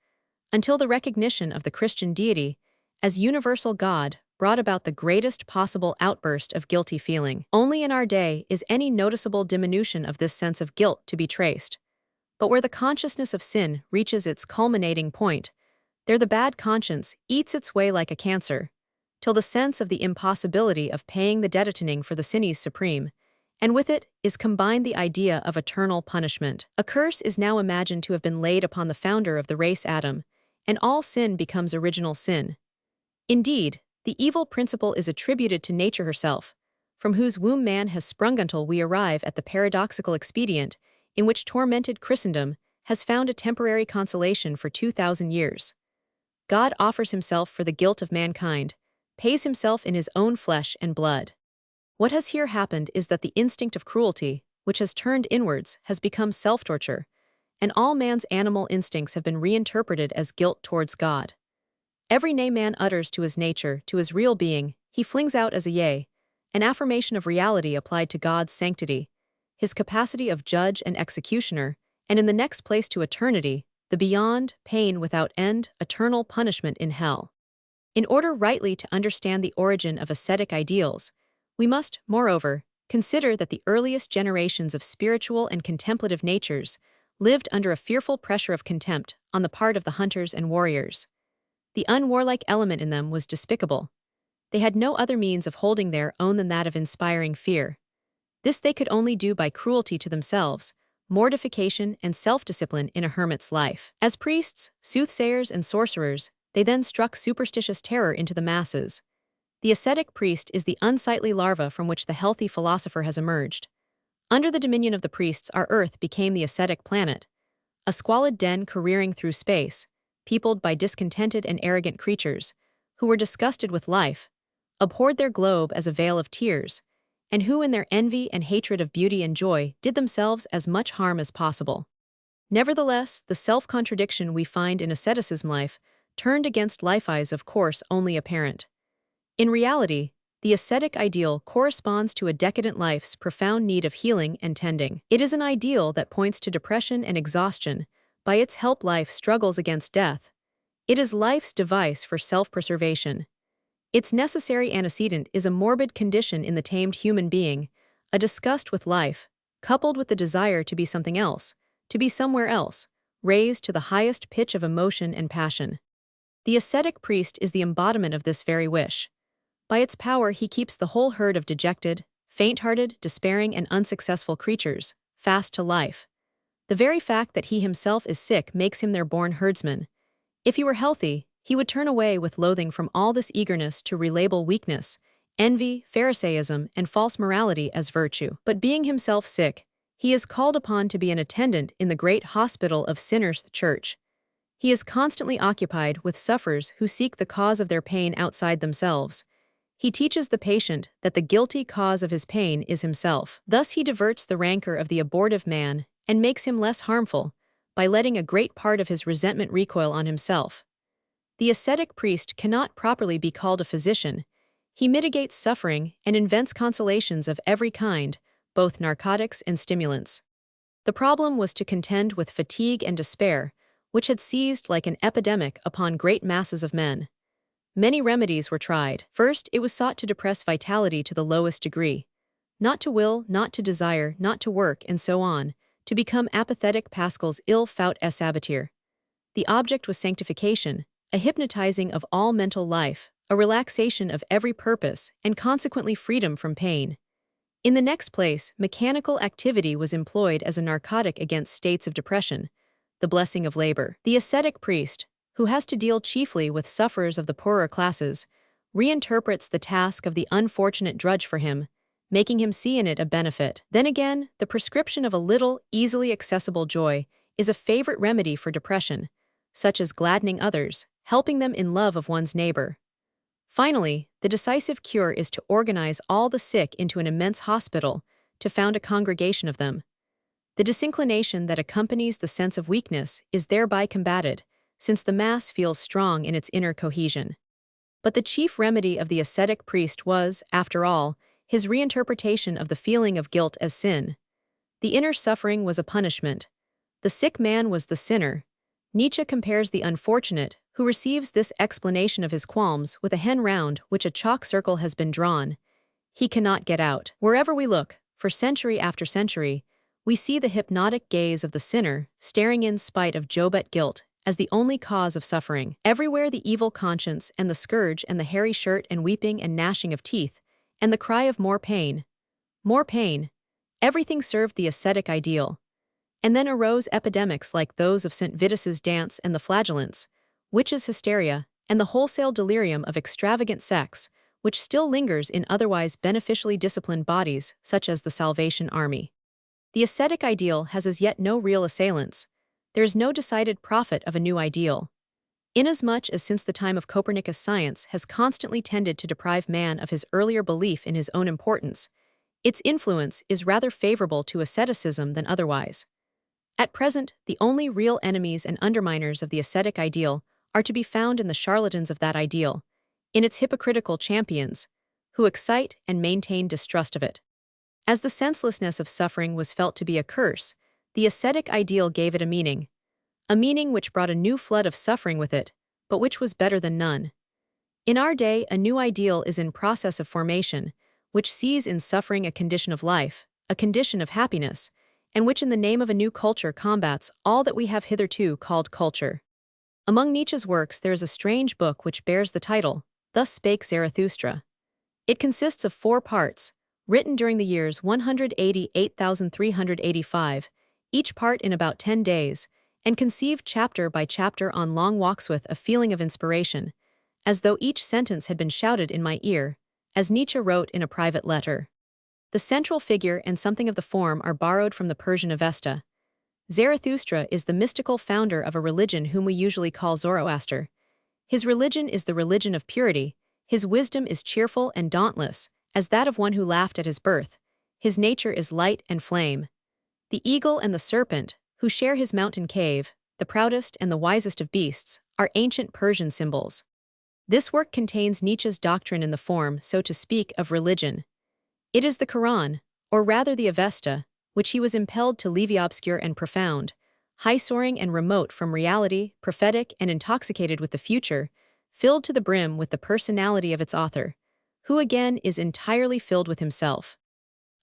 until the recognition of the Christian deity as universal God brought about the greatest possible outburst of guilty feeling. Only in our day is any noticeable diminution of this sense of guilt to be traced. But where the consciousness of sin reaches its culminating point, there the bad conscience eats its way like a cancer, till the sense of the impossibility of paying the debitoning for the sin is supreme, and with it is combined the idea of eternal punishment. A curse is now imagined to have been laid upon the founder of the race Adam, and all sin becomes original sin. Indeed, the evil principle is attributed to nature herself, from whose womb man has sprung until we arrive at the paradoxical expedient in which tormented Christendom has found a temporary consolation for 2,000 years. God offers himself for the guilt of mankind, pays himself in his own flesh and blood. What has here happened is that the instinct of cruelty, which has turned inwards, has become self-torture, and all man's animal instincts have been reinterpreted as guilt towards God. Every nay man utters to his nature, to his real being, he flings out as a yea, an affirmation of reality applied to God's sanctity, his capacity of judge and executioner, and in the next place to eternity, the beyond, pain without end, eternal punishment in hell. In order rightly to understand the origin of ascetic ideals, we must, moreover, consider that the earliest generations of spiritual and contemplative natures lived under a fearful pressure of contempt on the part of the hunters and warriors. The unwarlike element in them was despicable. They had no other means of holding their own than that of inspiring fear. This they could only do by cruelty to themselves, mortification and self-discipline in a hermit's life. As priests, soothsayers, and sorcerers, they then struck superstitious terror into the masses. The ascetic priest is the unsightly larva from which the healthy philosopher has emerged. Under the dominion of the priests, our earth became the ascetic planet, a squalid den careering through space, peopled by discontented and arrogant creatures, who were disgusted with life, abhorred their globe as a vale of tears, and who in their envy and hatred of beauty and joy did themselves as much harm as possible. Nevertheless, the self-contradiction we find in asceticism life turned against life is of course only apparent. In reality, the ascetic ideal corresponds to a decadent life's profound need of healing and tending. It is an ideal that points to depression and exhaustion. By its help life struggles against death. It is life's device for self-preservation. Its necessary antecedent is a morbid condition in the tamed human being, a disgust with life, coupled with the desire to be something else, to be somewhere else, raised to the highest pitch of emotion and passion. The ascetic priest is the embodiment of this very wish. By its power he keeps the whole herd of dejected, faint-hearted, despairing and unsuccessful creatures fast to life. The very fact that he himself is sick makes him their born herdsman. If he were healthy, he would turn away with loathing from all this eagerness to relabel weakness, envy, Pharisaism, and false morality as virtue. But being himself sick, he is called upon to be an attendant in the great hospital of sinners, the Church. He is constantly occupied with sufferers who seek the cause of their pain outside themselves. He teaches the patient that the guilty cause of his pain is himself. Thus he diverts the rancor of the abortive man and makes him less harmful by letting a great part of his resentment recoil on himself. The ascetic priest cannot properly be called a physician. He mitigates suffering and invents consolations of every kind, both narcotics and stimulants. The problem was to contend with fatigue and despair, which had seized like an epidemic upon great masses of men. Many remedies were tried. First, it was sought to depress vitality to the lowest degree. Not to will, not to desire, not to work, and so on, to become apathetic. Pascal's Il faut es abattre. The object was sanctification, a hypnotizing of all mental life, a relaxation of every purpose, and consequently freedom from pain. In the next place, mechanical activity was employed as a narcotic against states of depression, the blessing of labor. The ascetic priest, who has to deal chiefly with sufferers of the poorer classes, reinterprets the task of the unfortunate drudge for him, making him see in it a benefit. Then again, the prescription of a little, easily accessible joy is a favorite remedy for depression, such as gladdening others, helping them in love of one's neighbor. Finally, the decisive cure is to organize all the sick into an immense hospital, to found a congregation of them. The disinclination that accompanies the sense of weakness is thereby combated, since the mass feels strong in its inner cohesion. But the chief remedy of the ascetic priest was, after all, his reinterpretation of the feeling of guilt as sin. The inner suffering was a punishment. The sick man was the sinner. Nietzsche compares the unfortunate, who receives this explanation of his qualms, with a hen round which a chalk circle has been drawn. He cannot get out. Wherever we look, for century after century, we see the hypnotic gaze of the sinner, staring in spite of Jobet guilt, as the only cause of suffering. Everywhere the evil conscience and the scourge and the hairy shirt and weeping and gnashing of teeth, and the cry of more pain. More pain. Everything served the ascetic ideal. And then arose epidemics like those of St. Vitus's dance and the flagellants, witches' hysteria, and the wholesale delirium of extravagant sex, which still lingers in otherwise beneficially disciplined bodies, such as the Salvation Army. The ascetic ideal has as yet no real assailants. There is no decided prophet of a new ideal. Inasmuch as since the time of Copernicus science has constantly tended to deprive man of his earlier belief in his own importance, its influence is rather favorable to asceticism than otherwise. At present, the only real enemies and underminers of the ascetic ideal are to be found in the charlatans of that ideal, in its hypocritical champions, who excite and maintain distrust of it. As the senselessness of suffering was felt to be a curse, the ascetic ideal gave it a meaning which brought a new flood of suffering with it, but which was better than none. In our day, a new ideal is in process of formation, which sees in suffering a condition of life, a condition of happiness, and which in the name of a new culture combats all that we have hitherto called culture. Among Nietzsche's works there is a strange book which bears the title, Thus Spake Zarathustra. It consists of 4 parts, written during the years 188,385, each part in about 10 days, and conceived chapter by chapter on long walks with a feeling of inspiration, as though each sentence had been shouted in my ear, as Nietzsche wrote in a private letter. The central figure and something of the form are borrowed from the Persian Avesta. Zarathustra is the mystical founder of a religion whom we usually call Zoroaster. His religion is the religion of purity, his wisdom is cheerful and dauntless, as that of one who laughed at his birth, his nature is light and flame. The eagle and the serpent, who share his mountain cave, the proudest and the wisest of beasts, are ancient Persian symbols. This work contains Nietzsche's doctrine in the form, so to speak, of religion. It is the Quran, or rather the Avesta, which he was impelled to leave obscure and profound, high-soaring and remote from reality, prophetic and intoxicated with the future, filled to the brim with the personality of its author, who again is entirely filled with himself.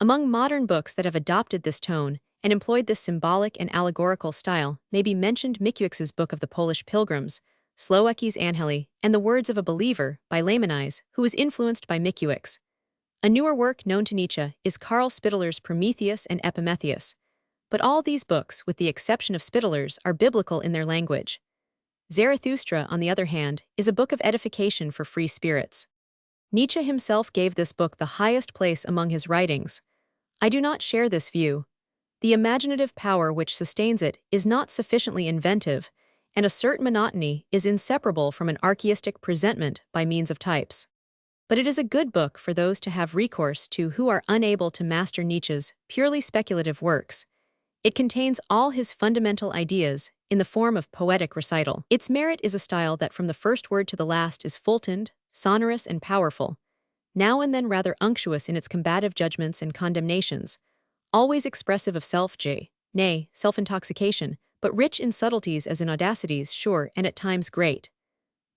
Among modern books that have adopted this tone and employed this symbolic and allegorical style may be mentioned Mickiewicz' book of the Polish pilgrims, Słowacki's Angeli, and The Words of a Believer by Lamenize, who was influenced by Mickiewicz. A newer work known to Nietzsche is Karl Spitteler's Prometheus and Epimetheus, but all these books, with the exception of Spitteler's, are biblical in their language. Zarathustra, on the other hand, is a book of edification for free spirits. Nietzsche himself gave this book the highest place among his writings. I do not share this view. The imaginative power which sustains it is not sufficiently inventive, and a certain monotony is inseparable from an archaistic presentment by means of types. But it is a good book for those to have recourse to who are unable to master Nietzsche's purely speculative works. It contains all his fundamental ideas in the form of poetic recital. Its merit is a style that from the first word to the last is full-toned, sonorous and powerful. now and then rather unctuous in its combative judgments and condemnations, always expressive of nay, self-intoxication, but rich in subtleties as in audacities sure and at times great.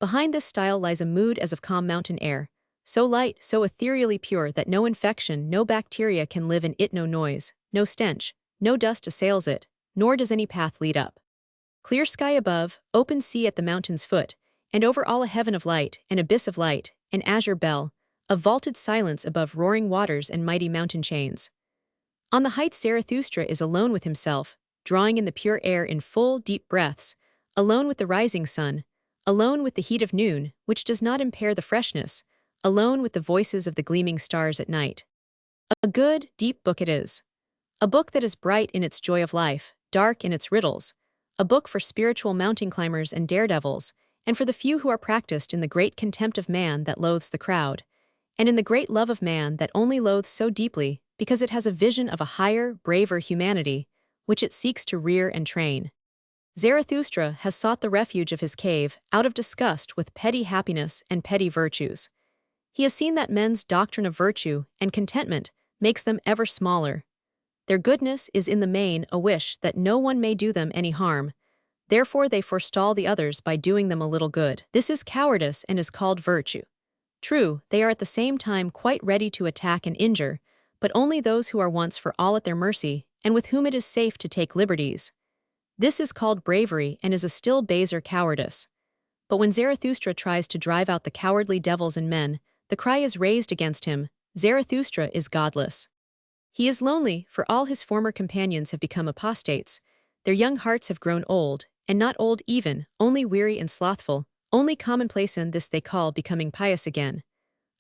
Behind this style lies a mood as of calm mountain air, so light, so ethereally pure that no infection, no bacteria can live in it, no noise, no stench, no dust assails it, nor does any path lead up. Clear sky above, open sea at the mountain's foot, and over all a heaven of light, an abyss of light, an azure bell, a vaulted silence above roaring waters and mighty mountain chains. On the heights Zarathustra is alone with himself, drawing in the pure air in full, deep breaths, alone with the rising sun, alone with the heat of noon, which does not impair the freshness, alone with the voices of the gleaming stars at night. A good, deep book it is. A book that is bright in its joy of life, dark in its riddles, a book for spiritual mountain climbers and daredevils, and for the few who are practiced in the great contempt of man that loathes the crowd, and in the great love of man that only loathes so deeply because it has a vision of a higher, braver humanity, which it seeks to rear and train. Zarathustra has sought the refuge of his cave out of disgust with petty happiness and petty virtues. He has seen that men's doctrine of virtue and contentment makes them ever smaller. Their goodness is in the main a wish that no one may do them any harm, therefore they forestall the others by doing them a little good. This is cowardice and is called virtue. True, they are at the same time quite ready to attack and injure, but only those who are once for all at their mercy, and with whom it is safe to take liberties. This is called bravery and is a still baser cowardice. But when Zarathustra tries to drive out the cowardly devils in men, the cry is raised against him, Zarathustra is godless. He is lonely, for all his former companions have become apostates, their young hearts have grown old, and not old even, only weary and slothful, only commonplace in this they call becoming pious again.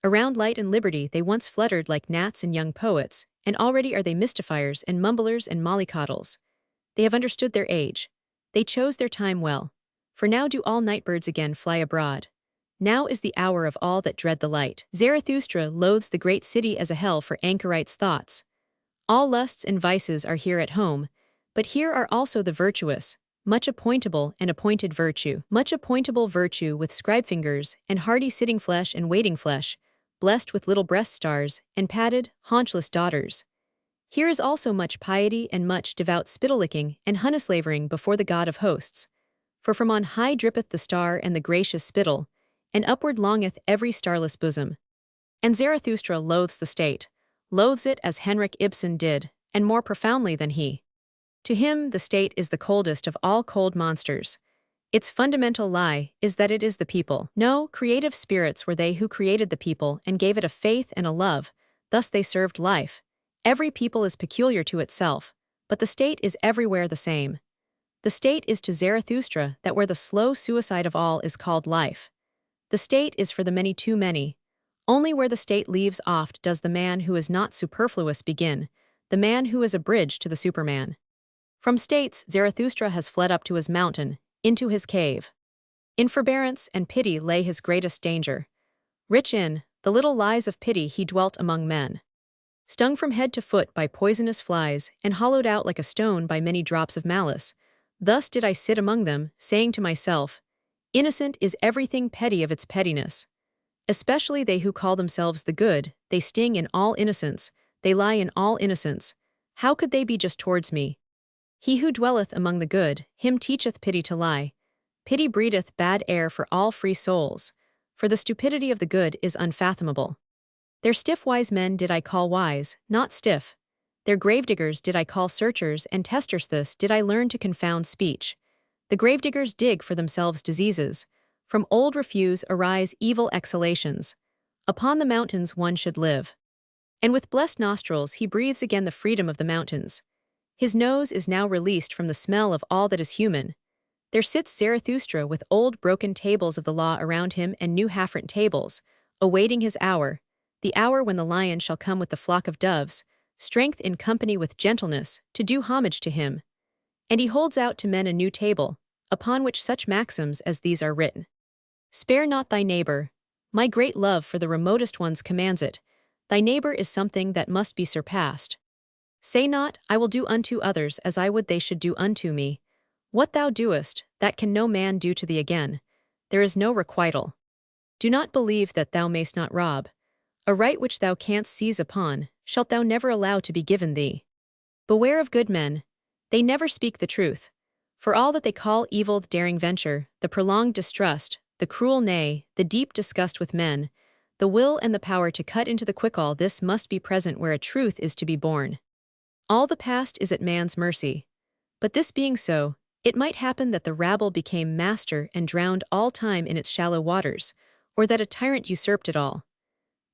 Around light and liberty they once fluttered like gnats and young poets, and already are they mystifiers and mumblers and mollycoddles. They have understood their age. They chose their time well. For now do all nightbirds again fly abroad. Now is the hour of all that dread the light. Zarathustra loathes the great city as a hell for anchorites' thoughts. All lusts and vices are here at home, but here are also the virtuous, much appointable and appointed virtue. Much appointable virtue with scribe fingers and hardy sitting flesh and waiting flesh, blessed with little breast stars and padded, haunchless daughters. Here is also much piety and much devout spittle-licking and honey-slavering before the God of hosts. For from on high drippeth the star and the gracious spittle, and upward longeth every starless bosom. And Zarathustra loathes the state, loathes it as Henrik Ibsen did, and more profoundly than he. To him the state is the coldest of all cold monsters. Its fundamental lie is that it is the people. No, creative spirits were they who created the people and gave it a faith and a love, thus they served life. Every people is peculiar to itself, but the state is everywhere the same. The state is to Zarathustra that where the slow suicide of all is called life. The state is for the many too many. Only where the state leaves oft does the man who is not superfluous begin, the man who is a bridge to the superman. From states Zarathustra has fled up to his mountain, into his cave. In forbearance and pity lay his greatest danger. Rich in the little lies of pity he dwelt among men. Stung from head to foot by poisonous flies, and hollowed out like a stone by many drops of malice, thus did I sit among them, saying to myself, innocent is everything petty of its pettiness. Especially they who call themselves the good, they sting in all innocence, they lie in all innocence. How could they be just towards me? He who dwelleth among the good, him teacheth pity to lie. Pity breedeth bad air for all free souls, for the stupidity of the good is unfathomable. Their stiff wise men did I call wise, not stiff. Their gravediggers did I call searchers, and testers thus did I learn to confound speech. The gravediggers dig for themselves diseases. From old refuse arise evil exhalations. Upon the mountains one should live. And with blessed nostrils he breathes again the freedom of the mountains. His nose is now released from the smell of all that is human. There sits Zarathustra with old broken tables of the law around him and new half-rent tables, awaiting his hour, the hour when the lion shall come with the flock of doves, strength in company with gentleness, to do homage to him. And he holds out to men a new table, upon which such maxims as these are written. Spare not thy neighbor. My great love for the remotest ones commands it. Thy neighbor is something that must be surpassed. Say not, I will do unto others as I would they should do unto me. What thou doest, that can no man do to thee again. There is no requital. Do not believe that thou mayst not rob. A right which thou canst seize upon, shalt thou never allow to be given thee. Beware of good men, they never speak the truth. For all that they call evil the daring venture, the prolonged distrust, the cruel nay, the deep disgust with men, the will and the power to cut into the quick, all this must be present where a truth is to be born. All the past is at man's mercy. But this being so, it might happen that the rabble became master and drowned all time in its shallow waters, or that a tyrant usurped it all.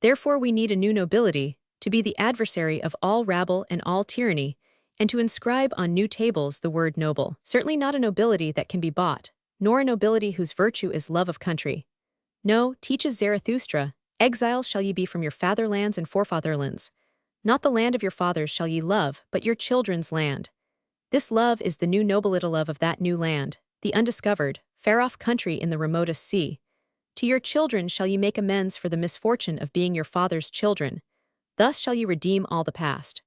Therefore we need a new nobility, to be the adversary of all rabble and all tyranny, and to inscribe on new tables the word noble. Certainly not a nobility that can be bought, nor a nobility whose virtue is love of country. No, teaches Zarathustra, exiles shall ye be from your fatherlands and forefatherlands. Not the land of your fathers shall ye love, but your children's land. This love is the new nobility love of that new land, the undiscovered, far-off country in the remotest sea. To your children shall ye make amends for the misfortune of being your father's children. Thus shall ye redeem all the past.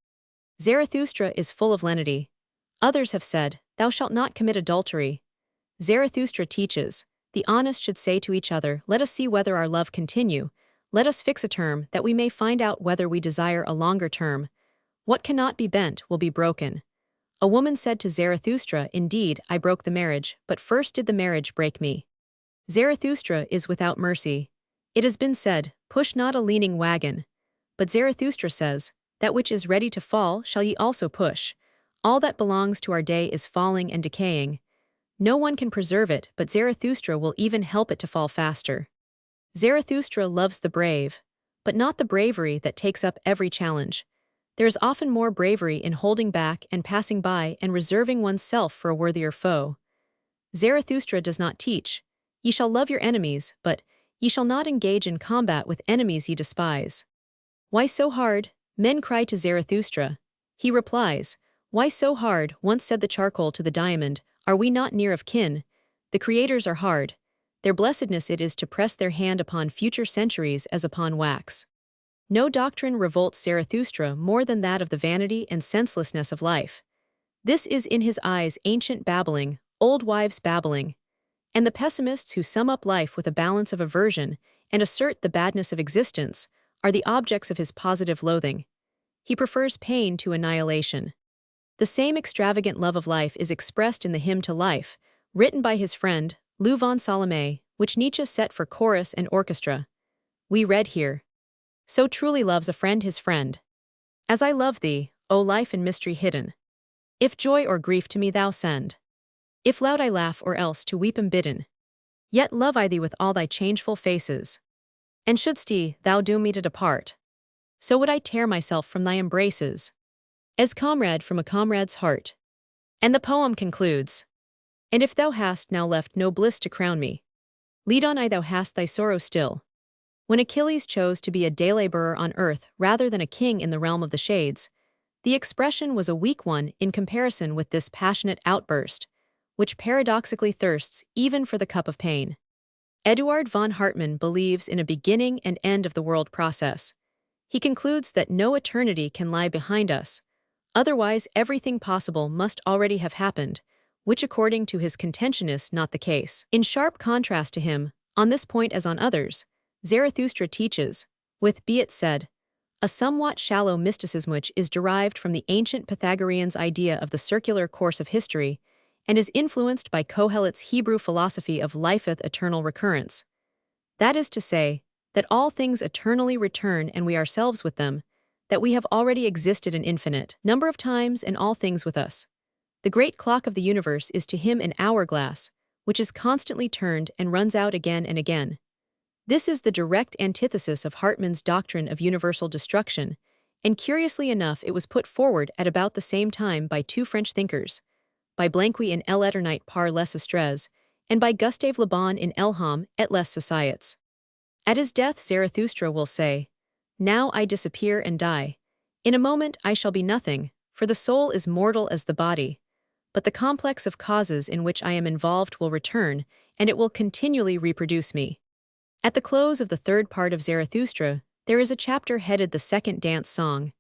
Zarathustra is full of lenity. Others have said, thou shalt not commit adultery. Zarathustra teaches, the honest should say to each other, let us see whether our love continue. Let us fix a term, that we may find out whether we desire a longer term. What cannot be bent will be broken. A woman said to Zarathustra, indeed, I broke the marriage, but first did the marriage break me. Zarathustra is without mercy. It has been said, push not a leaning wagon. But Zarathustra says, that which is ready to fall shall ye also push. All that belongs to our day is falling and decaying. No one can preserve it, but Zarathustra will even help it to fall faster. Zarathustra loves the brave, but not the bravery that takes up every challenge. There is often more bravery in holding back and passing by and reserving one's self for a worthier foe. Zarathustra does not teach, ye shall love your enemies, but ye shall not engage in combat with enemies ye despise. Why so hard? Men cry to Zarathustra. He replies, why so hard? Once said the charcoal to the diamond, are we not near of kin? The creators are hard. Their blessedness it is to press their hand upon future centuries as upon wax. No doctrine revolts Zarathustra more than that of the vanity and senselessness of life. This is in his eyes ancient babbling, old wives' babbling. And the pessimists who sum up life with a balance of aversion and assert the badness of existence are the objects of his positive loathing. He prefers pain to annihilation. The same extravagant love of life is expressed in the Hymn to Life, written by his friend, Lou von Salome, which Nietzsche set for chorus and orchestra. We read here, so truly loves a friend his friend. As I love thee, O life in mystery hidden. If joy or grief to me thou send. If loud I laugh or else to weep am bidden. Yet love I thee with all thy changeful faces. And shouldst thou doom me to depart, so would I tear myself from thy embraces, as comrade from a comrade's heart. And the poem concludes, and if thou hast now left no bliss to crown me, lead on thou hast thy sorrow still. When Achilles chose to be a day laborer on earth rather than a king in the realm of the shades, the expression was a weak one in comparison with this passionate outburst, which paradoxically thirsts even for the cup of pain. Eduard von Hartmann believes in a beginning and end of the world process. He concludes that no eternity can lie behind us, otherwise everything possible must already have happened, which according to his contention is not the case. In sharp contrast to him, on this point as on others, Zarathustra teaches, with be it said, a somewhat shallow mysticism which is derived from the ancient Pythagoreans' idea of the circular course of history, and is influenced by Kohelet's Hebrew philosophy of lifeth eternal recurrence. That is to say, that all things eternally return and we ourselves with them, that we have already existed an infinite number of times and all things with us. The great clock of the universe is to him an hourglass, which is constantly turned and runs out again and again. This is the direct antithesis of Hartmann's doctrine of universal destruction, and curiously enough it was put forward at about the same time by two French thinkers, by Blanqui in L'éternité par les astres, and by Gustave Le Bon in L'homme et les sociétés. At his death Zarathustra will say, now I disappear and die. In a moment I shall be nothing, for the soul is mortal as the body. But the complex of causes in which I am involved will return, and it will continually reproduce me. At the close of the third part of Zarathustra, there is a chapter headed The Second Dance Song.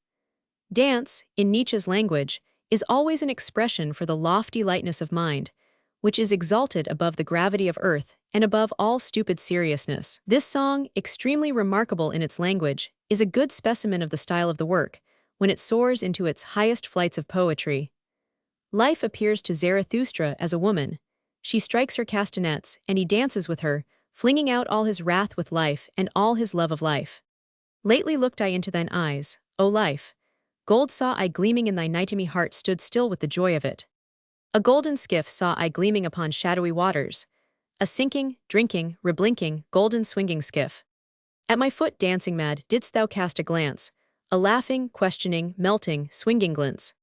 Dance, in Nietzsche's language, is always an expression for the lofty lightness of mind, which is exalted above the gravity of earth and above all stupid seriousness. This song, extremely remarkable in its language, is a good specimen of the style of the work, when it soars into its highest flights of poetry. Life appears to Zarathustra as a woman. She strikes her castanets, and he dances with her, flinging out all his wrath with life and all his love of life. Lately looked I into thine eyes, O life. Gold saw I gleaming in thy night, and me heart stood still with the joy of it. A golden skiff saw I gleaming upon shadowy waters, a sinking, drinking, reblinking, golden swinging skiff. At my foot dancing mad didst thou cast a glance, a laughing, questioning, melting, swinging glance.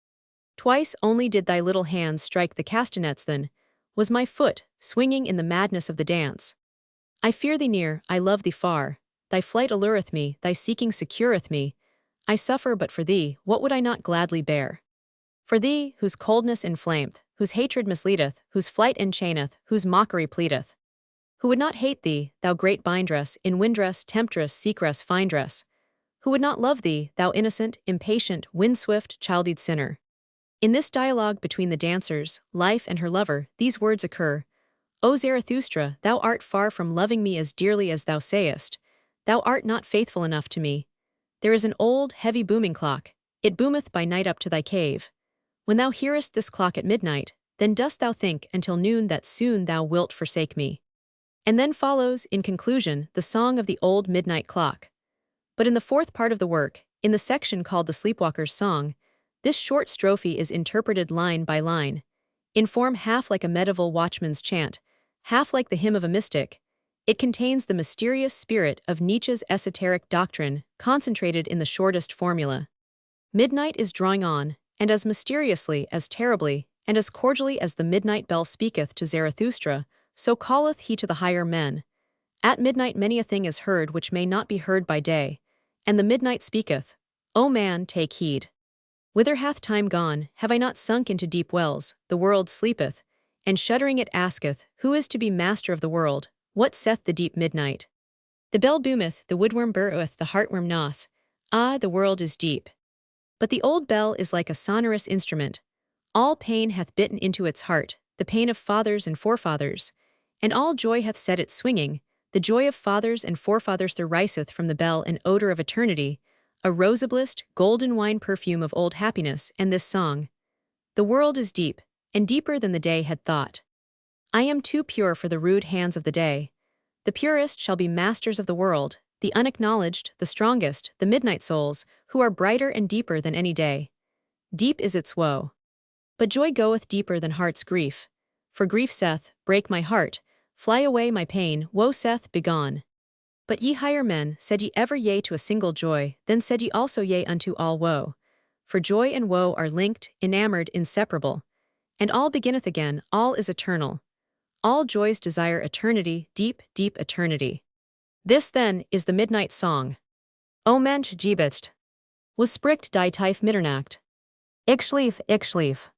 Twice only did thy little hands strike the castanets, then was my foot swinging in the madness of the dance. I fear thee near, I love thee far, thy flight allureth me, thy seeking secureth me. I suffer but for thee, what would I not gladly bear? For thee, whose coldness inflameth, whose hatred misleadeth, whose flight enchaineth, whose mockery pleadeth. Who would not hate thee, thou great bindress, in windress, temptress, seekress, findress? Who would not love thee, thou innocent, impatient, windswift, childied sinner? In this dialogue between the dancers, Life and her lover, these words occur: O Zarathustra, thou art far from loving me as dearly as thou sayest. Thou art not faithful enough to me. There is an old, heavy booming clock. It boometh by night up to thy cave. When thou hearest this clock at midnight, then dost thou think until noon that soon thou wilt forsake me. And then follows, in conclusion, the song of the old midnight clock. But in the fourth part of the work, in the section called the Sleepwalker's Song, this short strophe is interpreted line by line, in form half like a medieval watchman's chant, half like the hymn of a mystic. It contains the mysterious spirit of Nietzsche's esoteric doctrine, concentrated in the shortest formula. Midnight is drawing on, and as mysteriously, as terribly, and as cordially as the midnight bell speaketh to Zarathustra, so calleth he to the higher men. At midnight many a thing is heard which may not be heard by day, and the midnight speaketh, O man, take heed. Whither hath time gone? Have I not sunk into deep wells? The world sleepeth, and shuddering it asketh, who is to be master of the world? What saith the deep midnight? The bell boometh, the woodworm burroweth, the heartworm gnaweth. Ah, the world is deep. But the old bell is like a sonorous instrument. All pain hath bitten into its heart, the pain of fathers and forefathers, and all joy hath set it swinging. The joy of fathers and forefathers there riseth from the bell an odor of eternity, a rosablest, golden wine perfume of old happiness, and this song: The world is deep, and deeper than the day had thought. I am too pure for the rude hands of the day. The purest shall be masters of the world, the unacknowledged, the strongest, the midnight souls, who are brighter and deeper than any day. Deep is its woe. But joy goeth deeper than heart's grief. For grief saith, break my heart, fly away my pain, woe saith, begone. But ye higher men, said ye ever yea to a single joy, then said ye also yea unto all woe. For joy and woe are linked, enamored, inseparable. And all beginneth again, all is eternal. All joys desire eternity, deep, deep eternity. This, then, is the midnight song. O Mensch gebetst. Was spricht die Tief Mitternacht. Ich schlief.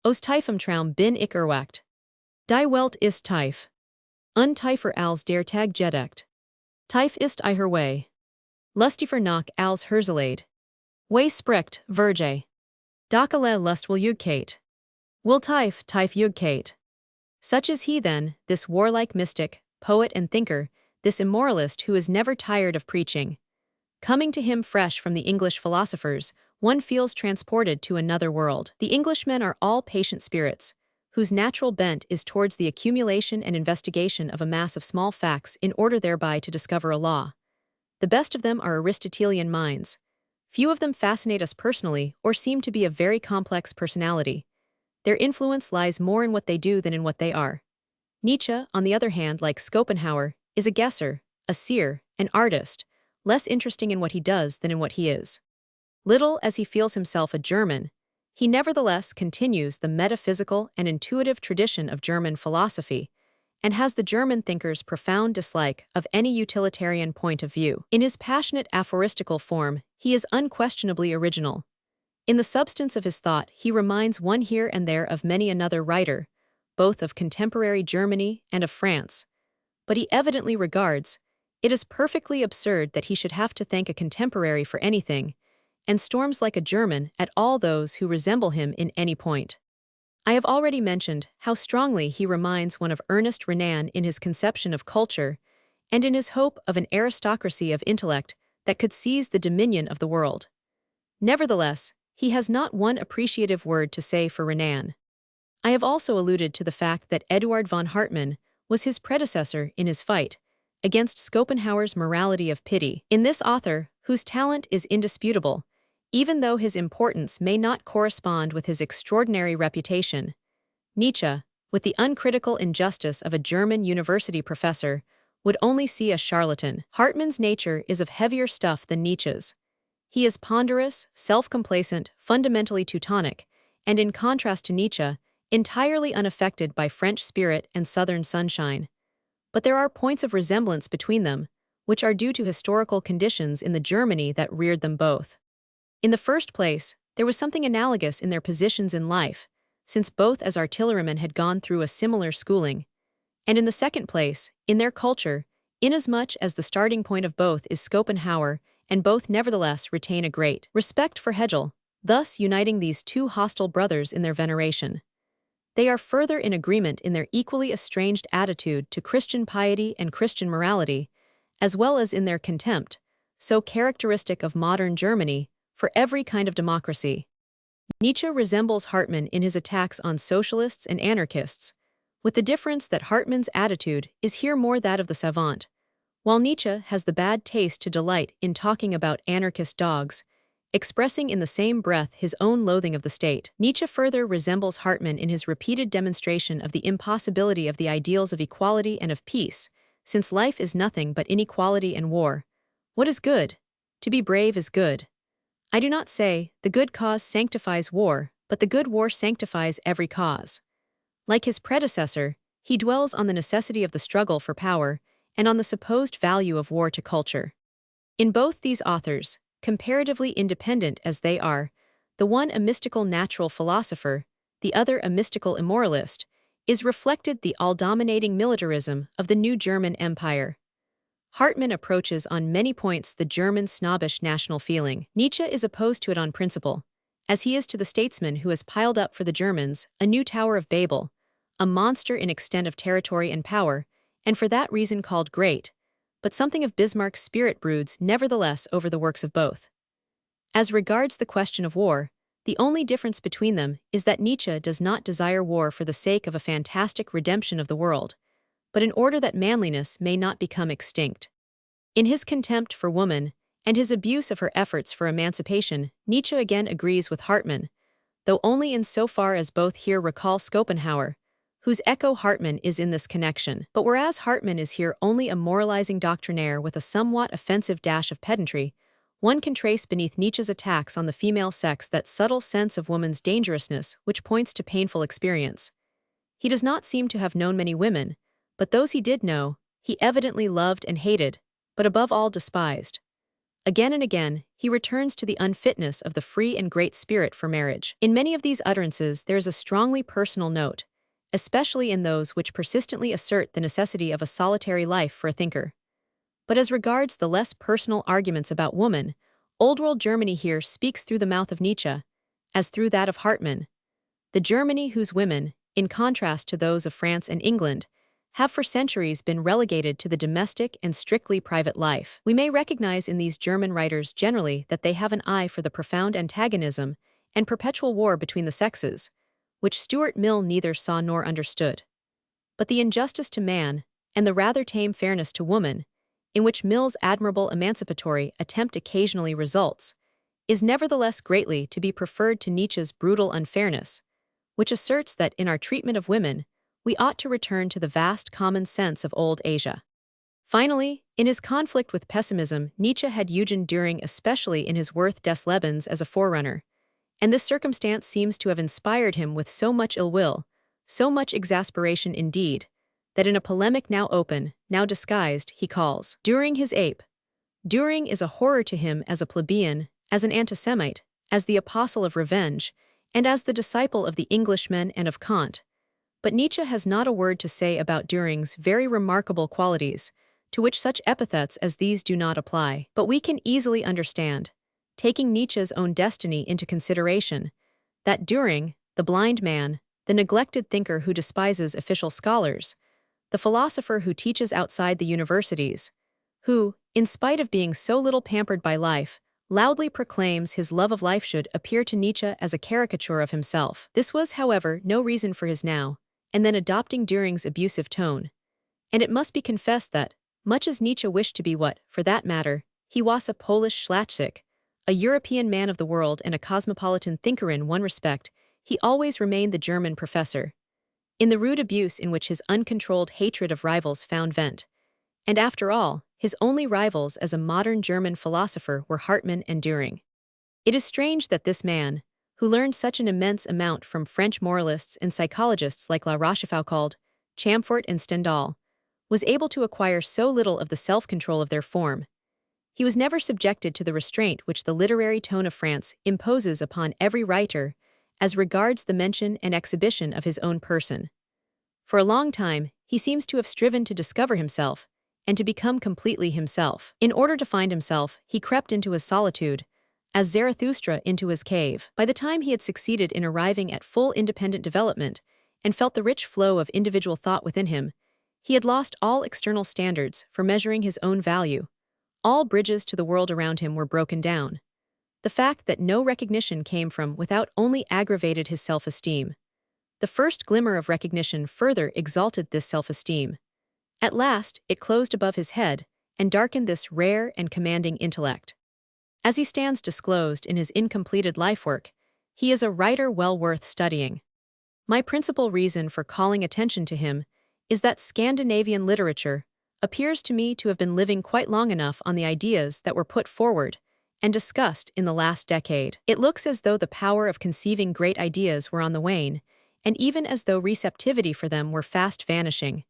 Os Tiefem Traum bin ich erwacht. Die Welt ist tief. Untiefer als der Tag gedeckt. Tief ist ihr way. Lustifer noch als Herzeleid. Way spricht, Verge. Dakale lust will Jugkate. Will tief Jugkate. Such is he then, this warlike mystic, poet and thinker, this immoralist who is never tired of preaching. Coming to him fresh from the English philosophers, one feels transported to another world. The Englishmen are all patient spirits, whose natural bent is towards the accumulation and investigation of a mass of small facts in order thereby to discover a law. The best of them are Aristotelian minds. Few of them fascinate us personally or seem to be of very complex personality. Their influence lies more in what they do than in what they are. Nietzsche, on the other hand, like Schopenhauer, is a guesser, a seer, an artist, less interesting in what he does than in what he is. Little as he feels himself a German, he nevertheless continues the metaphysical and intuitive tradition of German philosophy, and has the German thinker's profound dislike of any utilitarian point of view. In his passionate aphoristical form, he is unquestionably original. In the substance of his thought, he reminds one here and there of many another writer, both of contemporary Germany and of France. But he evidently regards it is perfectly absurd that he should have to thank a contemporary for anything, and storms like a German at all those who resemble him in any point. I have already mentioned how strongly he reminds one of Ernest Renan in his conception of culture and in his hope of an aristocracy of intellect that could seize the dominion of the world. Nevertheless, he has not one appreciative word to say for Renan. I have also alluded to the fact that Eduard von Hartmann was his predecessor in his fight against Schopenhauer's morality of pity. In this author, whose talent is indisputable, even though his importance may not correspond with his extraordinary reputation, Nietzsche, with the uncritical injustice of a German university professor, would only see a charlatan. Hartmann's nature is of heavier stuff than Nietzsche's. He is ponderous, self-complacent, fundamentally Teutonic, and in contrast to Nietzsche, entirely unaffected by French spirit and Southern sunshine. But there are points of resemblance between them, which are due to historical conditions in the Germany that reared them both. In the first place, there was something analogous in their positions in life, since both as artillerymen had gone through a similar schooling, and in the second place, in their culture, inasmuch as the starting point of both is Schopenhauer, and both nevertheless retain a great respect for Hegel, thus uniting these two hostile brothers in their veneration. They are further in agreement in their equally estranged attitude to Christian piety and Christian morality, as well as in their contempt, so characteristic of modern Germany, for every kind of democracy. Nietzsche resembles Hartmann in his attacks on socialists and anarchists, with the difference that Hartmann's attitude is here more that of the savant, while Nietzsche has the bad taste to delight in talking about anarchist dogs, expressing in the same breath his own loathing of the state. Nietzsche further resembles Hartmann in his repeated demonstration of the impossibility of the ideals of equality and of peace, since life is nothing but inequality and war. What is good? To be brave is good. I do not say, the good cause sanctifies war, but the good war sanctifies every cause. Like his predecessor, he dwells on the necessity of the struggle for power and on the supposed value of war to culture. In both these authors, comparatively independent as they are, the one a mystical natural philosopher, the other a mystical immoralist, is reflected the all-dominating militarism of the new German Empire. Hartmann approaches on many points the German snobbish national feeling. Nietzsche is opposed to it on principle, as he is to the statesman who has piled up for the Germans a new Tower of Babel, a monster in extent of territory and power, and for that reason called great, but something of Bismarck's spirit broods nevertheless over the works of both. As regards the question of war, the only difference between them is that Nietzsche does not desire war for the sake of a fantastic redemption of the world, but in order that manliness may not become extinct. In his contempt for woman, and his abuse of her efforts for emancipation, Nietzsche again agrees with Hartmann, though only in so far as both here recall Schopenhauer, whose echo Hartmann is in this connection. But whereas Hartmann is here only a moralizing doctrinaire with a somewhat offensive dash of pedantry, one can trace beneath Nietzsche's attacks on the female sex that subtle sense of woman's dangerousness which points to painful experience. He does not seem to have known many women, but those he did know, he evidently loved and hated, but above all despised. Again and again, he returns to the unfitness of the free and great spirit for marriage. In many of these utterances there is a strongly personal note, especially in those which persistently assert the necessity of a solitary life for a thinker. But as regards the less personal arguments about woman, Old World Germany here speaks through the mouth of Nietzsche, as through that of Hartmann. The Germany whose women, in contrast to those of France and England, have for centuries been relegated to the domestic and strictly private life. We may recognize in these German writers generally that they have an eye for the profound antagonism and perpetual war between the sexes, which Stuart Mill neither saw nor understood. But the injustice to man, and the rather tame fairness to woman, in which Mill's admirable emancipatory attempt occasionally results, is nevertheless greatly to be preferred to Nietzsche's brutal unfairness, which asserts that in our treatment of women, we ought to return to the vast common sense of old Asia. Finally, in his conflict with pessimism, Nietzsche had Eugen Düring especially in his Worth des Lebens as a forerunner, and this circumstance seems to have inspired him with so much ill will, so much exasperation indeed, that in a polemic now open, now disguised, he calls Düring his ape. Düring is a horror to him as a plebeian, as an antisemite, as the apostle of revenge, and as the disciple of the Englishmen and of Kant. But Nietzsche has not a word to say about Düring's very remarkable qualities, to which such epithets as these do not apply. But we can easily understand, taking Nietzsche's own destiny into consideration, that Düring, the blind man, the neglected thinker who despises official scholars, the philosopher who teaches outside the universities, who, in spite of being so little pampered by life, loudly proclaims his love of life should appear to Nietzsche as a caricature of himself. This was, however, no reason for his now and then adopting Dühring's abusive tone. And it must be confessed that, much as Nietzsche wished to be what, for that matter, he was a Polish Schlachzik, a European man of the world and a cosmopolitan thinker in one respect, he always remained the German professor, in the rude abuse in which his uncontrolled hatred of rivals found vent. And after all, his only rivals as a modern German philosopher were Hartmann and Dühring. It is strange that this man, who learned such an immense amount from French moralists and psychologists like La Rochefoucauld, Chamfort and Stendhal, was able to acquire so little of the self-control of their form. He was never subjected to the restraint which the literary tone of France imposes upon every writer as regards the mention and exhibition of his own person. For a long time, he seems to have striven to discover himself and to become completely himself. In order to find himself, he crept into his solitude, as Zarathustra into his cave. By the time he had succeeded in arriving at full independent development and felt the rich flow of individual thought within him, he had lost all external standards for measuring his own value. All bridges to the world around him were broken down. The fact that no recognition came from without only aggravated his self-esteem. The first glimmer of recognition further exalted this self-esteem. At last, it closed above his head and darkened this rare and commanding intellect. As he stands disclosed in his incompleted lifework, he is a writer well worth studying. My principal reason for calling attention to him is that Scandinavian literature appears to me to have been living quite long enough on the ideas that were put forward and discussed in the last decade. It looks as though the power of conceiving great ideas were on the wane, and even as though receptivity for them were fast vanishing.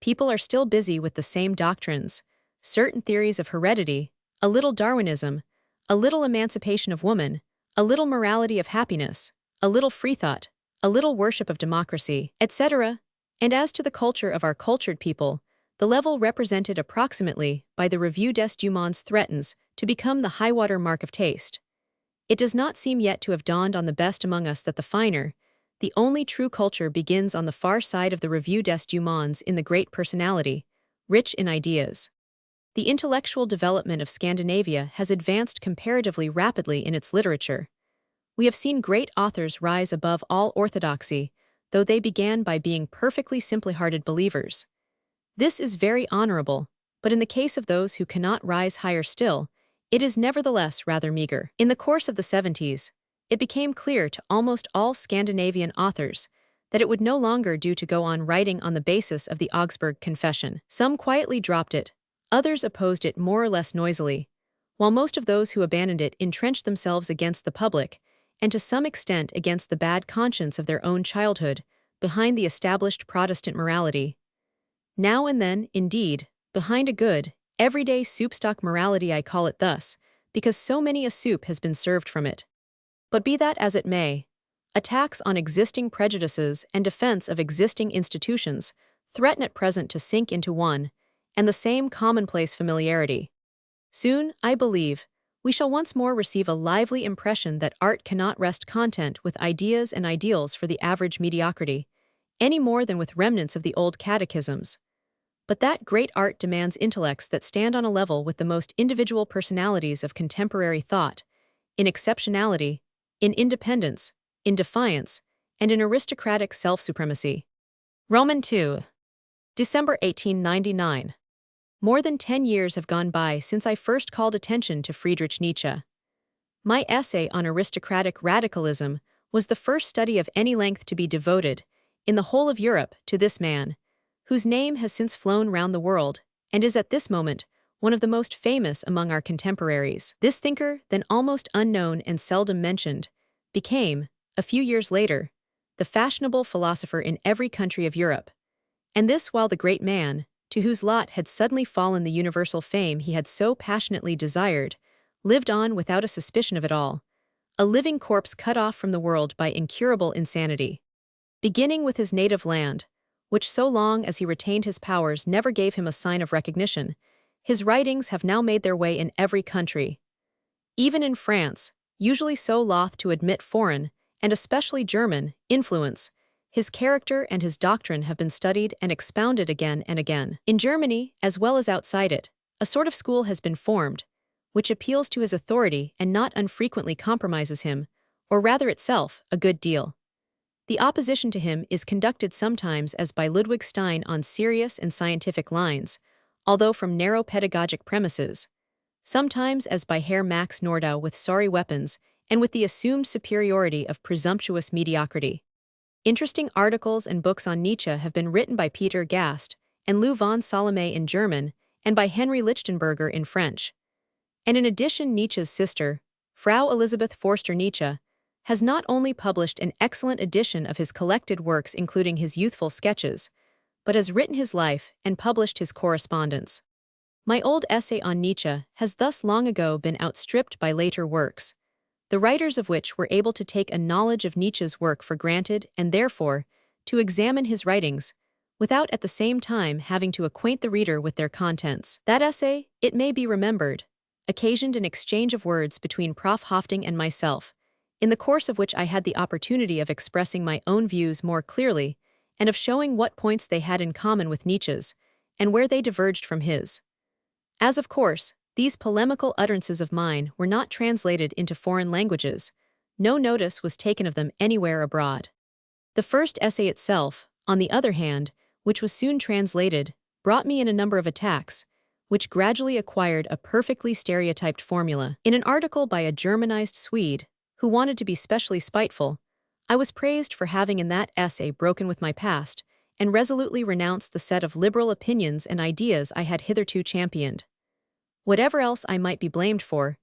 People are still busy with the same doctrines, certain theories of heredity, a little Darwinism, a little emancipation of woman, a little morality of happiness, a little freethought, a little worship of democracy, etc. And as to the culture of our cultured people, the level represented approximately by the Revue des Deux Mondes threatens to become the high-water mark of taste. It does not seem yet to have dawned on the best among us that the finer, the only true culture begins on the far side of the Revue des Deux Mondes in the great personality, rich in ideas. The intellectual development of Scandinavia has advanced comparatively rapidly in its literature. We have seen great authors rise above all orthodoxy, though they began by being perfectly simple-hearted believers. This is very honorable, but in the case of those who cannot rise higher still, it is nevertheless rather meager. In the course of the 70s, it became clear to almost all Scandinavian authors that it would no longer do to go on writing on the basis of the Augsburg Confession. Some quietly dropped it, others opposed it more or less noisily, while most of those who abandoned it entrenched themselves against the public, and to some extent against the bad conscience of their own childhood, behind the established Protestant morality. Now and then, indeed, behind a good, everyday soup-stock morality, I call it thus, because so many a soup has been served from it. But be that as it may, attacks on existing prejudices and defense of existing institutions threaten at present to sink into one and the same commonplace familiarity. Soon, I believe, we shall once more receive a lively impression that art cannot rest content with ideas and ideals for the average mediocrity, any more than with remnants of the old catechisms. But that great art demands intellects that stand on a level with the most individual personalities of contemporary thought, in exceptionality, in independence, in defiance, and in aristocratic self-supremacy. Roman II. December 1899. More than 10 years have gone by since I first called attention to Friedrich Nietzsche. My essay on aristocratic radicalism was the first study of any length to be devoted, in the whole of Europe, to this man, whose name has since flown round the world, and is at this moment one of the most famous among our contemporaries. This thinker, then almost unknown and seldom mentioned, became, a few years later, the fashionable philosopher in every country of Europe. And this while the great man, to whose lot had suddenly fallen the universal fame he had so passionately desired, lived on without a suspicion of it all, a living corpse cut off from the world by incurable insanity. Beginning with his native land, which so long as he retained his powers never gave him a sign of recognition, his writings have now made their way in every country. Even in France, usually so loath to admit foreign, and especially German, influence, His character and his doctrine have been studied and expounded again and again. In Germany, as well as outside it, a sort of school has been formed, which appeals to his authority and not unfrequently compromises him, or rather itself, a good deal. The opposition to him is conducted sometimes as by Ludwig Stein on serious and scientific lines, although from narrow pedagogic premises, sometimes as by Herr Max Nordau with sorry weapons and with the assumed superiority of presumptuous mediocrity. Interesting articles and books on Nietzsche have been written by Peter Gast and Lou von Salome in German and by Henry Lichtenberger in French. And in addition, Nietzsche's sister, Frau Elisabeth Forster Nietzsche, has not only published an excellent edition of his collected works including his youthful sketches, but has written his life and published his correspondence. My old essay on Nietzsche has thus long ago been outstripped by later works, the writers of which were able to take a knowledge of Nietzsche's work for granted and therefore to examine his writings, without at the same time having to acquaint the reader with their contents. That essay, it may be remembered, occasioned an exchange of words between Prof. Hofting and myself, in the course of which I had the opportunity of expressing my own views more clearly and of showing what points they had in common with Nietzsche's, and where they diverged from his. As of course, these polemical utterances of mine were not translated into foreign languages, no notice was taken of them anywhere abroad. The first essay itself, on the other hand, which was soon translated, brought me in a number of attacks, which gradually acquired a perfectly stereotyped formula. In an article by a Germanized Swede, who wanted to be specially spiteful, I was praised for having in that essay broken with my past and resolutely renounced the set of liberal opinions and ideas I had hitherto championed. Whatever else I might be blamed for,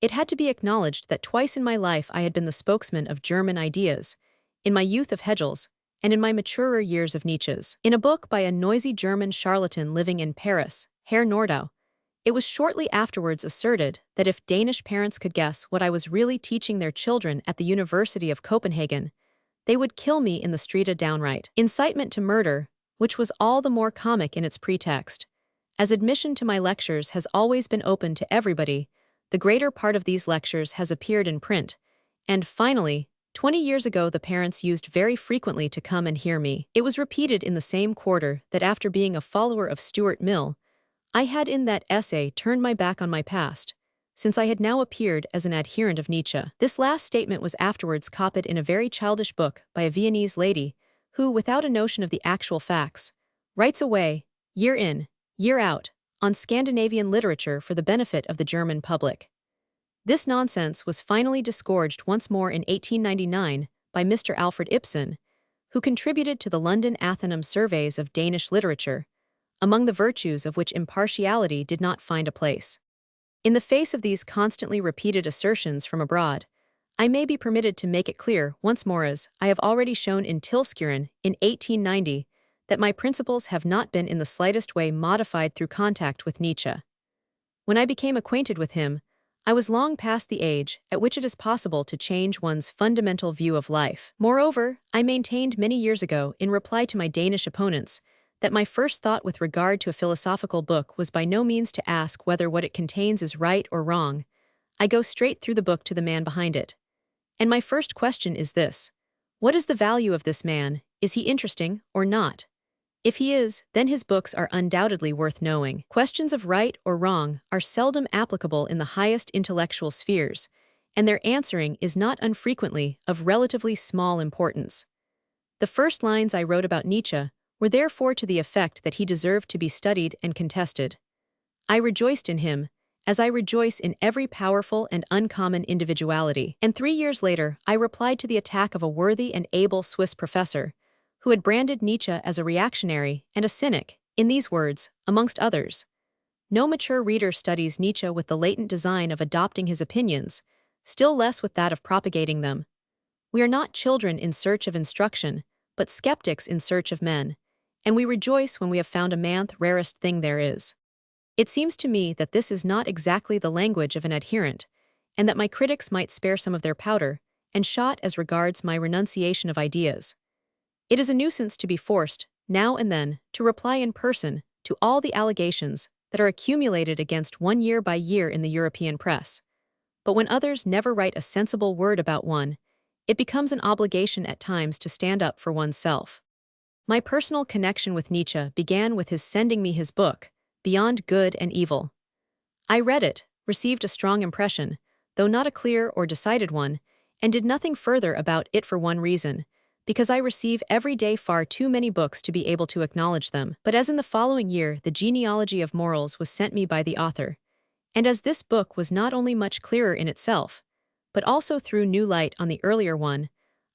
it had to be acknowledged that twice in my life I had been the spokesman of German ideas, in my youth of Hegel's, and in my maturer years of Nietzsche's. In a book by a noisy German charlatan living in Paris, Herr Nordau, it was shortly afterwards asserted that if Danish parents could guess what I was really teaching their children at the University of Copenhagen, they would kill me in the street downright. Incitement to murder, which was all the more comic in its pretext, as admission to my lectures has always been open to everybody, the greater part of these lectures has appeared in print, and finally, 20 years ago the parents used very frequently to come and hear me. It was repeated in the same quarter that after being a follower of Stuart Mill, I had in that essay turned my back on my past, since I had now appeared as an adherent of Nietzsche. This last statement was afterwards copied in a very childish book by a Viennese lady, who, without a notion of the actual facts, writes away, year in, year out, on Scandinavian literature for the benefit of the German public. This nonsense was finally disgorged once more in 1899 by Mr. Alfred Ibsen, who contributed to the London Athenaeum surveys of Danish literature, among the virtues of which impartiality did not find a place. In the face of these constantly repeated assertions from abroad, I may be permitted to make it clear once more, as I have already shown in Tilskuren in 1890, that my principles have not been in the slightest way modified through contact with Nietzsche. When I became acquainted with him, I was long past the age at which it is possible to change one's fundamental view of life. Moreover, I maintained many years ago, in reply to my Danish opponents, that my first thought with regard to a philosophical book was by no means to ask whether what it contains is right or wrong. I go straight through the book to the man behind it. And my first question is this: what is the value of this man? Is he interesting or not? If he is, then his books are undoubtedly worth knowing. Questions of right or wrong are seldom applicable in the highest intellectual spheres, and their answering is not unfrequently of relatively small importance. The first lines I wrote about Nietzsche were therefore to the effect that he deserved to be studied and contested. I rejoiced in him, as I rejoice in every powerful and uncommon individuality. And 3 years later, I replied to the attack of a worthy and able Swiss professor, who had branded Nietzsche as a reactionary and a cynic, in these words, amongst others: no mature reader studies Nietzsche with the latent design of adopting his opinions, still less with that of propagating them. We are not children in search of instruction, but skeptics in search of men, and we rejoice when we have found a manth rarest thing there is. It seems to me that this is not exactly the language of an adherent, and that my critics might spare some of their powder and shot as regards my renunciation of ideas. It is a nuisance to be forced, now and then, to reply in person to all the allegations that are accumulated against one year by year in the European press. But when others never write a sensible word about one, it becomes an obligation at times to stand up for oneself. My personal connection with Nietzsche began with his sending me his book, Beyond Good and Evil. I read it, received a strong impression, though not a clear or decided one, and did nothing further about it for one reason, because I receive every day far too many books to be able to acknowledge them. But as in the following year the genealogy of morals was sent me by the author, and as this book was not only much clearer in itself, but also threw new light on the earlier one,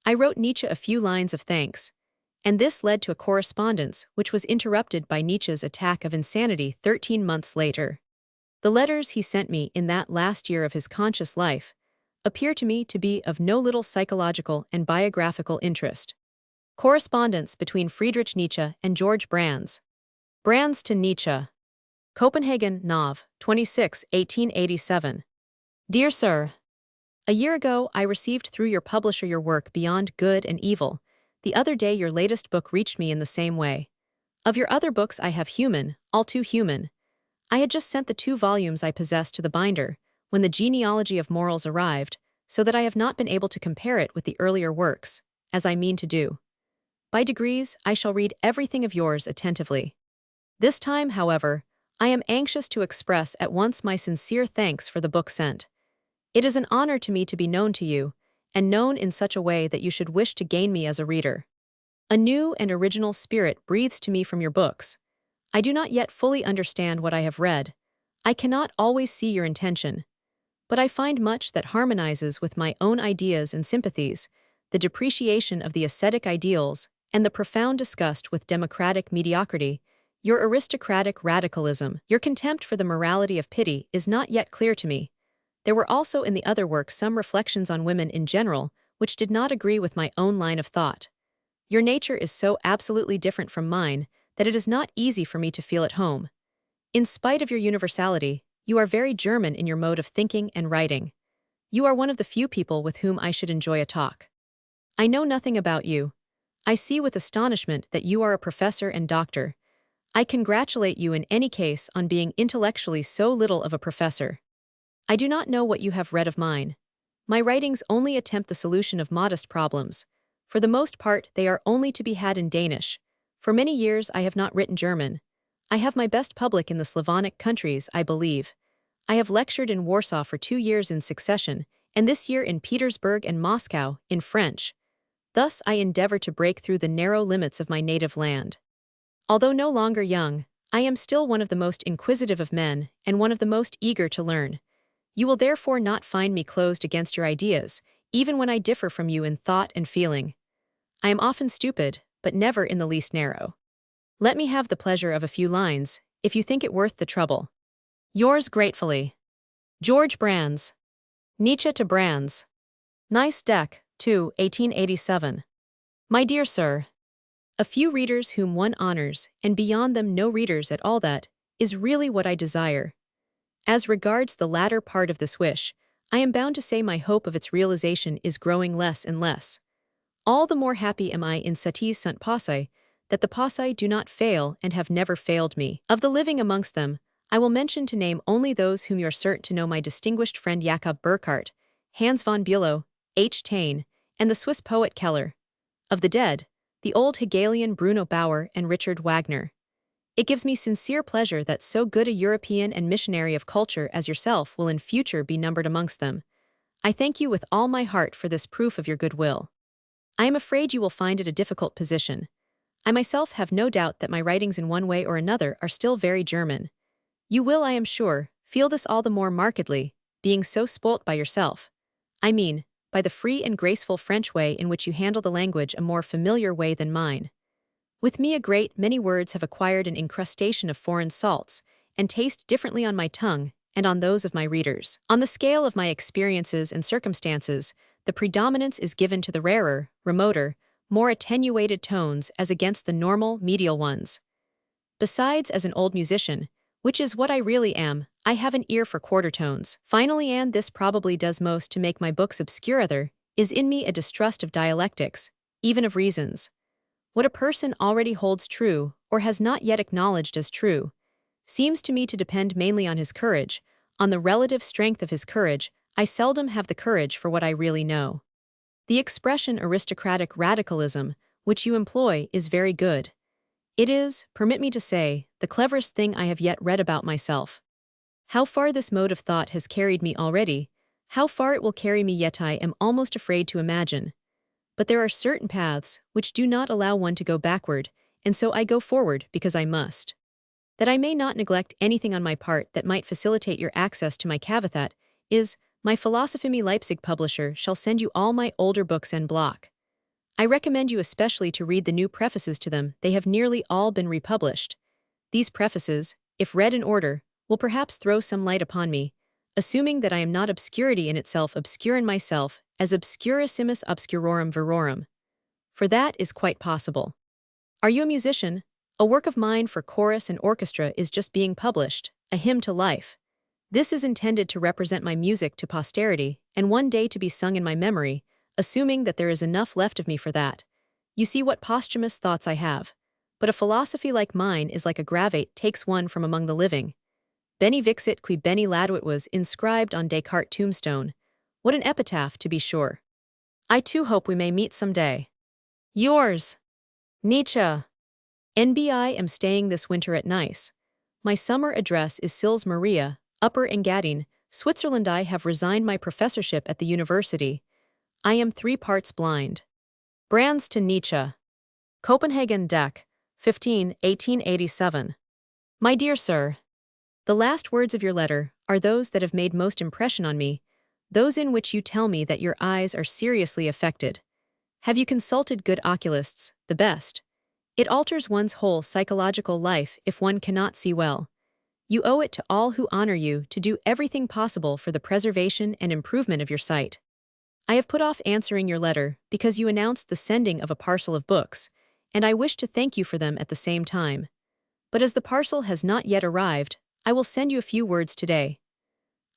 I wrote Nietzsche a few lines of thanks, and this led to a correspondence which was interrupted by Nietzsche's attack of insanity 13 months later. The letters he sent me in that last year of his conscious life appear to me to be of no little psychological and biographical interest. Correspondence between Friedrich Nietzsche and Georg Brandes. Brandes to Nietzsche. Copenhagen, Nov. 26, 1887. Dear Sir, a year ago I received through your publisher your work Beyond Good and Evil. The other day your latest book reached me in the same way. Of your other books I have Human, All Too Human. I had just sent the 2 volumes I possessed to the binder, when the genealogy of morals arrived, so that I have not been able to compare it with the earlier works, as I mean to do. By degrees I shall read everything of yours attentively. This time, however, I am anxious to express at once my sincere thanks for the book sent. It is an honor to me to be known to you, and known in such a way that you should wish to gain me as a reader. A new and original spirit breathes to me from your books. I do not yet fully understand what I have read. I cannot always see your intention. But I find much that harmonizes with my own ideas and sympathies, the depreciation of the ascetic ideals, and the profound disgust with democratic mediocrity, your aristocratic radicalism, your contempt for the morality of pity is not yet clear to me. There were also in the other work some reflections on women in general, which did not agree with my own line of thought. Your nature is so absolutely different from mine that it is not easy for me to feel at home. In spite of your universality, you are very German in your mode of thinking and writing. You are one of the few people with whom I should enjoy a talk. I know nothing about you. I see with astonishment that you are a professor and doctor. I congratulate you in any case on being intellectually so little of a professor. I do not know what you have read of mine. My writings only attempt the solution of modest problems. For the most part, they are only to be had in Danish. For many years I have not written German. I have my best public in the Slavonic countries, I believe. I have lectured in Warsaw for 2 years in succession, and this year in Petersburg and Moscow, in French. Thus I endeavor to break through the narrow limits of my native land. Although no longer young, I am still one of the most inquisitive of men, and one of the most eager to learn. You will therefore not find me closed against your ideas, even when I differ from you in thought and feeling. I am often stupid, but never in the least narrow. Let me have the pleasure of a few lines, if you think it worth the trouble. Yours gratefully, Georg Brandes. Nietzsche to Brandes. Nice Deck, 2, 1887. My dear Sir, a few readers whom one honors, and beyond them no readers at all, that is really what I desire. As regards the latter part of this wish, I am bound to say my hope of its realization is growing less and less. All the more happy am I in satis sunt passae, that the passae do not fail and have never failed me. Of the living amongst them, I will mention to name only those whom you are certain to know: my distinguished friend Jakob Burckhardt, Hans von Bülow, H. Taine, and the Swiss poet Keller. Of the dead, the old Hegelian Bruno Bauer and Richard Wagner. It gives me sincere pleasure that so good a European and missionary of culture as yourself will in future be numbered amongst them. I thank you with all my heart for this proof of your goodwill. I am afraid you will find it a difficult position. I myself have no doubt that my writings in one way or another are still very German. You will, I am sure, feel this all the more markedly, being so spoilt by yourself. I mean, by the free and graceful French way in which you handle the language, a more familiar way than mine. With me a great many words have acquired an incrustation of foreign salts, and taste differently on my tongue and on those of my readers. On the scale of my experiences and circumstances, the predominance is given to the rarer, remoter, more attenuated tones as against the normal, medial ones. Besides, as an old musician, which is what I really am, I have an ear for quarter tones. Finally, and this probably does most to make my books obscure, there is in me a distrust of dialectics, even of reasons. What a person already holds true, or has not yet acknowledged as true, seems to me to depend mainly on his courage. On the relative strength of his courage, I seldom have the courage for what I really know. The expression aristocratic radicalism, which you employ, is very good. It is, permit me to say, the cleverest thing I have yet read about myself. How far this mode of thought has carried me already, how far it will carry me yet I am almost afraid to imagine. But there are certain paths which do not allow one to go backward, and so I go forward because I must. That I may not neglect anything on my part that might facilitate your access to my caveat is, my Philosophie Leipzig publisher shall send you all my older books en bloc. I recommend you especially to read the new prefaces to them. They have nearly all been republished. These prefaces, if read in order, will perhaps throw some light upon me, assuming that I am not obscurity in itself obscure in myself, as obscurissimus obscurorum virorum. For that is quite possible. Are you a musician? A work of mine for chorus and orchestra is just being published, a hymn to life. This is intended to represent my music to posterity, and one day to be sung in my memory, assuming that there is enough left of me for that. You see what posthumous thoughts I have. But a philosophy like mine is like a gravate takes one from among the living. Beni vixit qui beni laduit was inscribed on Descartes' tombstone. What an epitaph, to be sure. I too hope we may meet some day. Yours, Nietzsche. NBI am staying this winter at Nice. My summer address is Sils Maria, Upper Engadine, Switzerland. I have resigned my professorship at the university. I am 3 parts blind. Brands to Nietzsche. Copenhagen Dec. 15, 1887. My dear sir, the last words of your letter are those that have made most impression on me, those in which you tell me that your eyes are seriously affected. Have you consulted good oculists, the best? It alters one's whole psychological life if one cannot see well. You owe it to all who honor you to do everything possible for the preservation and improvement of your sight. I have put off answering your letter because you announced the sending of a parcel of books, and I wish to thank you for them at the same time. But as the parcel has not yet arrived, I will send you a few words today.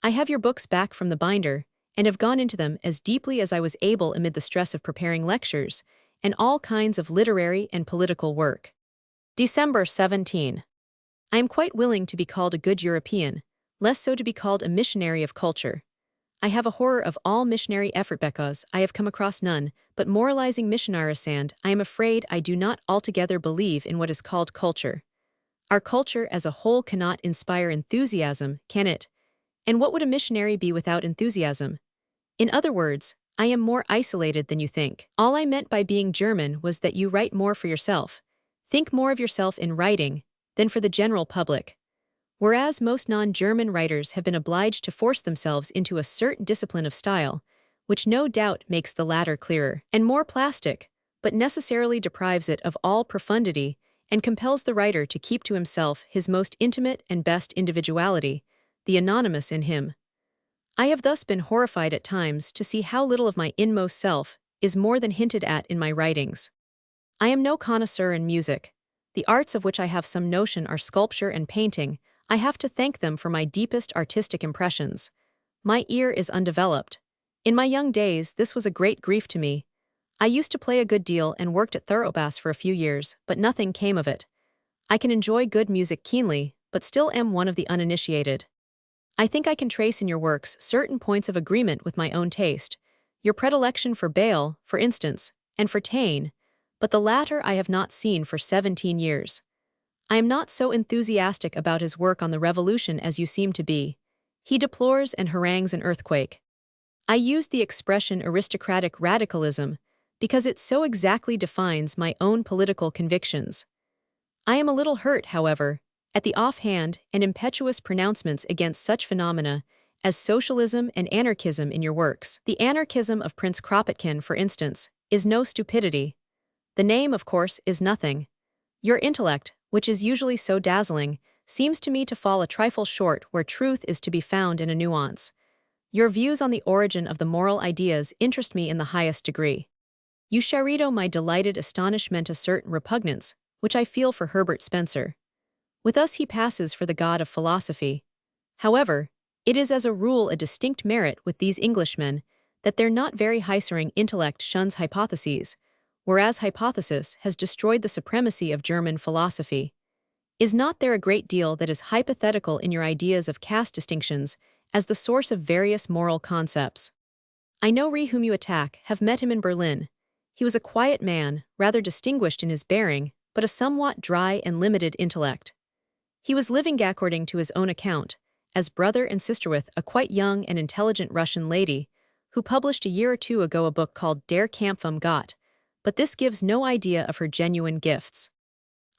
I have your books back from the binder, and have gone into them as deeply as I was able amid the stress of preparing lectures, and all kinds of literary and political work. December 17. I am quite willing to be called a good European, less so to be called a missionary of culture. I have a horror of all missionary effort because I have come across none but moralizing missionaries, and I am afraid I do not altogether believe in what is called culture. Our culture as a whole cannot inspire enthusiasm, can it? And what would a missionary be without enthusiasm? In other words, I am more isolated than you think. All I meant by being German was that you write more for yourself, think more of yourself in writing, than for the general public. Whereas most non-German writers have been obliged to force themselves into a certain discipline of style, which no doubt makes the latter clearer and more plastic, but necessarily deprives it of all profundity and compels the writer to keep to himself his most intimate and best individuality, the anonymous in him. I have thus been horrified at times to see how little of my inmost self is more than hinted at in my writings. I am no connoisseur in music. The arts of which I have some notion are sculpture and painting. I have to thank them for my deepest artistic impressions. My ear is undeveloped. In my young days, this was a great grief to me. I used to play a good deal and worked at thoroughbass for a few years, but nothing came of it. I can enjoy good music keenly, but still am one of the uninitiated. I think I can trace in your works certain points of agreement with my own taste, your predilection for Bayle, for instance, and for Taine, but the latter I have not seen for 17 years. I am not so enthusiastic about his work on the Revolution as you seem to be. He deplores and harangues an earthquake. I use the expression aristocratic radicalism because it so exactly defines my own political convictions. I am a little hurt, however, at the offhand and impetuous pronouncements against such phenomena as socialism and anarchism in your works. The anarchism of Prince Kropotkin, for instance, is no stupidity. The name, of course, is nothing. Your intellect, which is usually so dazzling, seems to me to fall a trifle short where truth is to be found in a nuance. Your views on the origin of the moral ideas interest me in the highest degree. You charido my delighted astonishment a certain repugnance, which I feel for Herbert Spencer. With us he passes for the god of philosophy. However, it is as a rule a distinct merit with these Englishmen that their not very high-soaring intellect shuns hypotheses, whereas hypothesis has destroyed the supremacy of German philosophy. Is not there a great deal that is hypothetical in your ideas of caste distinctions as the source of various moral concepts? I know whom you attack, have met him in Berlin. He was a quiet man, rather distinguished in his bearing, but a somewhat dry and limited intellect. He was living according to his own account, as brother and sister with a quite young and intelligent Russian lady, who published a year or two ago a book called Der Kampf um Gott, but this gives no idea of her genuine gifts.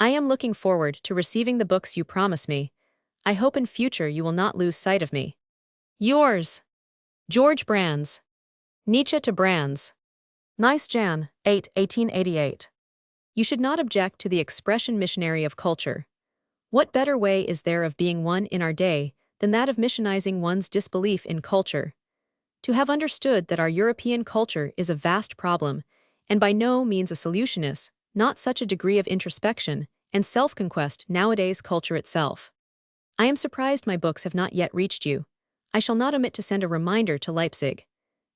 I am looking forward to receiving the books you promise me. I hope in future you will not lose sight of me. Yours, Georg Brandes. Nietzsche to Brandes. Nice Jan. 8, 1888. You should not object to the expression missionary of culture. What better way is there of being one in our day than that of missionizing one's disbelief in culture? To have understood that our European culture is a vast problem, and by no means a solution is, not such a degree of introspection and self-conquest nowadays culture itself. I am surprised my books have not yet reached you. I shall not omit to send a reminder to Leipzig.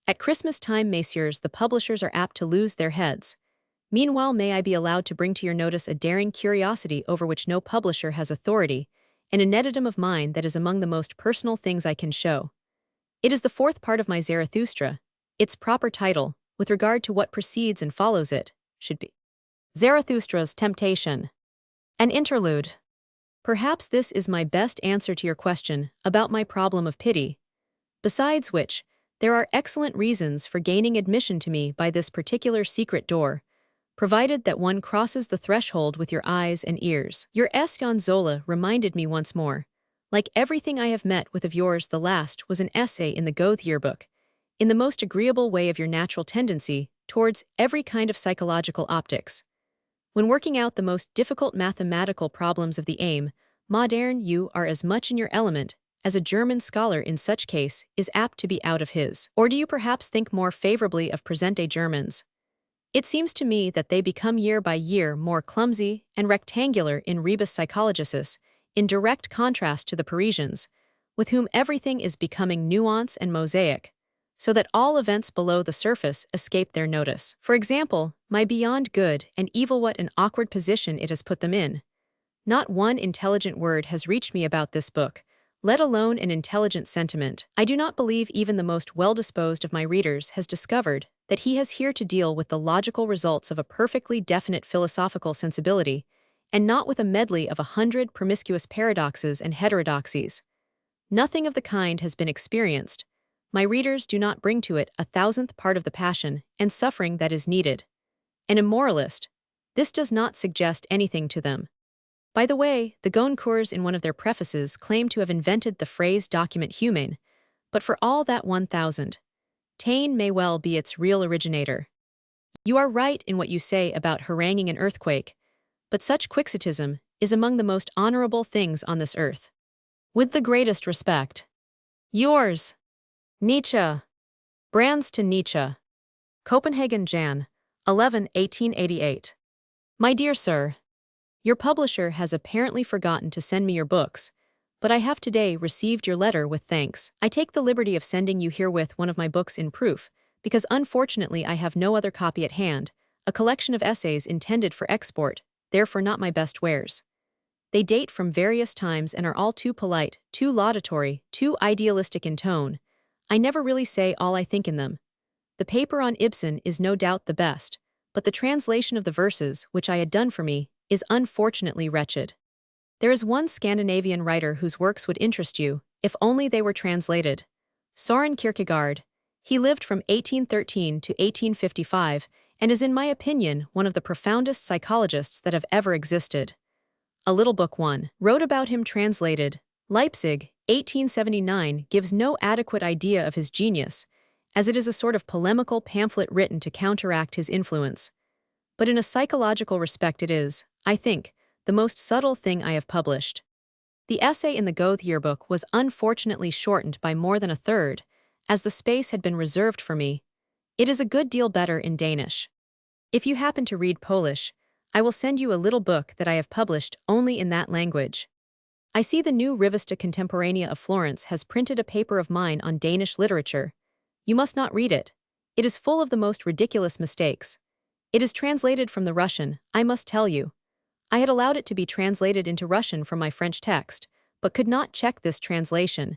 At Christmas time, messieurs, the publishers are apt to lose their heads. Meanwhile, may I be allowed to bring to your notice a daring curiosity over which no publisher has authority, and an editum of mine that is among the most personal things I can show. It is the fourth part of my Zarathustra. Its proper title, with regard to what precedes and follows it, should be Zarathustra's Temptation. An interlude. Perhaps this is my best answer to your question about my problem of pity. Besides which, there are excellent reasons for gaining admission to me by this particular secret door, provided that one crosses the threshold with your eyes and ears. Your Jon Zola reminded me once more. Like everything I have met with of yours, the last was an essay in the Goethe yearbook, in the most agreeable way of your natural tendency towards every kind of psychological optics. When working out the most difficult mathematical problems of the aim, modern, you are as much in your element as a German scholar in such case is apt to be out of his. Or do you perhaps think more favorably of present-day Germans? It seems to me that they become year by year more clumsy and rectangular in rebus psychologicis, in direct contrast to the Parisians, with whom everything is becoming nuance and mosaic, so that all events below the surface escape their notice. For example, my beyond good and evil, what an awkward position it has put them in. Not one intelligent word has reached me about this book, let alone an intelligent sentiment. I do not believe even the most well-disposed of my readers has discovered that he has here to deal with the logical results of a perfectly definite philosophical sensibility, and not with a medley of 100 promiscuous paradoxes and heterodoxies. Nothing of the kind has been experienced. My readers do not bring to it 1,000th part of the passion and suffering that is needed. An immoralist. This does not suggest anything to them. By the way, the Goncourts in one of their prefaces claim to have invented the phrase document humain, but for all that 1,000, Taine may well be its real originator. You are right in what you say about haranguing an earthquake, but such quixotism is among the most honorable things on this earth. With the greatest respect. Yours, Nietzsche. Brandes to Nietzsche. Copenhagen, Jan. 11, 1888. My dear sir, your publisher has apparently forgotten to send me your books, but I have today received your letter with thanks. I take the liberty of sending you herewith one of my books in proof, because unfortunately I have no other copy at hand, a collection of essays intended for export, therefore not my best wares. They date from various times and are all too polite, too laudatory, too idealistic in tone. I never really say all I think in them. The paper on Ibsen is no doubt the best, but the translation of the verses, which I had done for me, is unfortunately wretched. There is one Scandinavian writer whose works would interest you, if only they were translated. Søren Kierkegaard. He lived from 1813 to 1855 and is in my opinion one of the profoundest psychologists that have ever existed. A Little Book 1. Wrote about him translated. Leipzig, 1879 gives no adequate idea of his genius, as it is a sort of polemical pamphlet written to counteract his influence. But in a psychological respect it is, I think, the most subtle thing I have published. The essay in the Goethe yearbook was unfortunately shortened by more than a third, as the space had been reserved for me. It is a good deal better in Danish. If you happen to read Polish, I will send you a little book that I have published only in that language. I see the new Rivista Contemporanea of Florence has printed a paper of mine on Danish literature. You must not read it. It is full of the most ridiculous mistakes. It is translated from the Russian, I must tell you. I had allowed it to be translated into Russian from my French text, but could not check this translation.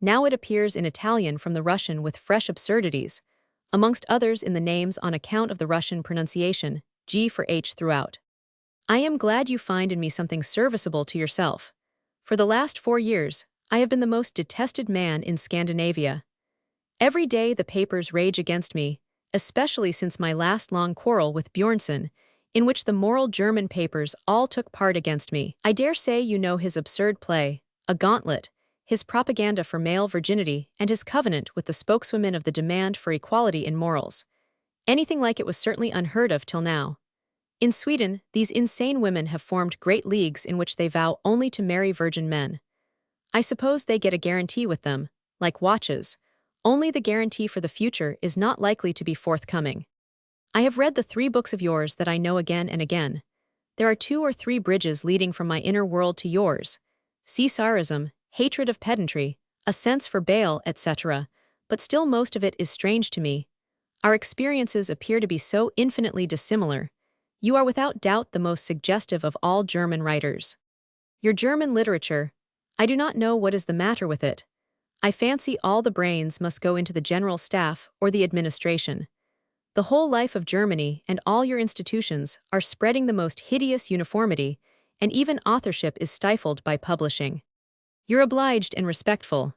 Now it appears in Italian from the Russian with fresh absurdities, amongst others in the names on account of the Russian pronunciation, G for H throughout. I am glad you find in me something serviceable to yourself. For the last 4 years, I have been the most detested man in Scandinavia. Every day the papers rage against me, especially since my last long quarrel with Bjornson, in which the moral German papers all took part against me. I dare say you know his absurd play, A Gauntlet, his propaganda for male virginity, and his covenant with the spokeswomen of the demand for equality in morals. Anything like it was certainly unheard of till now. In Sweden, these insane women have formed great leagues in which they vow only to marry virgin men. I suppose they get a guarantee with them, like watches. Only the guarantee for the future is not likely to be forthcoming. I have read the 3 books of yours that I know again and again. There are 2 or 3 bridges leading from my inner world to yours. Caesarism, hatred of pedantry, a sense for Baal, etc., but still most of it is strange to me. Our experiences appear to be so infinitely dissimilar. You are without doubt the most suggestive of all German writers. Your German literature, I do not know what is the matter with it. I fancy all the brains must go into the general staff or the administration. The whole life of Germany and all your institutions are spreading the most hideous uniformity, and even authorship is stifled by publishing. You're obliged and respectful.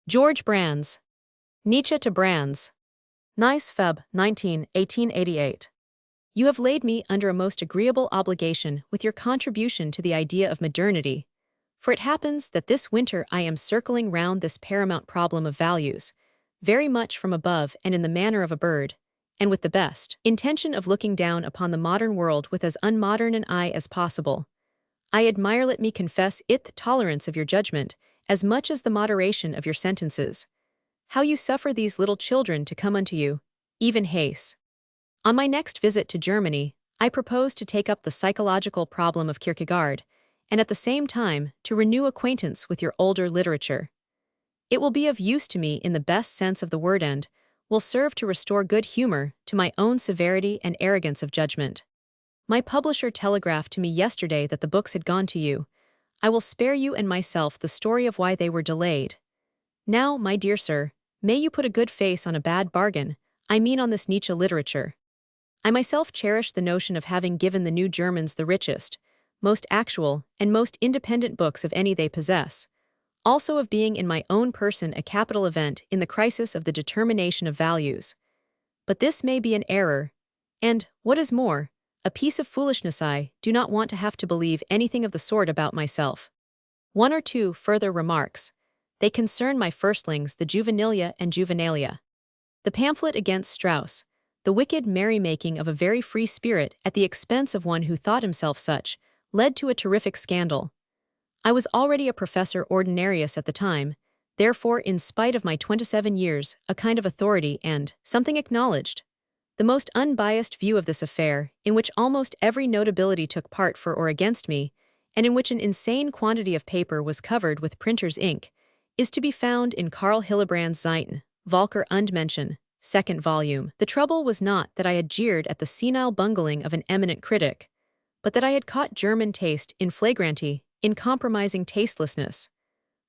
Georg Brandes. Nietzsche to Brandes. Nice Feb. 19, 1888. You have laid me under a most agreeable obligation with your contribution to the idea of modernity, for it happens that this winter I am circling round this paramount problem of values, very much from above and in the manner of a bird, and with the best intention of looking down upon the modern world with as unmodern an eye as possible. I admire, let me confess it, the tolerance of your judgment, as much as the moderation of your sentences. How you suffer these little children to come unto you, even Hayes. On my next visit to Germany, I propose to take up the psychological problem of Kierkegaard, and at the same time to renew acquaintance with your older literature. It will be of use to me in the best sense of the word and will serve to restore good humor to my own severity and arrogance of judgment. My publisher telegraphed to me yesterday that the books had gone to you. I will spare you and myself the story of why they were delayed. Now, my dear sir, may you put a good face on a bad bargain, I mean on this Nietzsche literature. I myself cherish the notion of having given the new Germans the richest, most actual, and most independent books of any they possess, also of being in my own person a capital event in the crisis of the determination of values. But this may be an error, and, what is more, a piece of foolishness. I do not want to have to believe anything of the sort about myself. 1 or 2 further remarks. They concern my firstlings, the Juvenilia and Juvenalia. The pamphlet against Strauss, the wicked merrymaking of a very free spirit at the expense of one who thought himself such, led to a terrific scandal. I was already a professor ordinarius at the time, therefore in spite of my 27 years, a kind of authority and something acknowledged. The most unbiased view of this affair, in which almost every notability took part for or against me, and in which an insane quantity of paper was covered with printer's ink, is to be found in Karl Hillebrand's Zeiten, Volker und Menschen, 2nd volume. The trouble was not that I had jeered at the senile bungling of an eminent critic, but that I had caught German taste in flagranti, in compromising tastelessness.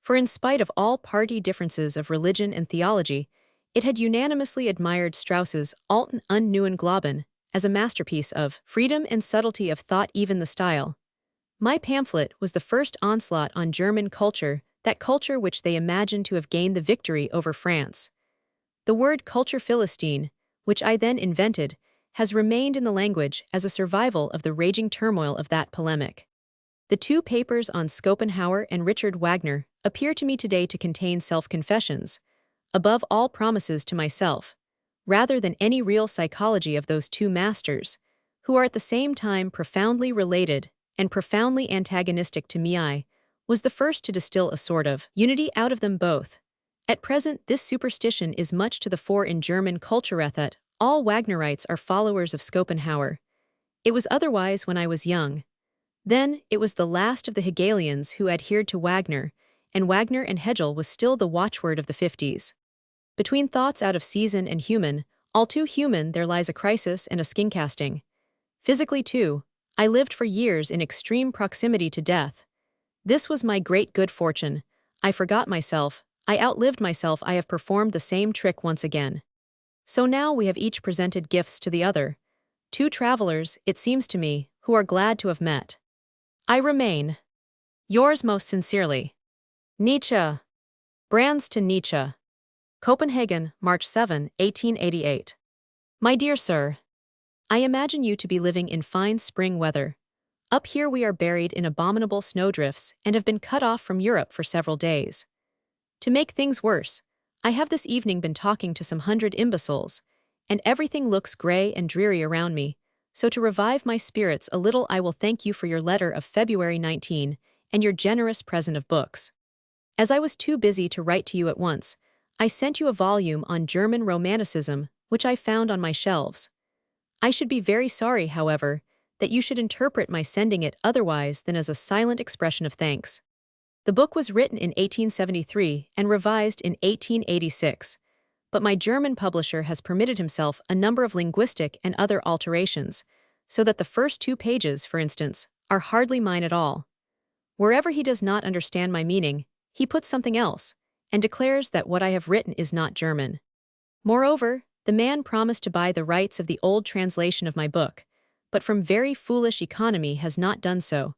For in spite of all party differences of religion and theology, it had unanimously admired Strauss's Alten und Neuen Glauben as a masterpiece of freedom and subtlety of thought, even the style. My pamphlet was the first onslaught on German culture, that culture which they imagined to have gained the victory over France. The word culture philistine, which I then invented, has remained in the language as a survival of the raging turmoil of that polemic. The 2 papers on Schopenhauer and Richard Wagner appear to me today to contain self-confessions, above all promises to myself, rather than any real psychology of those 2 masters, who are at the same time profoundly related and profoundly antagonistic to me. I was the first to distill a sort of unity out of them both. At present, this superstition is much to the fore in German culture that all Wagnerites are followers of Schopenhauer. It was otherwise when I was young. Then, it was the last of the Hegelians who adhered to Wagner, and Wagner and Hegel was still the watchword of the 50s. Between thoughts out of season and human, all too human, there lies a crisis and a skin-casting. Physically, too, I lived for years in extreme proximity to death. This was my great good fortune. I forgot myself, I outlived myself, I have performed the same trick once again. So now we have each presented gifts to the other. Two travelers, it seems to me, who are glad to have met. I remain. Yours most sincerely. Nietzsche. Brands to Nietzsche. Copenhagen, March 7, 1888. My dear sir, I imagine you to be living in fine spring weather. Up here we are buried in abominable snowdrifts and have been cut off from Europe for several days. To make things worse, I have this evening been talking to some 100 imbeciles, and everything looks gray and dreary around me, so to revive my spirits a little I will thank you for your letter of February 19 and your generous present of books. As I was too busy to write to you at once, I sent you a volume on German Romanticism, which I found on my shelves. I should be very sorry, however, that you should interpret my sending it otherwise than as a silent expression of thanks. The book was written in 1873 and revised in 1886, but my German publisher has permitted himself a number of linguistic and other alterations, so that the first 2 pages, for instance, are hardly mine at all. Wherever he does not understand my meaning, he puts something else, and declares that what I have written is not German. Moreover, the man promised to buy the rights of the old translation of my book, but from very foolish economy has not done so.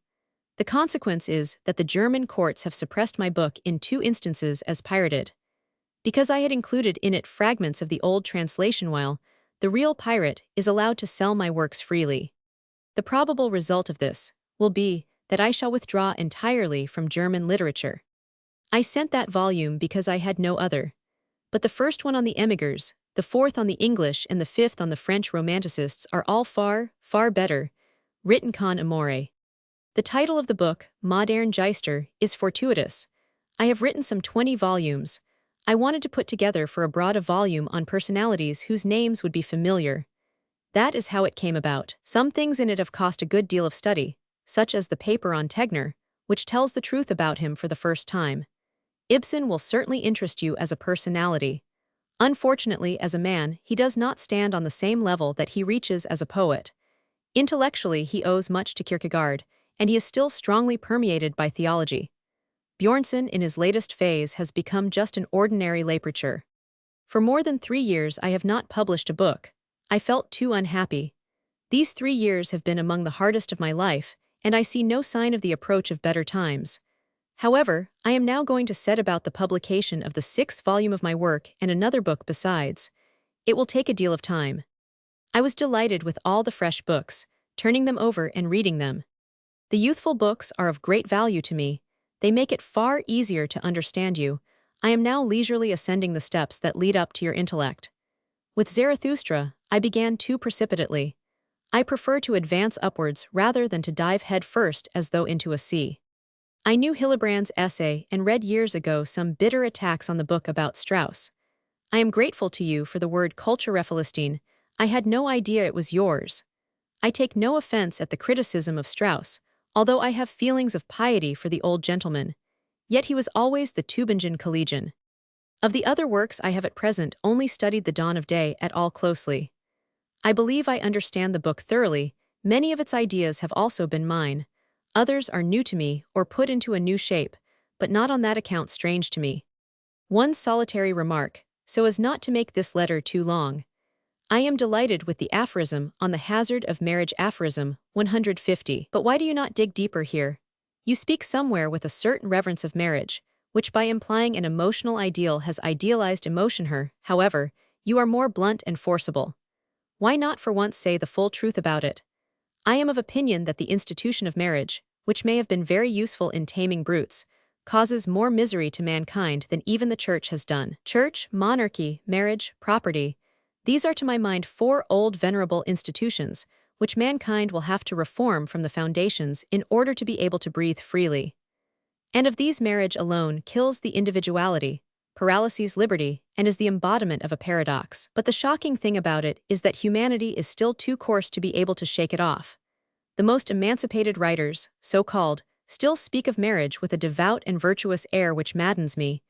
The consequence is that the German courts have suppressed my book in 2 instances as pirated. Because I had included in it fragments of the old translation while the real pirate is allowed to sell my works freely. The probable result of this will be that I shall withdraw entirely from German literature. I sent that volume because I had no other. But the first one on the Emigrers, the 4th on the English and the 5th on the French Romanticists are all far, far better, written con amore. The title of the book, Modern Geister, is fortuitous. I have written some 20 volumes. I wanted to put together for abroad a volume on personalities whose names would be familiar. That is how it came about. Some things in it have cost a good deal of study, such as the paper on Tegner, which tells the truth about him for the first time. Ibsen will certainly interest you as a personality. Unfortunately, as a man, he does not stand on the same level that he reaches as a poet. Intellectually, he owes much to Kierkegaard, and he is still strongly permeated by theology. Bjornson, in his latest phase, has become just an ordinary literature. For more than 3 years I have not published a book. I felt too unhappy. These 3 years have been among the hardest of my life, and I see no sign of the approach of better times. However, I am now going to set about the publication of the 6th volume of my work and another book besides. It will take a deal of time. I was delighted with all the fresh books, turning them over and reading them. The youthful books are of great value to me. They make it far easier to understand you. I am now leisurely ascending the steps that lead up to your intellect. With Zarathustra, I began too precipitately. I prefer to advance upwards rather than to dive head first as though into a sea. I knew Hillebrand's essay and read years ago some bitter attacks on the book about Strauss. I am grateful to you for the word Kulturreferentin. I had no idea it was yours. I take no offense at the criticism of Strauss, although I have feelings of piety for the old gentleman. Yet he was always the Tübingen collegian. Of the other works I have at present only studied The Dawn of Day at all closely. I believe I understand the book thoroughly. Many of its ideas have also been mine. Others are new to me or put into a new shape, but not on that account strange to me. One solitary remark, so as not to make this letter too long. I am delighted with the aphorism on the hazard of marriage, aphorism 150. But why do you not dig deeper here? You speak somewhere with a certain reverence of marriage, which by implying an emotional ideal has idealized emotion her. However, you are more blunt and forcible. Why not for once say the full truth about it? I am of opinion that the institution of marriage, which may have been very useful in taming brutes, causes more misery to mankind than even the church has done. Church, monarchy, marriage, property, these are to my mind 4 old venerable institutions, which mankind will have to reform from the foundations in order to be able to breathe freely. And of these marriage alone kills the individuality, paralyses liberty, and is the embodiment of a paradox. But the shocking thing about it is that humanity is still too coarse to be able to shake it off. The most emancipated writers, so-called, still speak of marriage with a devout and virtuous air which maddens me,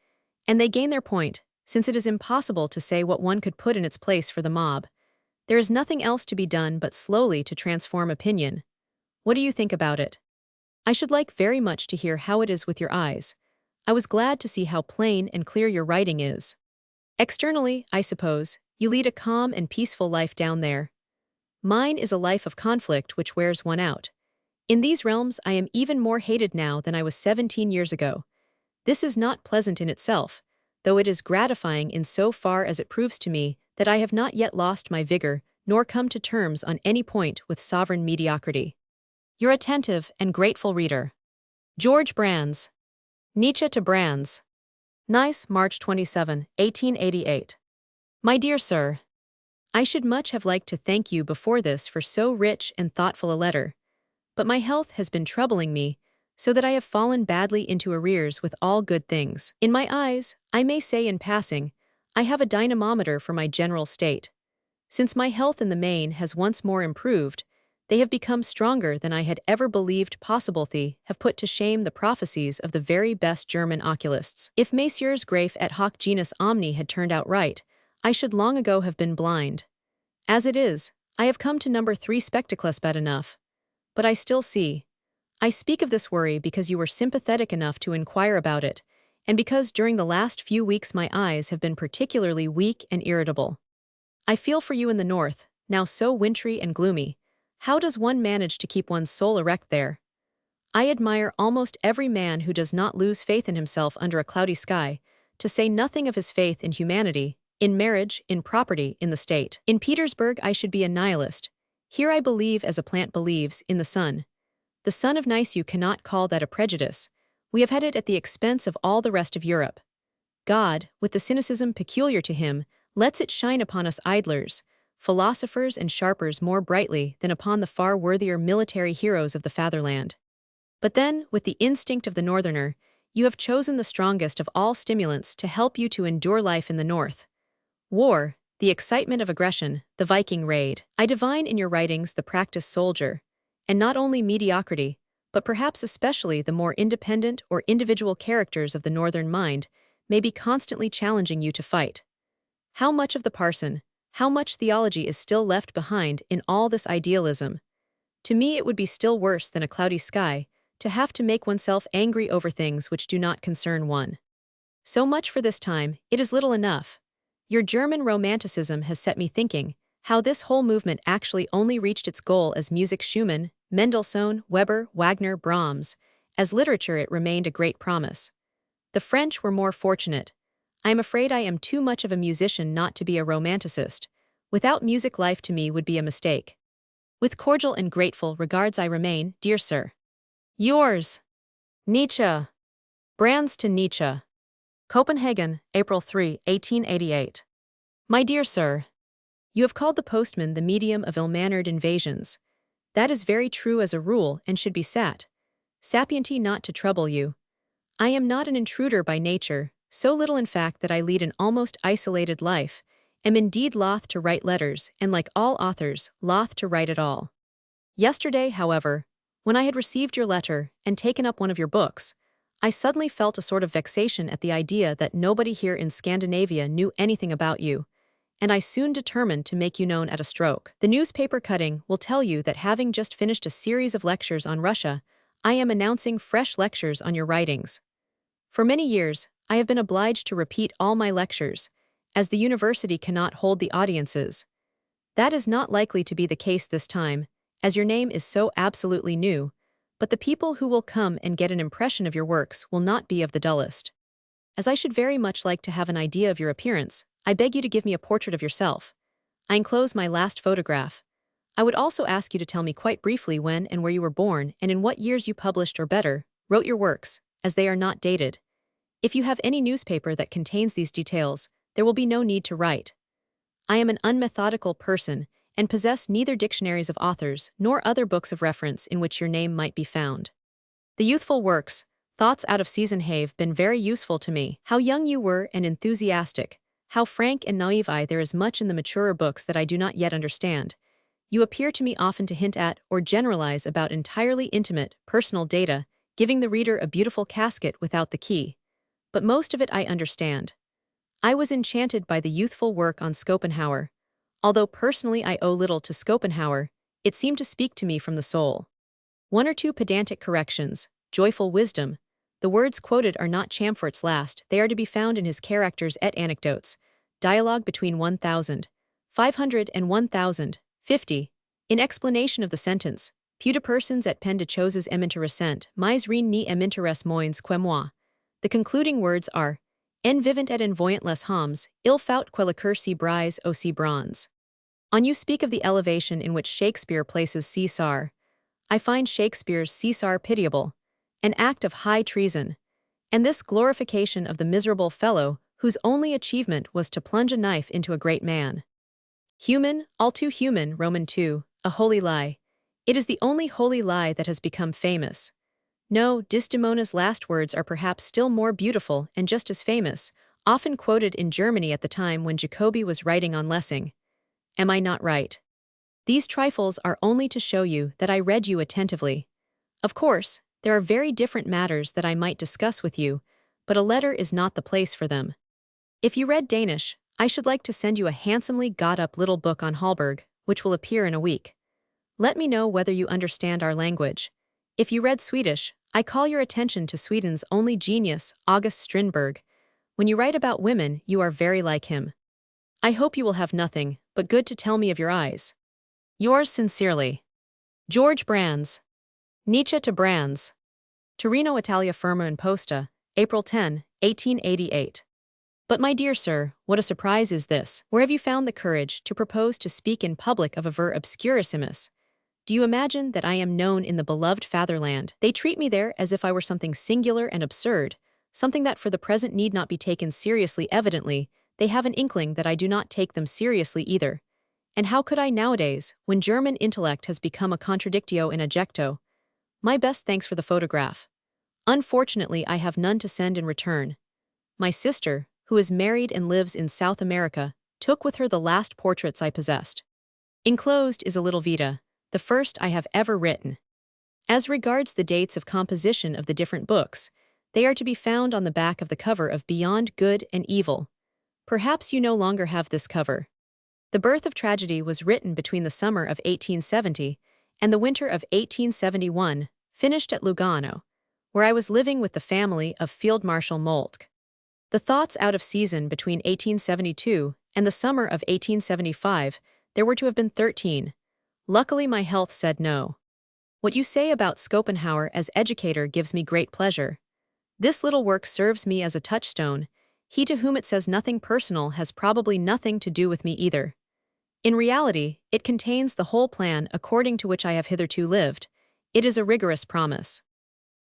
and they gain their point, since it is impossible to say what one could put in its place for the mob. There is nothing else to be done but slowly to transform opinion. What do you think about it? I should like very much to hear how it is with your eyes. I was glad to see how plain and clear your writing is. Externally, I suppose, You lead a calm and peaceful life down there. Mine is a life of conflict which wears one out. In these realms, I am even more hated now than I was 17 years ago. This is not pleasant in itself, though it is gratifying in so far as it proves to me that I have not yet lost my vigor nor come to terms on any point with sovereign mediocrity. Your attentive and grateful reader. Georg Brandes. Nietzsche to Brandes. Nice, March 27, 1888. My dear sir, I should much have liked to thank you before this for so rich and thoughtful a letter, but my health has been troubling me, so that I have fallen badly into arrears with all good things. In my eyes, I may say in passing, I have a dynamometer for my general state. Since my health in the main has once more improved, they have become stronger than I had ever believed possible. They have put to shame the prophecies of the very best German oculists. If Messrs. Graef et hoc genus omni had turned out right, I should long ago have been blind. As it is, I have come to number 3 spectacles bad enough. But I still see. I speak of this worry because you were sympathetic enough to inquire about it, and because during the last few weeks my eyes have been particularly weak and irritable. I feel for you in the north, now so wintry and gloomy. How does one manage to keep one's soul erect there? I admire almost every man who does not lose faith in himself under a cloudy sky, to say nothing of his faith in humanity, in marriage, in property, in the state. In Petersburg I should be a nihilist. Here I believe as a plant believes, in the sun. The son of Nice you cannot call that a prejudice. We have had it at the expense of all the rest of Europe. God, with the cynicism peculiar to him, lets it shine upon us idlers, philosophers and sharpers more brightly than upon the far worthier military heroes of the fatherland. But then, with the instinct of the northerner, you have chosen the strongest of all stimulants to help you to endure life in the north. War, the excitement of aggression, the Viking raid. I divine in your writings the practiced soldier, and not only mediocrity, but perhaps especially the more independent or individual characters of the northern mind, may be constantly challenging you to fight. How much of the parson, how much theology is still left behind in all this idealism? To me it would be still worse than a cloudy sky, to have to make oneself angry over things which do not concern one. So much for this time, it is little enough. Your German romanticism has set me thinking how this whole movement actually only reached its goal as music Schumann, Mendelssohn, Weber, Wagner, Brahms. As literature it remained a great promise. The French were more fortunate. I am afraid I am too much of a musician not to be a romanticist. Without music life to me would be a mistake. With cordial and grateful regards I remain, dear sir, yours, Nietzsche. Brandes to Nietzsche. Copenhagen, April 3, 1888. My dear sir, you have called the postman the medium of ill-mannered invasions. That is very true as a rule and should be sapienti not to trouble you. I am not an intruder by nature, so little in fact that I lead an almost isolated life, am indeed loth to write letters, and like all authors, loth to write at all. Yesterday, however, when I had received your letter and taken up one of your books, I suddenly felt a sort of vexation at the idea that nobody here in Scandinavia knew anything about you, and I soon determined to make you known at a stroke. The newspaper cutting will tell you that having just finished a series of lectures on Russia, I am announcing fresh lectures on your writings. For many years, I have been obliged to repeat all my lectures, as the university cannot hold the audiences. That is not likely to be the case this time, as your name is so absolutely new, but the people who will come and get an impression of your works will not be of the dullest. As I should very much like to have an idea of your appearance, I beg you to give me a portrait of yourself. I enclose my last photograph. I would also ask you to tell me quite briefly when and where you were born and in what years you published or better, wrote your works, as they are not dated. If you have any newspaper that contains these details, there will be no need to write. I am an unmethodical person, and possess neither dictionaries of authors nor other books of reference in which your name might be found. The youthful works, thoughts out of season have been very useful to me. How young you were and enthusiastic, how frank and naive there is much in the maturer books that I do not yet understand. You appear to me often to hint at or generalize about entirely intimate, personal data, giving the reader a beautiful casket without the key. But most of it I understand. I was enchanted by the youthful work on Schopenhauer. Although personally I owe little to Schopenhauer, it seemed to speak to me from the soul. One or two pedantic corrections, joyful wisdom. The words quoted are not Chamfort's last, they are to be found in his characters et anecdotes. dialogue between 1,500 and 1,050. In explanation of the sentence, puta persons et pen de choses m'intéressent, mais rien ni m'intéresse moins que moi. The concluding words are, en vivant et en voyant les hommes, il faut que le cœur si brise au si bronze. On you speak of the elevation in which Shakespeare places Caesar. I find Shakespeare's Caesar pitiable, an act of high treason, and this glorification of the miserable fellow whose only achievement was to plunge a knife into a great man. Human, all too human, Roman 2, a holy lie. It is the only holy lie that has become famous. No, Desdemona's last words are perhaps still more beautiful and just as famous, often quoted in Germany at the time when Jacobi was writing on Lessing. Am I not right? These trifles are only to show you that I read you attentively. Of course, there are very different matters that I might discuss with you, but a letter is not the place for them. If you read Danish, I should like to send you a handsomely got-up little book on Hallberg, which will appear in a week. Let me know whether you understand our language. If you read Swedish, I call your attention to Sweden's only genius, August Strindberg. When you write about women, you are very like him. I hope you will have nothing but good to tell me of your eyes. Yours sincerely, Georg Brandes. Nietzsche to Brandes. Torino, Italia, Firma and Posta, April 10, 1888. But my dear sir, what a surprise is this? Where have you found the courage to propose to speak in public of a ver obscurissimus? Do you imagine that I am known in the beloved fatherland? They treat me there as if I were something singular and absurd, something that for the present need not be taken seriously. Evidently, they have an inkling that I do not take them seriously either. And how could I nowadays, when German intellect has become a contradictio in adjecto? My best thanks for the photograph. Unfortunately, I have none to send in return. My sister, who is married and lives in South America, took with her the last portraits I possessed. Enclosed is a little vita, the first I have ever written. As regards the dates of composition of the different books, they are to be found on the back of the cover of Beyond Good and Evil. Perhaps you no longer have this cover. The Birth of Tragedy was written between the summer of 1870 and the winter of 1871, finished at Lugano, where I was living with the family of Field Marshal Moltke. The Thoughts out of season between 1872 and the summer of 1875, there were to have been 13. Luckily my health said no. What you say about Schopenhauer as educator gives me great pleasure. This little work serves me as a touchstone. He to whom it says nothing personal has probably nothing to do with me either. In reality, it contains the whole plan according to which I have hitherto lived. It is a rigorous promise.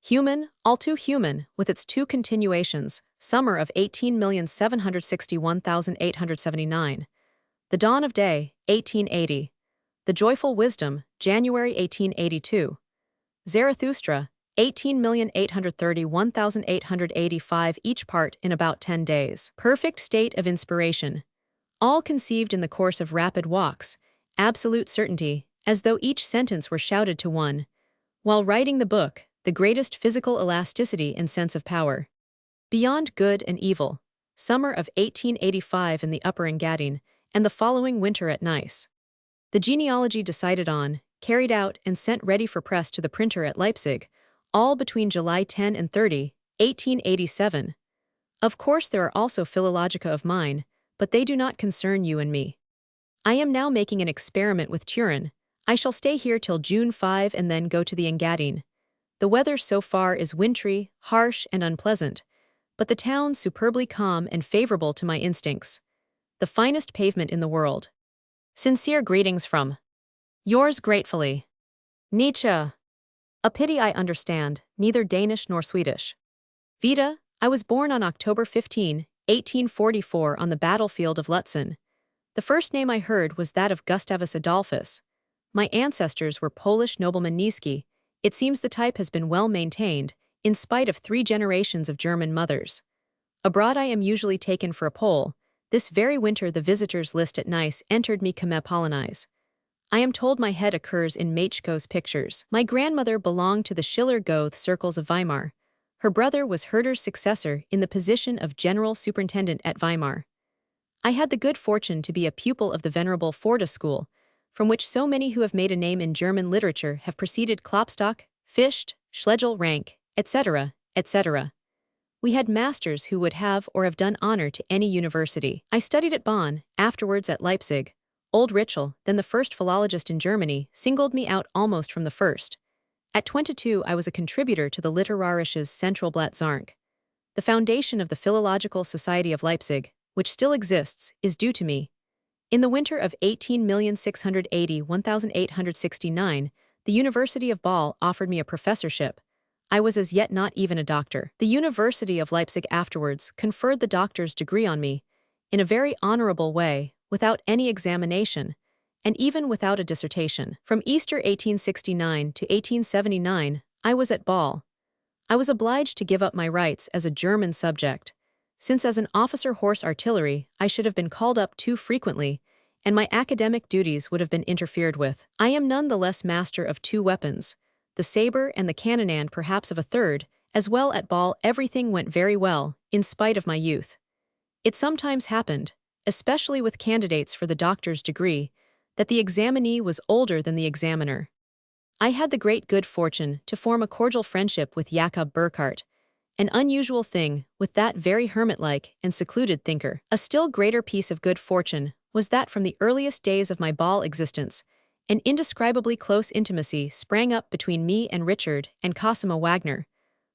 Human, all too human, with its two continuations, summer of 18,761,879. The Dawn of Day, 1880. The Joyful Wisdom, January 1882. Zarathustra, 18,831,885, each part in about 10 days. Perfect state of inspiration. All conceived in the course of rapid walks, absolute certainty, as though each sentence were shouted to one. While writing the book, the greatest physical elasticity and sense of power. Beyond Good and Evil, summer of 1885 in the Upper Engadine, and the following winter at Nice. The genealogy decided on, carried out and sent ready for press to the printer at Leipzig, all between July 10 and 30, 1887. Of course there are also philologica of mine, but they do not concern you and me. I am now making an experiment with Turin. I shall stay here till June 5 and then go to the Engadine. The weather so far is wintry, harsh, and unpleasant, but the town superbly calm and favorable to my instincts. The finest pavement in the world. Sincere greetings from yours gratefully, Nietzsche. A pity I understand neither Danish nor Swedish. Vita, I was born on October 15, 1844 on the battlefield of Lutzen. The first name I heard was that of Gustavus Adolphus. My ancestors were Polish noblemen Niski. It seems the type has been well maintained, in spite of 3 generations of German mothers. Abroad I am usually taken for a Pole. This very winter the visitors' list at Nice entered me comme Polonaise. I am told my head occurs in Machko's pictures. My grandmother belonged to the Schiller-Goethe circles of Weimar. Her brother was Herder's successor in the position of general superintendent at Weimar. I had the good fortune to be a pupil of the venerable Forda School, from which so many who have made a name in German literature have proceeded: Klopstock, Fichte, Schlegel, Rank, etc., etc. We had masters who would have or have done honor to any university. I studied at Bonn, afterwards at Leipzig. Old Ritschl, then the first philologist in Germany, singled me out almost from the first. At 22 I was a contributor to the Literarisches Centralblatt Zank. The foundation of the Philological Society of Leipzig, which still exists, is due to me. In the winter of 18,680,1869, the University of Bâle offered me a professorship. I was as yet not even a doctor. The University of Leipzig afterwards conferred the doctor's degree on me, in a very honorable way, without any examination, and even without a dissertation. From Easter 1869 to 1879, I was at Bâle. I was obliged to give up my rights as a German subject, since as an officer horse artillery I should have been called up too frequently, and my academic duties would have been interfered with. I am none the less master of two weapons, the saber and the cannon, and perhaps of a third. As well at Bâle everything went very well, in spite of my youth. It sometimes happened, especially with candidates for the doctor's degree, that the examinee was older than the examiner. I had the great good fortune to form a cordial friendship with Jakob Burckhardt, an unusual thing with that very hermit-like and secluded thinker. A still greater piece of good fortune was that from the earliest days of my Bâle existence, an indescribably close intimacy sprang up between me and Richard and Cosima Wagner,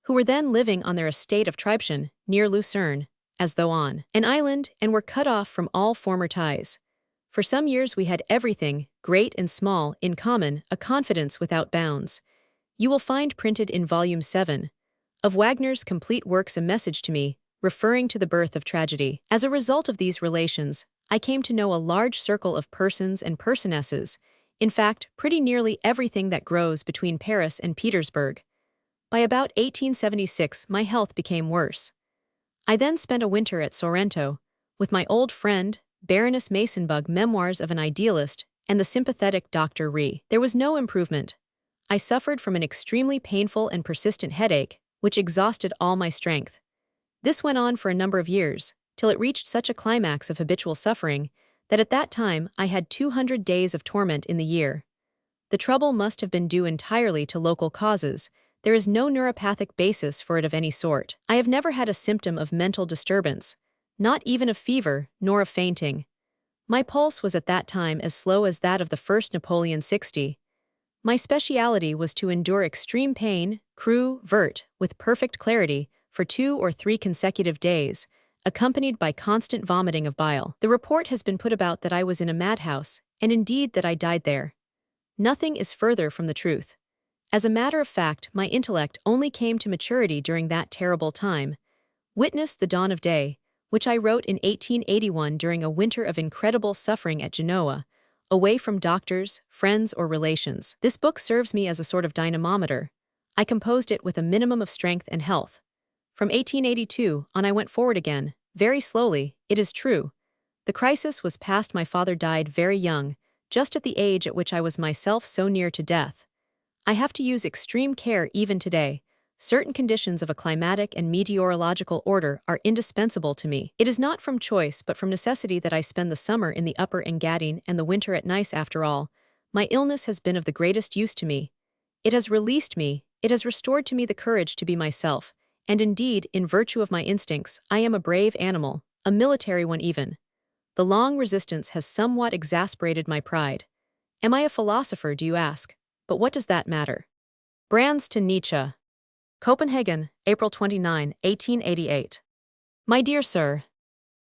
who were then living on their estate of Treibschen, near Lucerne, as though on an island, and were cut off from all former ties. For some years we had everything, great and small, in common, a confidence without bounds. You will find printed in Volume 7 of Wagner's complete works a message to me, referring to the birth of tragedy. As a result of these relations, I came to know a large circle of persons and personesses, in fact, pretty nearly everything that grows between Paris and Petersburg. By about 1876 my health became worse. I then spent a winter at Sorrento, with my old friend, Baroness Masonbug, Memoirs of an Idealist, and the sympathetic Dr. Re. There was no improvement. I suffered from an extremely painful and persistent headache, which exhausted all my strength. This went on for a number of years, till it reached such a climax of habitual suffering, that at that time I had 200 days of torment in the year. The trouble must have been due entirely to local causes. There is no neuropathic basis for it of any sort. I have never had a symptom of mental disturbance, not even of fever, nor of fainting. My pulse was at that time as slow as that of the first Napoleon 60. My speciality was to endure extreme pain, cru, vert, with perfect clarity, for 2 or 3 consecutive days, accompanied by constant vomiting of bile. The report has been put about that I was in a madhouse, and indeed that I died there. Nothing is further from the truth. As a matter of fact, my intellect only came to maturity during that terrible time. Witness The Dawn of Day, which I wrote in 1881 during a winter of incredible suffering at Genoa, away from doctors, friends, or relations. This book serves me as a sort of dynamometer. I composed it with a minimum of strength and health. From 1882 on I went forward again, very slowly, it is true. The crisis was past. My father died very young, just at the age at which I was myself so near to death. I have to use extreme care even today. Certain conditions of a climatic and meteorological order are indispensable to me. It is not from choice but from necessity that I spend the summer in the Upper Engadine and the winter at Nice. After all, my illness has been of the greatest use to me. It has released me, it has restored to me the courage to be myself, and indeed, in virtue of my instincts, I am a brave animal, a military one even. The long resistance has somewhat exasperated my pride. Am I a philosopher, do you ask? But what does that matter? Brandes to Nietzsche. Copenhagen, April 29, 1888. My dear sir,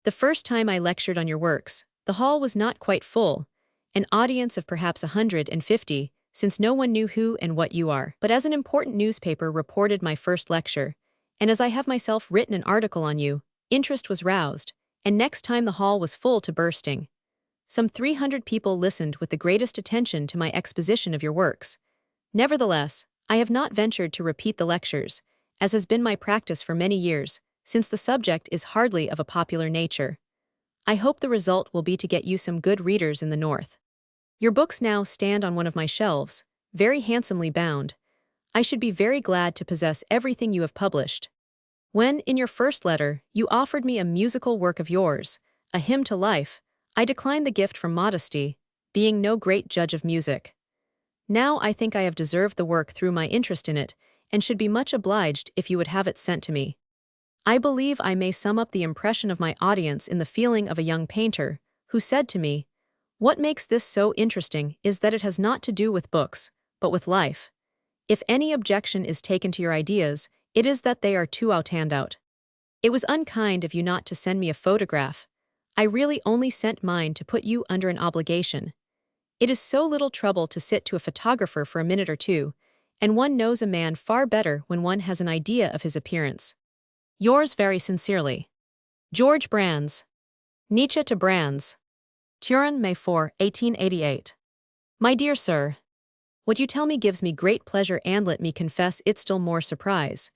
the first time I lectured on your works, the hall was not quite full, an audience of perhaps 150, since no one knew who and what you are. But as an important newspaper reported my first lecture, and as I have myself written an article on you, interest was roused, and next time the hall was full to bursting. Some 300 people listened with the greatest attention to my exposition of your works. Nevertheless, I have not ventured to repeat the lectures, as has been my practice for many years, since the subject is hardly of a popular nature. I hope the result will be to get you some good readers in the North. Your books now stand on one of my shelves, very handsomely bound. I should be very glad to possess everything you have published. When, in your first letter, you offered me a musical work of yours, a hymn to life, I declined the gift from modesty, being no great judge of music. Now I think I have deserved the work through my interest in it, and should be much obliged if you would have it sent to me. I believe I may sum up the impression of my audience in the feeling of a young painter, who said to me, "What makes this so interesting is that it has not to do with books, but with life. If any objection is taken to your ideas, it is that they are too outhanded. It was unkind of you not to send me a photograph. I really only sent mine to put you under an obligation. It is so little trouble to sit to a photographer for a minute or two, and one knows a man far better when one has an idea of his appearance. Yours very sincerely, Georg Brandes. Nietzsche to Brandes. Turin, May 4, 1888. My dear sir, what you tell me gives me great pleasure and let me confess it still more surprise.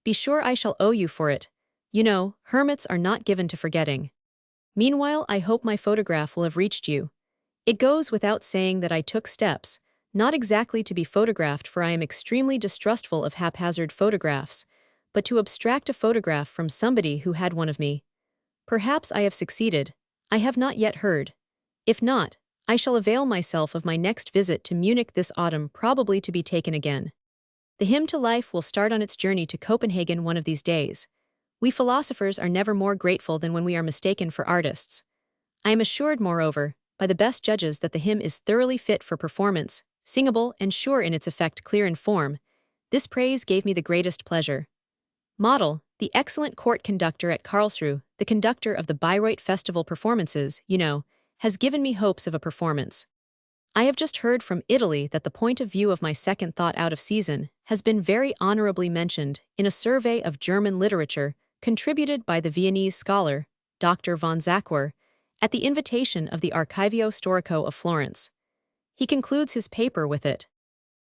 Be sure I shall owe you for it. You know, hermits are not given to forgetting. Meanwhile, I hope my photograph will have reached you. It goes without saying that I took steps, not exactly to be photographed, for I am extremely distrustful of haphazard photographs, but to abstract a photograph from somebody who had one of me. Perhaps I have succeeded. I have not yet heard. If not, I shall avail myself of my next visit to Munich this autumn, probably to be taken again. The hymn to life will start on its journey to Copenhagen one of these days. We philosophers are never more grateful than when we are mistaken for artists. I am assured, moreover, by the best judges that the hymn is thoroughly fit for performance, singable and sure in its effect, clear in form. This praise gave me the greatest pleasure. Model, the excellent court conductor at Karlsruhe, the conductor of the Bayreuth Festival performances, you know, has given me hopes of a performance. I have just heard from Italy that the point of view of my second thought out of season has been very honorably mentioned in a survey of German literature contributed by the Viennese scholar, Dr. von Zachwer, at the invitation of the Archivio Storico of Florence. He concludes his paper with it.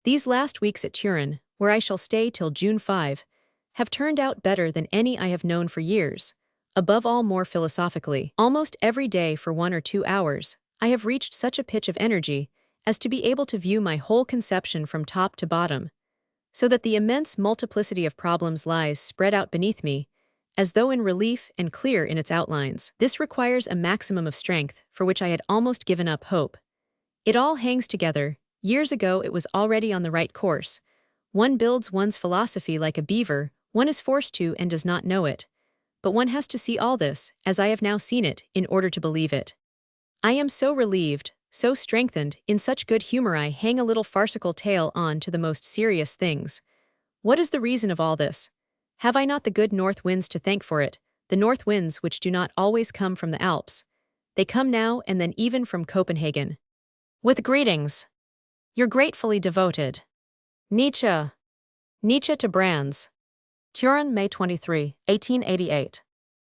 These last weeks at Turin, where I shall stay till June 5, have turned out better than any I have known for years, above all more philosophically. Almost every day for 1 or 2 hours, I have reached such a pitch of energy as to be able to view my whole conception from top to bottom, so that the immense multiplicity of problems lies spread out beneath me, as though in relief and clear in its outlines. This requires a maximum of strength, for which I had almost given up hope. It all hangs together. Years ago it was already on the right course. One builds one's philosophy like a beaver, one is forced to and does not know it. But one has to see all this, as I have now seen it, in order to believe it. I am so relieved, so strengthened, in such good humor I hang a little farcical tale on to the most serious things. What is the reason of all this? Have I not the good north winds to thank for it, the north winds which do not always come from the Alps? They come now and then even from Copenhagen. With greetings, your gratefully devoted Nietzsche. Nietzsche to Brandes. Turin, May 23, 1888.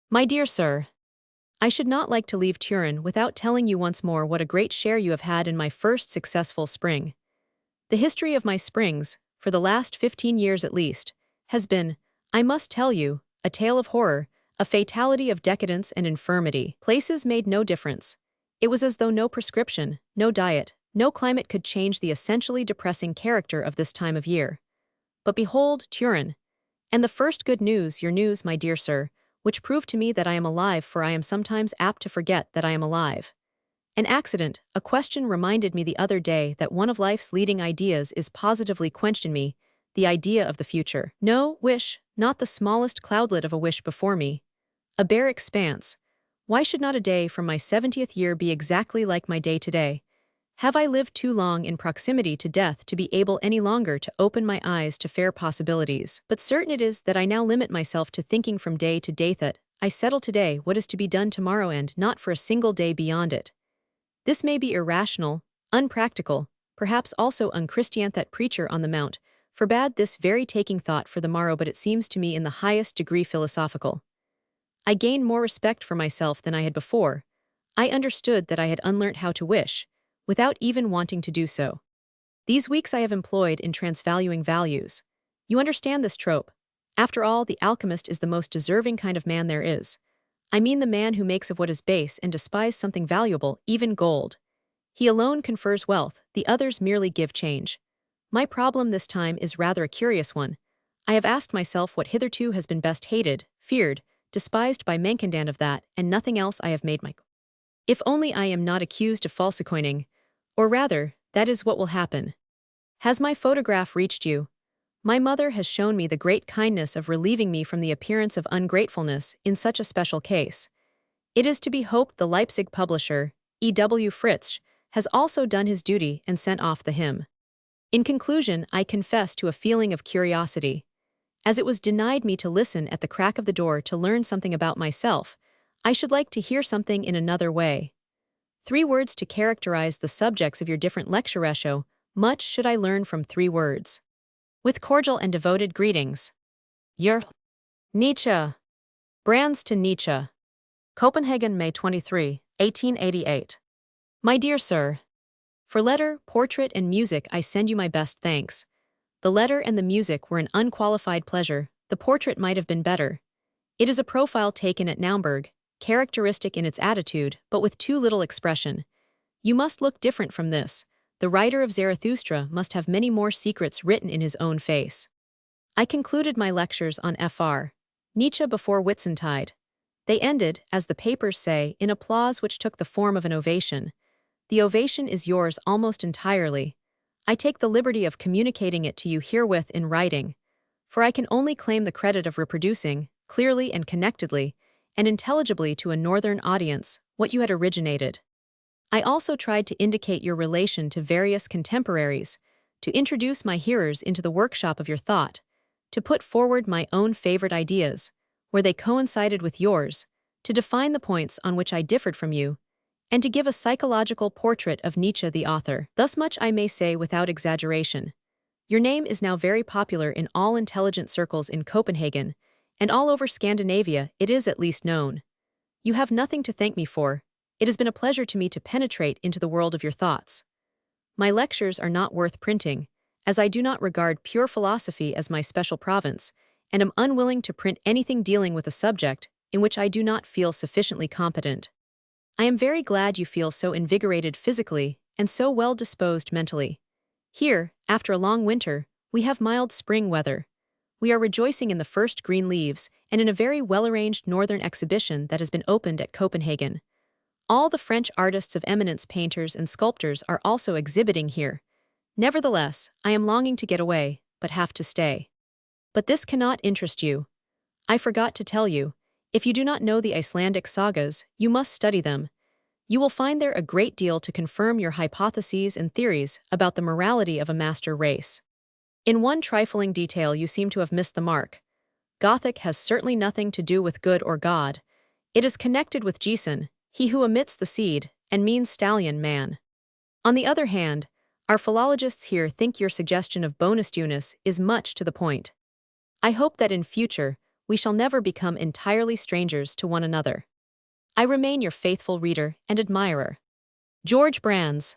My dear sir, I should not like to leave Turin without telling you once more what a great share you have had in my first successful spring. The history of my springs, for the last 15 years at least, has been, I must tell you, a tale of horror, a fatality of decadence and infirmity. Places made no difference. It was as though no prescription, no diet, no climate could change the essentially depressing character of this time of year. But behold, Turin. And the first good news, your news, my dear sir, which proved to me that I am alive, for I am sometimes apt to forget that I am alive. An accident, a question reminded me the other day that one of life's leading ideas is positively quenched in me, the idea of the future. No wish, not the smallest cloudlet of a wish before me. A bare expanse. Why should not a day from my 70th year be exactly like my day today? Have I lived too long in proximity to death to be able any longer to open my eyes to fair possibilities? But certain it is that I now limit myself to thinking from day to day, that I settle today what is to be done tomorrow and not for a single day beyond it. This may be irrational, unpractical, perhaps also unchristian. That preacher on the Mount forbade this very taking thought for the morrow, but it seems to me in the highest degree philosophical. I gained more respect for myself than I had before. I understood that I had unlearnt how to wish, without even wanting to do so. These weeks I have employed in transvaluing values. You understand this trope. After all, the alchemist is the most deserving kind of man there is. I mean the man who makes of what is base and despise something valuable, even gold. He alone confers wealth, the others merely give change. My problem this time is rather a curious one. I have asked myself what hitherto has been best hated, feared, despised by mankind, and of that, and nothing else I have made my. If only I am not accused of falsicoining, or rather, that is what will happen. Has my photograph reached you? My mother has shown me the great kindness of relieving me from the appearance of ungratefulness in such a special case. It is to be hoped the Leipzig publisher, E.W. Fritsch, has also done his duty and sent off the hymn. In conclusion, I confess to a feeling of curiosity. As it was denied me to listen at the crack of the door to learn something about myself, I should like to hear something in another way. 3 words to characterize the subjects of your different lecture. Much should I learn from 3 words. With cordial and devoted greetings. Georg Nietzsche. Brandes to Nietzsche. Copenhagen, May 23, 1888. My dear sir, for letter, portrait, and music I send you my best thanks. The letter and the music were an unqualified pleasure, the portrait might have been better. It is a profile taken at Naumburg, characteristic in its attitude, but with too little expression. You must look different from this. The writer of Zarathustra must have many more secrets written in his own face. I concluded my lectures on Fr. Nietzsche before Whitsuntide. They ended, as the papers say, in applause which took the form of an ovation. The ovation is yours almost entirely. I take the liberty of communicating it to you herewith in writing, for I can only claim the credit of reproducing, clearly and connectedly, and intelligibly to a northern audience, what you had originated. I also tried to indicate your relation to various contemporaries, to introduce my hearers into the workshop of your thought, to put forward my own favorite ideas, where they coincided with yours, to define the points on which I differed from you, and to give a psychological portrait of Nietzsche the author. Thus much I may say without exaggeration. Your name is now very popular in all intelligent circles in Copenhagen, and all over Scandinavia it is at least known. You have nothing to thank me for. It has been a pleasure to me to penetrate into the world of your thoughts. My lectures are not worth printing, as I do not regard pure philosophy as my special province, and am unwilling to print anything dealing with a subject in which I do not feel sufficiently competent. I am very glad you feel so invigorated physically and so well disposed mentally. Here, after a long winter, we have mild spring weather. We are rejoicing in the first green leaves and in a very well-arranged northern exhibition that has been opened at Copenhagen. All the French artists of eminence, painters and sculptors are also exhibiting here. Nevertheless, I am longing to get away, but have to stay. But this cannot interest you. I forgot to tell you, if you do not know the Icelandic sagas, you must study them. You will find there a great deal to confirm your hypotheses and theories about the morality of a master race. In one trifling detail you seem to have missed the mark. Gothic has certainly nothing to do with good or God. It is connected with Jason, he who emits the seed, and means stallion man. On the other hand, our philologists here think your suggestion of bonus unus is much to the point. I hope that in future, we shall never become entirely strangers to one another. I remain your faithful reader and admirer. Georg Brandes.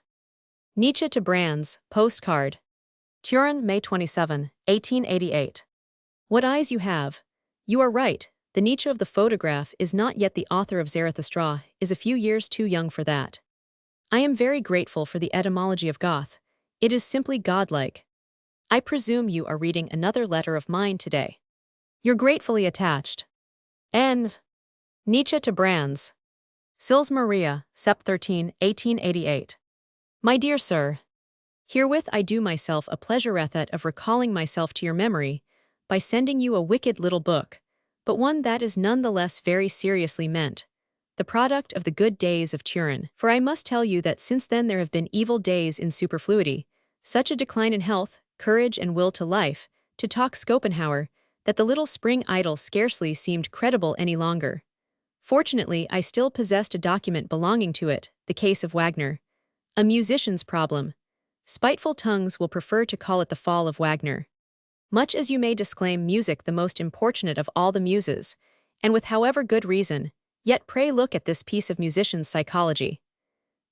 Nietzsche to Brandes, postcard. Turin, May 27, 1888. What eyes you have! You are right, the Nietzsche of the photograph is not yet the author of Zarathustra, is a few years too young for that. I am very grateful for the etymology of Goth. It is simply godlike. I presume you are reading another letter of mine today. You're gratefully attached. And Nietzsche to Brandes. Sils Maria, Sept. 13, 1888. My dear sir, herewith I do myself a pleasureth of recalling myself to your memory by sending you a wicked little book, but one that is none the less very seriously meant, the product of the good days of Turin. For I must tell you that since then there have been evil days in superfluity, such a decline in health, courage and will to life, to talk Schopenhauer, that the little spring idyll scarcely seemed credible any longer. Fortunately, I still possessed a document belonging to it, the case of Wagner. A musician's problem. Spiteful tongues will prefer to call it the fall of Wagner. Much as you may disclaim music the most importunate of all the muses, and with however good reason, yet pray look at this piece of musician's psychology.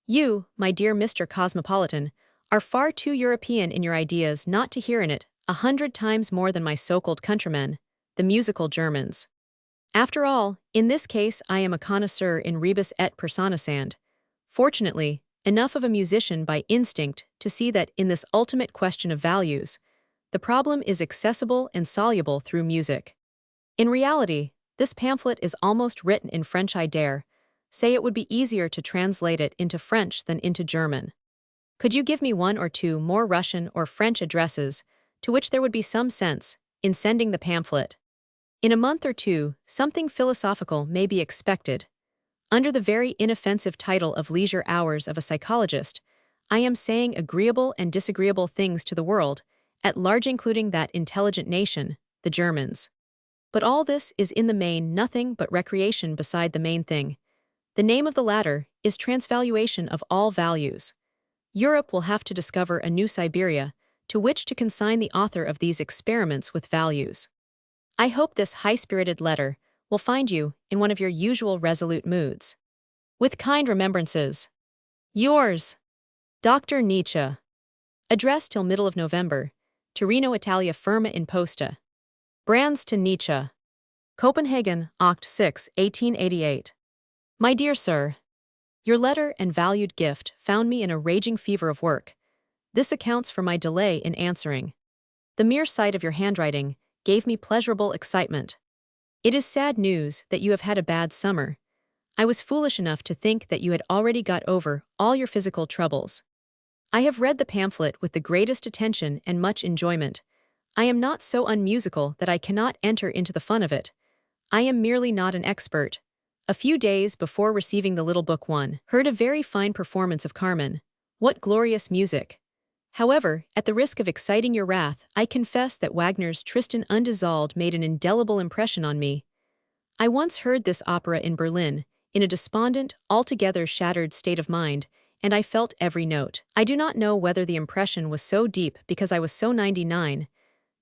You, my dear Mr. Cosmopolitan, are far too European in your ideas not to hear in it 100 times more than my so-called countrymen, the musical Germans. After all, in this case I am a connoisseur in rebus et persona sand. Fortunately, enough of a musician by instinct to see that in this ultimate question of values, the problem is accessible and soluble through music. In reality, this pamphlet is almost written in French. I dare say it would be easier to translate it into French than into German. Could you give me 1 or 2 more Russian or French addresses to which there would be some sense in sending the pamphlet. In a month or two, something philosophical may be expected. Under the very inoffensive title of Leisure Hours of a Psychologist, I am saying agreeable and disagreeable things to the world, at large including that intelligent nation, the Germans. But all this is in the main nothing but recreation beside the main thing. The name of the latter is transvaluation of all values. Europe will have to discover a new Siberia, to which to consign the author of these experiments with values. I hope this high-spirited letter will find you in one of your usual resolute moods. With kind remembrances. Yours, Dr. Nietzsche. Addressed till middle of November, Torino, Italia, firma in posta. Brands to Nietzsche. Copenhagen, Oct. 6, 1888. My dear sir, your letter and valued gift found me in a raging fever of work. This accounts for my delay in answering. The mere sight of your handwriting gave me pleasurable excitement. It is sad news that you have had a bad summer. I was foolish enough to think that you had already got over all your physical troubles. I have read the pamphlet with the greatest attention and much enjoyment. I am not so unmusical that I cannot enter into the fun of it. I am merely not an expert. A few days before receiving the little book one, heard a very fine performance of Carmen. What glorious music! However, at the risk of exciting your wrath, I confess that Wagner's Tristan und Isolde made an indelible impression on me. I once heard this opera in Berlin, in a despondent, altogether shattered state of mind, and I felt every note. I do not know whether the impression was so deep because I was so 99.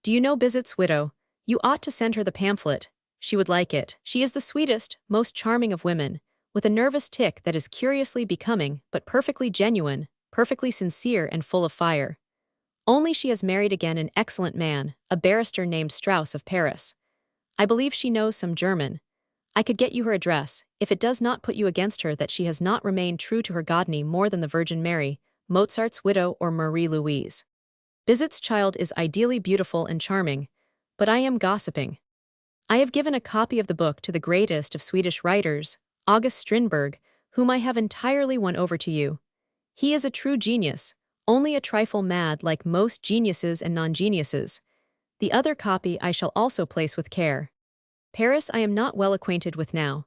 Do you know Bizot's widow? You ought to send her the pamphlet. She would like it. She is the sweetest, most charming of women, with a nervous tic that is curiously becoming, but perfectly genuine, perfectly sincere and full of fire. Only she has married again an excellent man, a barrister named Strauss of Paris. I believe she knows some German. I could get you her address, if it does not put you against her that she has not remained true to her Godney more than the Virgin Mary, Mozart's widow or Marie Louise. Bizot's child is ideally beautiful and charming, but I am gossiping. I have given a copy of the book to the greatest of Swedish writers, August Strindberg, whom I have entirely won over to you. He is a true genius, only a trifle mad like most geniuses and non-geniuses. The other copy I shall also place with care. Paris I am not well acquainted with now.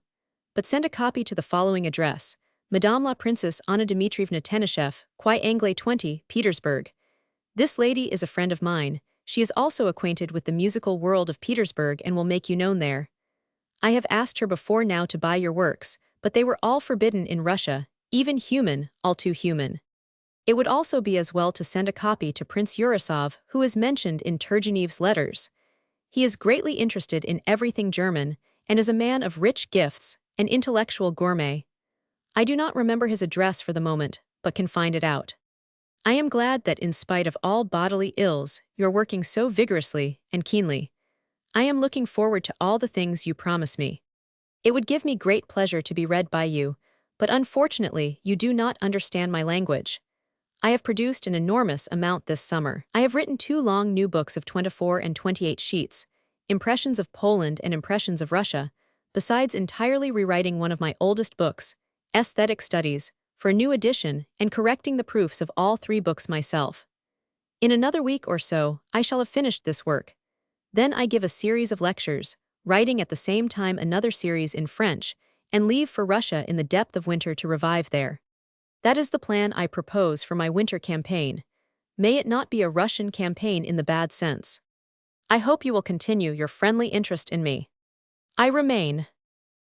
But send a copy to the following address, Madame la Princesse Anna Dmitrievna Tenishev, Quai Anglais 20, Petersburg. This lady is a friend of mine. She is also acquainted with the musical world of Petersburg and will make you known there. I have asked her before now to buy your works, but they were all forbidden in Russia, even human, all too human. It would also be as well to send a copy to Prince Urasov, who is mentioned in Turgenev's letters. He is greatly interested in everything German, and is a man of rich gifts, an intellectual gourmet. I do not remember his address for the moment, but can find it out. I am glad that in spite of all bodily ills, you're working so vigorously and keenly. I am looking forward to all the things you promise me. It would give me great pleasure to be read by you, but unfortunately you do not understand my language. I have produced an enormous amount this summer. I have written 2 long new books of 24 and 28 sheets, Impressions of Poland and Impressions of Russia, besides entirely rewriting one of my oldest books, Aesthetic Studies, for a new edition and correcting the proofs of all 3 books myself. In another week or so, I shall have finished this work. Then I give a series of lectures, writing at the same time another series in French, and leave for Russia in the depth of winter to revive there. That is the plan I propose for my winter campaign. May it not be a Russian campaign in the bad sense. I hope you will continue your friendly interest in me. I remain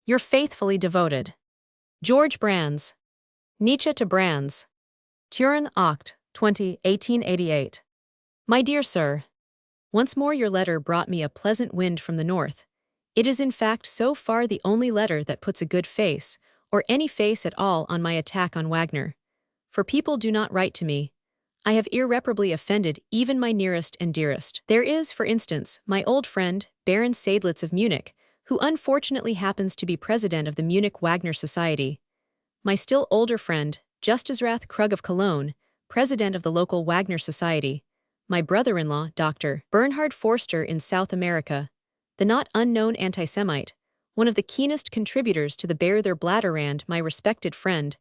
your faithfully devoted Georg Brandes. Nietzsche to Brandes. Turin, Oct. 20, 1888. My dear sir, once more your letter brought me a pleasant wind from the north. It is in fact so far the only letter that puts a good face, or any face at all, on my attack on Wagner. For people do not write to me. I have irreparably offended even my nearest and dearest. There is, for instance, my old friend, Baron Seidlitz of Munich, who unfortunately happens to be president of the Munich Wagner Society. My still older friend, Justusrath Krug of Cologne, president of the local Wagner Society. My brother-in-law, Dr. Bernhard Forster in South America. The not unknown anti-Semite, one of the keenest contributors to the Bear der Blatterrand, my respected friend,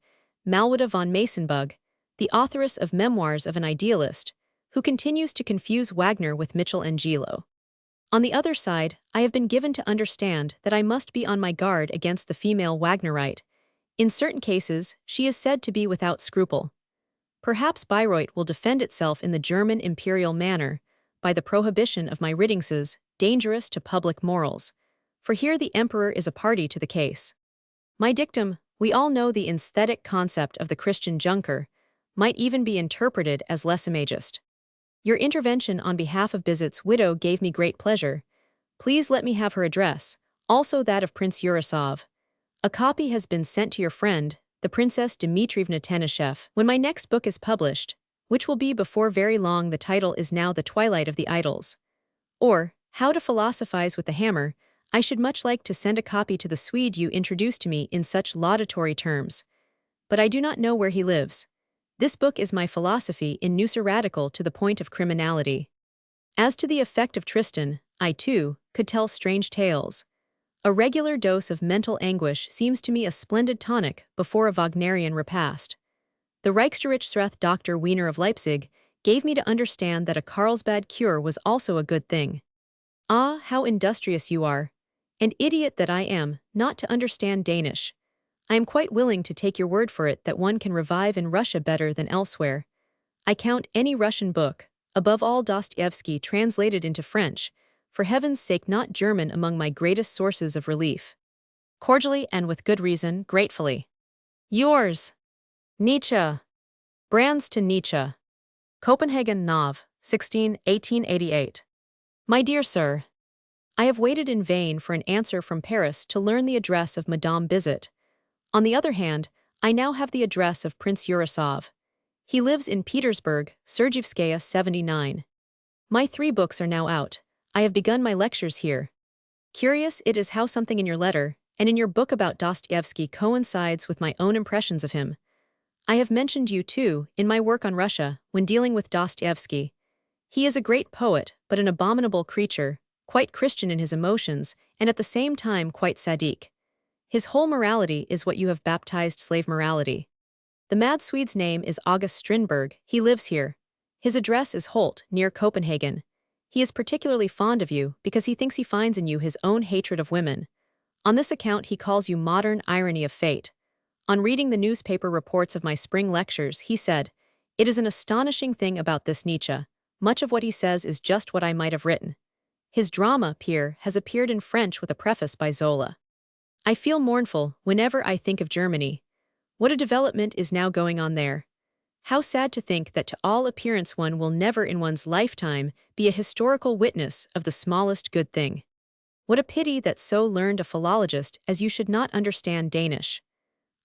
Malwida von Masonbug, the authoress of Memoirs of an Idealist, who continues to confuse Wagner with Michelangelo. On the other side, I have been given to understand that I must be on my guard against the female Wagnerite. In certain cases, she is said to be without scruple. Perhaps Bayreuth will defend itself in the German imperial manner, by the prohibition of my writings, dangerous to public morals. For here the emperor is a party to the case. My dictum, we all know the aesthetic concept of the Christian Junker, might even be interpreted as lèse-majesté. Your intervention on behalf of Bizot's widow gave me great pleasure. Please let me have her address, also that of Prince Urasov. A copy has been sent to your friend, the Princess Dmitrievna Tenishev. When my next book is published, which will be before very long, the title is now The Twilight of the Idols, or How to Philosophize with the Hammer, I should much like to send a copy to the Swede you introduced to me in such laudatory terms. But I do not know where he lives. This book is my philosophy in Nucer radical to the point of criminality. As to the effect of Tristan, I, too, could tell strange tales. A regular dose of mental anguish seems to me a splendid tonic before a Wagnerian repast. The Reichsgerichtsrath Dr. Wiener of Leipzig gave me to understand that a Carlsbad cure was also a good thing. Ah, how industrious you are! And idiot that I am, not to understand Danish. I am quite willing to take your word for it that one can revive in Russia better than elsewhere. I count any Russian book, above all Dostoevsky translated into French, for heaven's sake not German, among my greatest sources of relief. Cordially and with good reason, gratefully. Yours. Nietzsche. Brands to Nietzsche. Copenhagen, Nav, 16, 1888. My dear Sir, I have waited in vain for an answer from Paris to learn the address of Madame Bizot. On the other hand, I now have the address of Prince Urasov. He lives in Petersburg, Sergiyevskaya 79. My 3 books are now out. I have begun my lectures here. Curious it is how something in your letter, and in your book about Dostoevsky coincides with my own impressions of him. I have mentioned you, too, in my work on Russia, when dealing with Dostoevsky. He is a great poet, but an abominable creature, quite Christian in his emotions, and at the same time quite sadique. His whole morality is what you have baptized slave morality. The mad Swede's name is August Strindberg. He lives here. His address is Holt, near Copenhagen. He is particularly fond of you because he thinks he finds in you his own hatred of women. On this account he calls you modern irony of fate. On reading the newspaper reports of my spring lectures, he said, "It is an astonishing thing about this Nietzsche. Much of what he says is just what I might have written." His drama, Pierre, has appeared in French with a preface by Zola. I feel mournful whenever I think of Germany. What a development is now going on there. How sad to think that to all appearance one will never in one's lifetime be a historical witness of the smallest good thing. What a pity that so learned a philologist as you should not understand Danish.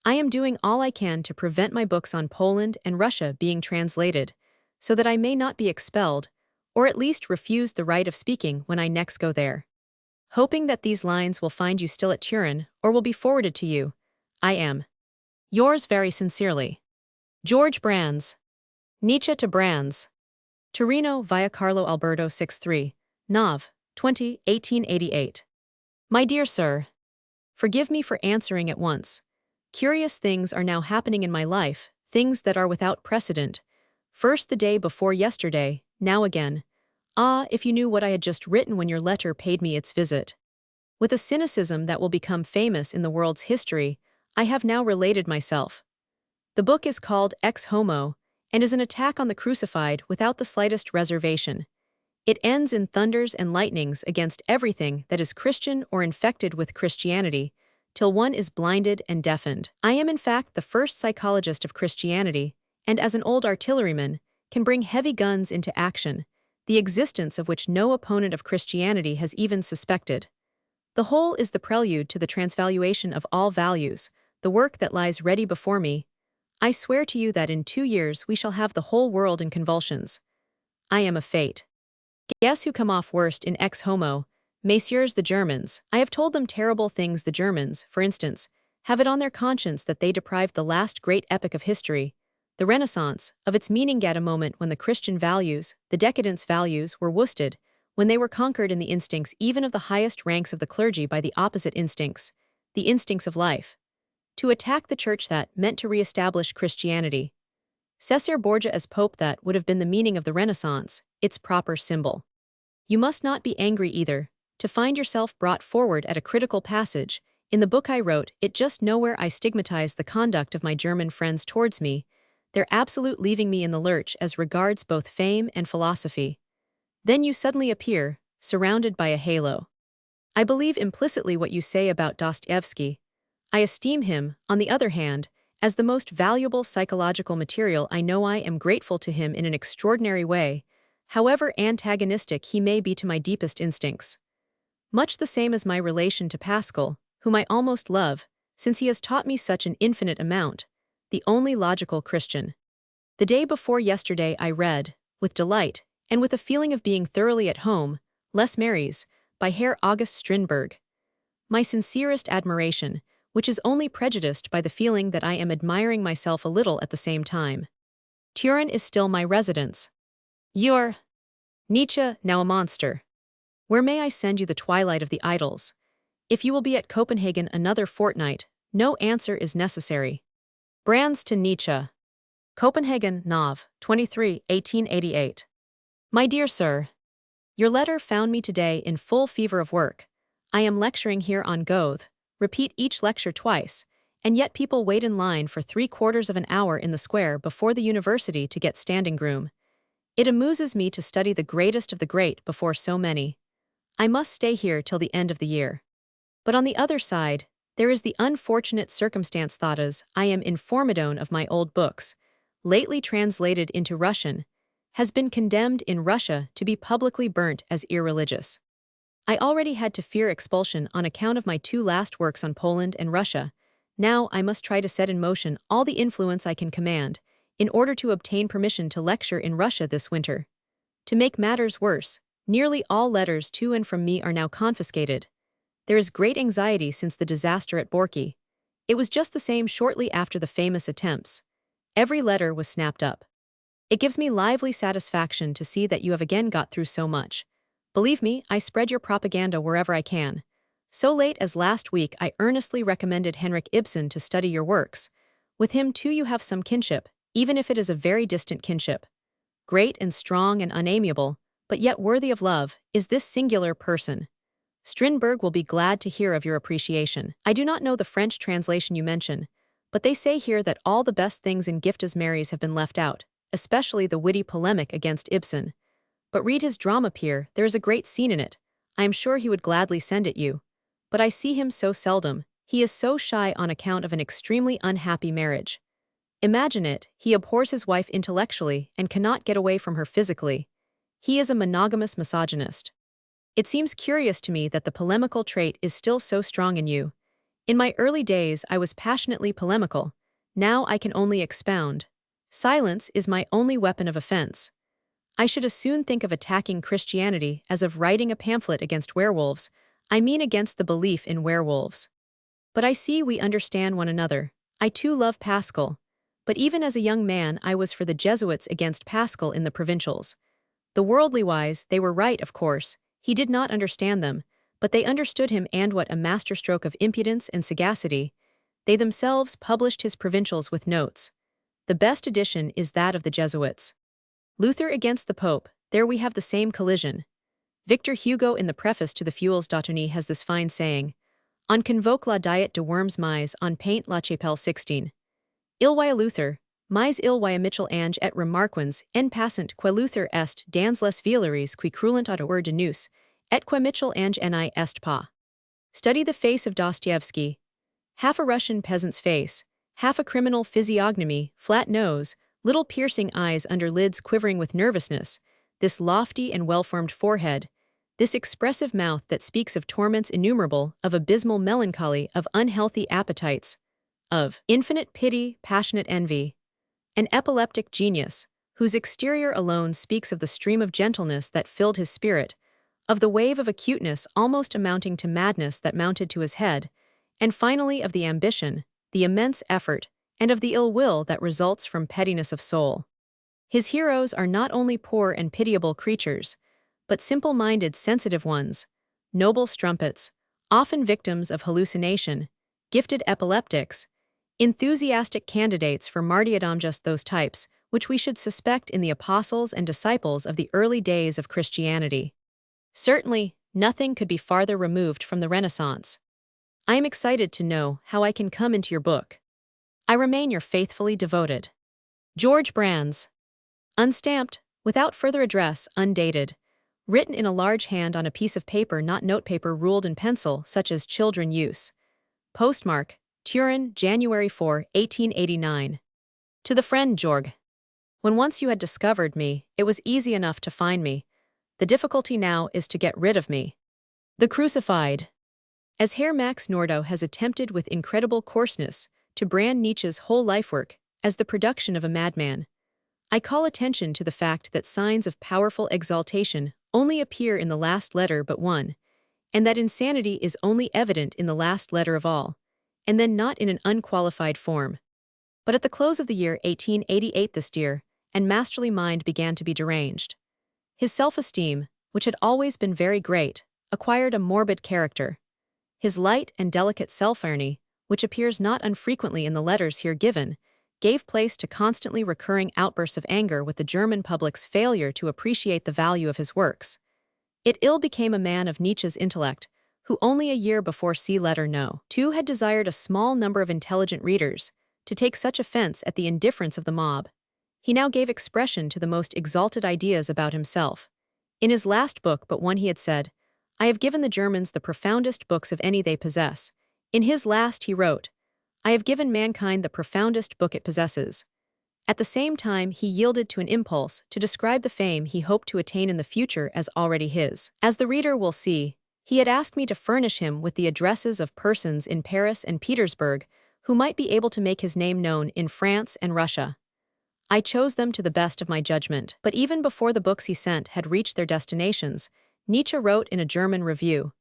I am doing all I can to prevent my books on Poland and Russia being translated, so that I may not be expelled, or at least refuse the right of speaking when I next go there. Hoping that these lines will find you still at Turin, or will be forwarded to you, I am yours very sincerely, Georg Brandes. Nietzsche to Brandes. Torino via Carlo Alberto 63, Nav, 20, 1888. My dear Sir, forgive me for answering at once. Curious things are now happening in my life, things that are without precedent. First the day before yesterday, now again. Ah, if you knew what I had just written when your letter paid me its visit. With a cynicism that will become famous in the world's history, I have now related myself. The book is called Ex Homo, and is an attack on the crucified without the slightest reservation. It ends in thunders and lightnings against everything that is Christian or infected with Christianity, till one is blinded and deafened. I am in fact the first psychologist of Christianity, and as an old artilleryman, can bring heavy guns into action, the existence of which no opponent of Christianity has even suspected. The whole is the prelude to the transvaluation of all values, the work that lies ready before me. I swear to you that in 2 years we shall have the whole world in convulsions. I am a fate. Guess who come off worst in Ex Homo? Messieurs the Germans. I have told them terrible things. The Germans, for instance, have it on their conscience that they deprived the last great epoch of history, the Renaissance, of its meaning at a moment when the Christian values, the decadence values, were worsted, when they were conquered in the instincts even of the highest ranks of the clergy by the opposite instincts, the instincts of life. To attack the church that meant to re-establish Christianity. Cesare Borgia as Pope, that would have been the meaning of the Renaissance, its proper symbol. You must not be angry either, to find yourself brought forward at a critical passage. In the book I wrote, it just nowhere I stigmatize the conduct of my German friends towards me, their absolute leaving me in the lurch as regards both fame and philosophy. Then you suddenly appear, surrounded by a halo. I believe implicitly what you say about Dostoevsky. I esteem him, on the other hand, as the most valuable psychological material I know. I am grateful to him in an extraordinary way, however antagonistic he may be to my deepest instincts. Much the same as my relation to Pascal, whom I almost love, since he has taught me such an infinite amount, the only logical Christian. The day before yesterday I read, with delight, and with a feeling of being thoroughly at home, Les Maries, by Herr August Strindberg. My sincerest admiration, which is only prejudiced by the feeling that I am admiring myself a little at the same time. Turin is still my residence. Your Nietzsche, now a monster. Where may I send you the twilight of the idols? If you will be at Copenhagen another fortnight, no answer is necessary. Brands to Nietzsche. Copenhagen, Nov. 23, 1888. My dear sir, your letter found me today in full fever of work. I am lecturing here on Goethe, repeat each lecture twice, and yet people wait in line for 3/4 of an hour in the square before the university to get standing room. It amuses me to study the greatest of the great before so many. I must stay here till the end of the year. But on the other side, there is the unfortunate circumstance that as I am in Formidone of my old books, lately translated into Russian, has been condemned in Russia to be publicly burnt as irreligious. I already had to fear expulsion on account of my 2 last works on Poland and Russia. Now I must try to set in motion all the influence I can command, in order to obtain permission to lecture in Russia this winter. To make matters worse, nearly all letters to and from me are now confiscated. There is great anxiety since the disaster at Borki. It was just the same shortly after the famous attempts. Every letter was snapped up. It gives me lively satisfaction to see that you have again got through so much. Believe me, I spread your propaganda wherever I can. So late as last week I earnestly recommended Henrik Ibsen to study your works. With him too you have some kinship, even if it is a very distant kinship. Great and strong and unamiable, but yet worthy of love, is this singular person. Strindberg will be glad to hear of your appreciation. I do not know the French translation you mention, but they say here that all the best things in Gift as Mary's have been left out, especially the witty polemic against Ibsen. But read his drama Pier, there is a great scene in it. I am sure he would gladly send it you. But I see him so seldom, he is so shy on account of an extremely unhappy marriage. Imagine it, he abhors his wife intellectually and cannot get away from her physically. He is a monogamous misogynist. It seems curious to me that the polemical trait is still so strong in you. In my early days I was passionately polemical, now I can only expound. Silence is my only weapon of offense. I should as soon think of attacking Christianity as of writing a pamphlet against werewolves, I mean against the belief in werewolves. But I see we understand one another. I too love Pascal. But even as a young man I was for the Jesuits against Pascal in the provincials. The worldly wise, they were right of course, he did not understand them, but they understood him, and what a masterstroke of impudence and sagacity. They themselves published his provincials with notes. The best edition is that of the Jesuits. Luther against the Pope, there we have the same collision. Victor Hugo in the preface to the Feuilles d'Automne has this fine saying, On convoque la diet de worms mais on paint la chapelle 16. Ilwia Luther, mais ilwia Mitchell Ange et remarquens en passant que Luther est dans les Villeries qui crulant auteur de nous, et que Mitchell Ange ni est pas. Study the face of Dostoevsky. Half a Russian peasant's face, half a criminal physiognomy, flat nose, little piercing eyes under lids quivering with nervousness, this lofty and well-formed forehead, this expressive mouth that speaks of torments innumerable, of abysmal melancholy, of unhealthy appetites, of infinite pity, passionate envy. An epileptic genius, whose exterior alone speaks of the stream of gentleness that filled his spirit, of the wave of acuteness almost amounting to madness that mounted to his head, and finally of the ambition, the immense effort, and of the ill will that results from pettiness of soul. His heroes are not only poor and pitiable creatures, but simple-minded, sensitive ones, noble strumpets, often victims of hallucination, gifted epileptics, enthusiastic candidates for martyrdom, just those types, which we should suspect in the apostles and disciples of the early days of Christianity. Certainly, nothing could be farther removed from the Renaissance. I am excited to know how I can come into your book. I remain your faithfully devoted Georg Brandes. Unstamped, without further address, undated. Written in a large hand on a piece of paper, not notepaper ruled in pencil, such as children use. Postmark, Turin, January 4, 1889. To the friend Georg. When once you had discovered me, it was easy enough to find me. The difficulty now is to get rid of me. The Crucified. As Herr Max Nordau has attempted with incredible coarseness to brand Nietzsche's whole lifework as the production of a madman, I call attention to the fact that signs of powerful exaltation only appear in the last letter but one, and that insanity is only evident in the last letter of all, and then not in an unqualified form. But at the close of the year 1888 this dear and masterly mind began to be deranged. His self-esteem, which had always been very great, acquired a morbid character. His light and delicate self-irony, which appears not unfrequently in the letters here given, gave place to constantly recurring outbursts of anger with the German public's failure to appreciate the value of his works. It ill became a man of Nietzsche's intellect, who only a year before see letter No. 2 had desired a small number of intelligent readers, to take such offense at the indifference of the mob. He now gave expression to the most exalted ideas about himself. In his last book but one he had said, "I have given the Germans the profoundest books of any they possess." In his last he wrote, "I have given mankind the profoundest book it possesses." At the same time he yielded to an impulse to describe the fame he hoped to attain in the future as already his. As the reader will see, he had asked me to furnish him with the addresses of persons in Paris and Petersburg who might be able to make his name known in France and Russia. I chose them to the best of my judgment, but even before the books he sent had reached their destinations, Nietzsche wrote in a German review,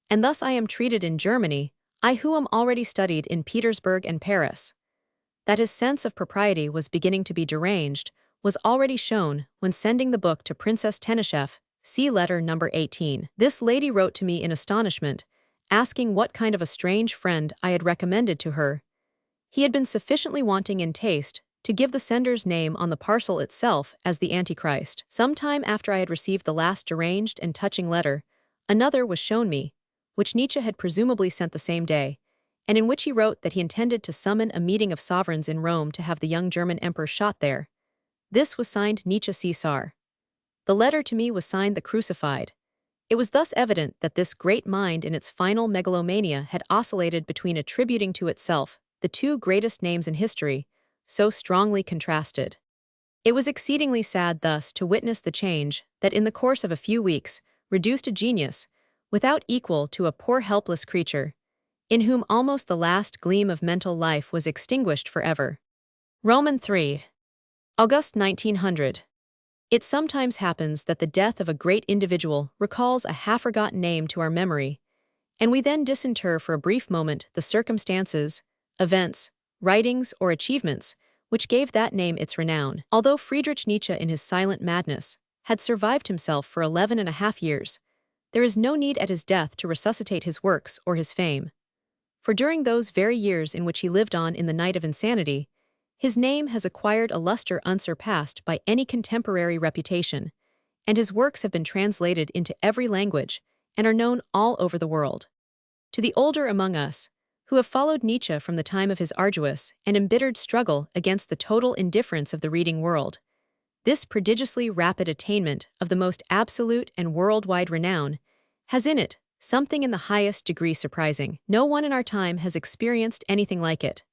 "And thus I am treated in Germany, I who am already studied in Petersburg and Paris." That his sense of propriety was beginning to be deranged was already shown when sending the book to Princess Tenishev, see letter number 18. This lady wrote to me in astonishment, asking what kind of a strange friend I had recommended to her. He had been sufficiently wanting in taste to give the sender's name on the parcel itself as the Antichrist. Some time after I had received the last deranged and touching letter, another was shown me, which Nietzsche had presumably sent the same day, and in which he wrote that he intended to summon a meeting of sovereigns in Rome to have the young German emperor shot there. This was signed Nietzsche Caesar. The letter to me was signed the Crucified. It was thus evident that this great mind in its final megalomania had oscillated between attributing to itself the two greatest names in history, so strongly contrasted. It was exceedingly sad thus to witness the change that in the course of a few weeks reduced a genius, without equal to a poor helpless creature, in whom almost the last gleam of mental life was extinguished forever. Roman 3. August 1900. It sometimes happens that the death of a great individual recalls a half-forgotten name to our memory, and we then disinter for a brief moment the circumstances, events, writings, or achievements which gave that name its renown. Although Friedrich Nietzsche in his silent madness had survived himself for 11.5 years, there is no need at his death to resuscitate his works or his fame. For during those very years in which he lived on in the night of insanity, his name has acquired a luster unsurpassed by any contemporary reputation, and his works have been translated into every language and are known all over the world. To the older among us, who have followed Nietzsche from the time of his arduous and embittered struggle against the total indifference of the reading world, this prodigiously rapid attainment of the most absolute and worldwide renown has in it something in the highest degree surprising. No one in our time has experienced anything like it.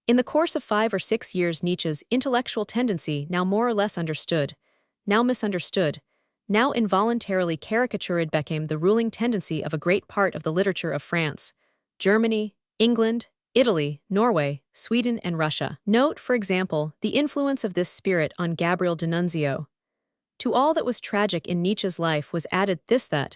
In the course of 5 or 6 years, Nietzsche's intellectual tendency, now more or less understood, now misunderstood, now involuntarily caricatured, became the ruling tendency of a great part of the literature of France, Germany, England, Italy, Norway, Sweden, and Russia. Note, for example, the influence of this spirit on Gabriel D'Annunzio. To all that was tragic in Nietzsche's life was added this, that,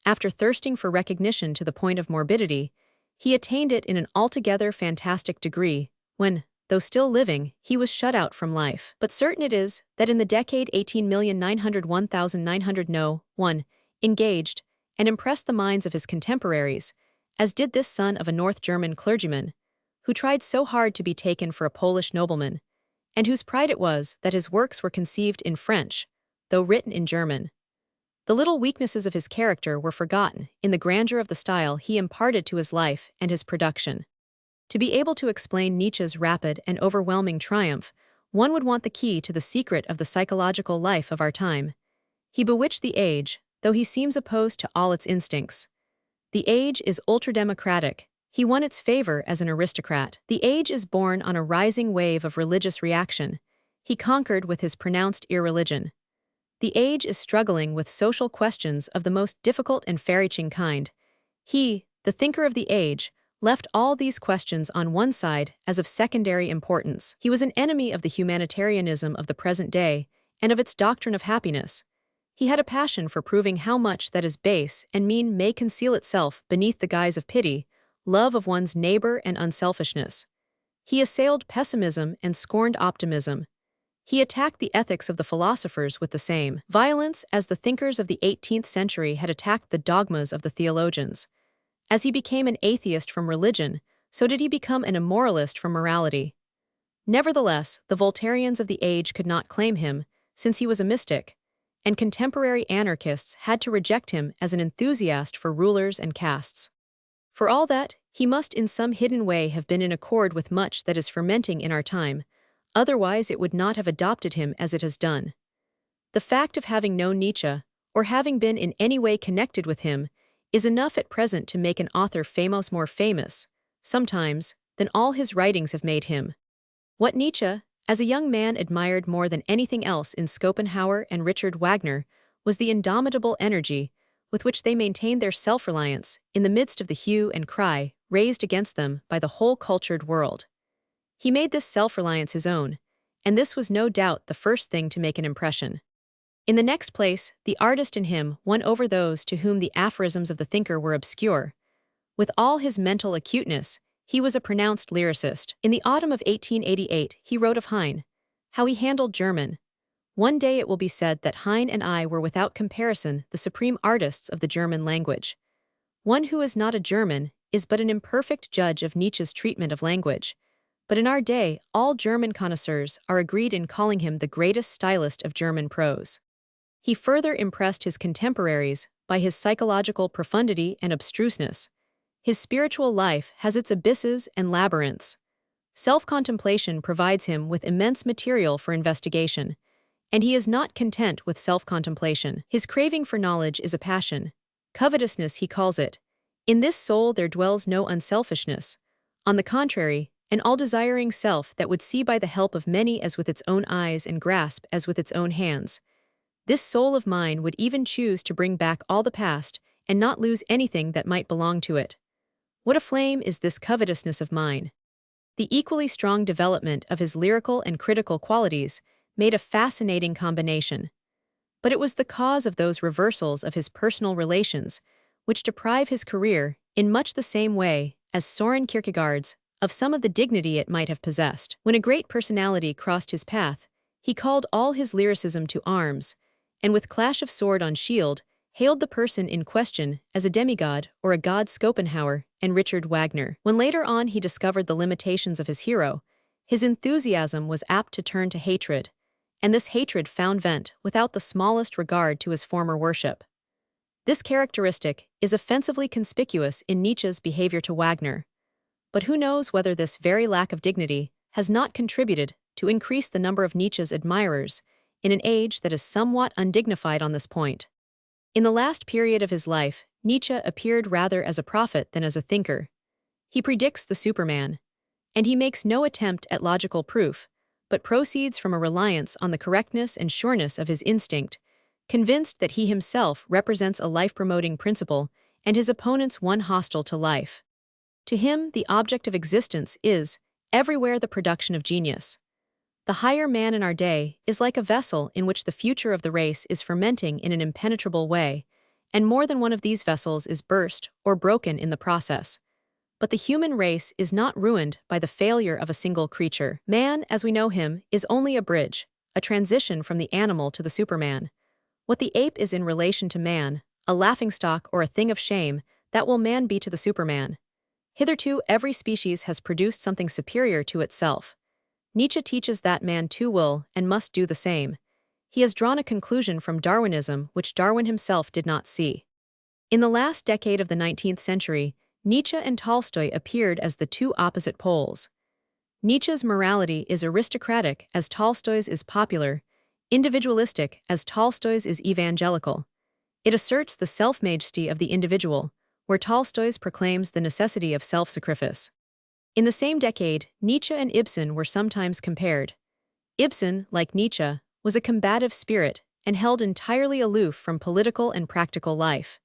after thirsting for recognition to the point of morbidity, he attained it in an altogether fantastic degree, when, though still living, he was shut out from life. But certain it is that in the decade 18,901,901, engaged and impressed the minds of his contemporaries, as did this son of a North German clergyman, who tried so hard to be taken for a Polish nobleman, and whose pride it was that his works were conceived in French, though written in German. The little weaknesses of his character were forgotten in the grandeur of the style he imparted to his life and his production. To be able to explain Nietzsche's rapid and overwhelming triumph, one would want the key to the secret of the psychological life of our time. He bewitched the age, though he seems opposed to all its instincts. The age is ultra-democratic. He won its favor as an aristocrat. The age is born on a rising wave of religious reaction. He conquered with his pronounced irreligion. The age is struggling with social questions of the most difficult and far-reaching kind. He, the thinker of the age, left all these questions on one side as of secondary importance. He was an enemy of the humanitarianism of the present day and of its doctrine of happiness. He had a passion for proving how much that is base and mean may conceal itself beneath the guise of pity, love of one's neighbor and unselfishness. He assailed pessimism and scorned optimism. He attacked the ethics of the philosophers with the same violence as the thinkers of the 18th century had attacked the dogmas of the theologians. As he became an atheist from religion, so did he become an immoralist from morality. Nevertheless, the Voltairians of the age could not claim him, since he was a mystic, and contemporary anarchists had to reject him as an enthusiast for rulers and castes. For all that, he must in some hidden way have been in accord with much that is fermenting in our time, otherwise it would not have adopted him as it has done. The fact of having known Nietzsche, or having been in any way connected with him, is enough at present to make an author famous more famous, sometimes, than all his writings have made him. What Nietzsche, as a young man, admired more than anything else in Schopenhauer and Richard Wagner was the indomitable energy with which they maintained their self-reliance in the midst of the hue and cry raised against them by the whole cultured world. He made this self-reliance his own, and this was no doubt the first thing to make an impression. In the next place, the artist in him won over those to whom the aphorisms of the thinker were obscure. With all his mental acuteness, he was a pronounced lyricist. In the autumn of 1888, he wrote of Heine, how he handled German. One day it will be said that Heine and I were without comparison the supreme artists of the German language. One who is not a German is but an imperfect judge of Nietzsche's treatment of language. But in our day, all German connoisseurs are agreed in calling him the greatest stylist of German prose. He further impressed his contemporaries by his psychological profundity and abstruseness. His spiritual life has its abysses and labyrinths. Self-contemplation provides him with immense material for investigation, and he is not content with self-contemplation. His craving for knowledge is a passion. Covetousness he calls it. In this soul there dwells no unselfishness. On the contrary, an all-desiring self that would see by the help of many as with its own eyes and grasp as with its own hands. This soul of mine would even choose to bring back all the past and not lose anything that might belong to it. What a flame is this covetousness of mine! The equally strong development of his lyrical and critical qualities made a fascinating combination. But it was the cause of those reversals of his personal relations which deprive his career, in much the same way as Soren Kierkegaard's, of some of the dignity it might have possessed. When a great personality crossed his path, he called all his lyricism to arms, and with clash of sword on shield, hailed the person in question as a demigod or a god. Schopenhauer and Richard Wagner. When later on he discovered the limitations of his hero, his enthusiasm was apt to turn to hatred, and this hatred found vent without the smallest regard to his former worship. This characteristic is offensively conspicuous in Nietzsche's behavior to Wagner. But who knows whether this very lack of dignity has not contributed to increase the number of Nietzsche's admirers in an age that is somewhat undignified on this point. In the last period of his life, Nietzsche appeared rather as a prophet than as a thinker. He predicts the Superman, and he makes no attempt at logical proof, but proceeds from a reliance on the correctness and sureness of his instinct, convinced that he himself represents a life-promoting principle and his opponents one hostile to life. To him, the object of existence is, everywhere, the production of genius. The higher man in our day is like a vessel in which the future of the race is fermenting in an impenetrable way, and more than one of these vessels is burst or broken in the process. But the human race is not ruined by the failure of a single creature. Man, as we know him, is only a bridge, a transition from the animal to the Superman. What the ape is in relation to man, a laughingstock or a thing of shame, that will man be to the Superman. Hitherto, every species has produced something superior to itself. Nietzsche teaches that man too will and must do the same. He has drawn a conclusion from Darwinism which Darwin himself did not see. In the last decade of the 19th century, Nietzsche and Tolstoy appeared as the two opposite poles. Nietzsche's morality is aristocratic as Tolstoy's is popular, individualistic as Tolstoy's is evangelical. It asserts the self-majesty of the individual, where Tolstoy's proclaims the necessity of self-sacrifice. In the same decade, Nietzsche and Ibsen were sometimes compared. Ibsen, like Nietzsche, was a combative spirit and held entirely aloof from political and practical life.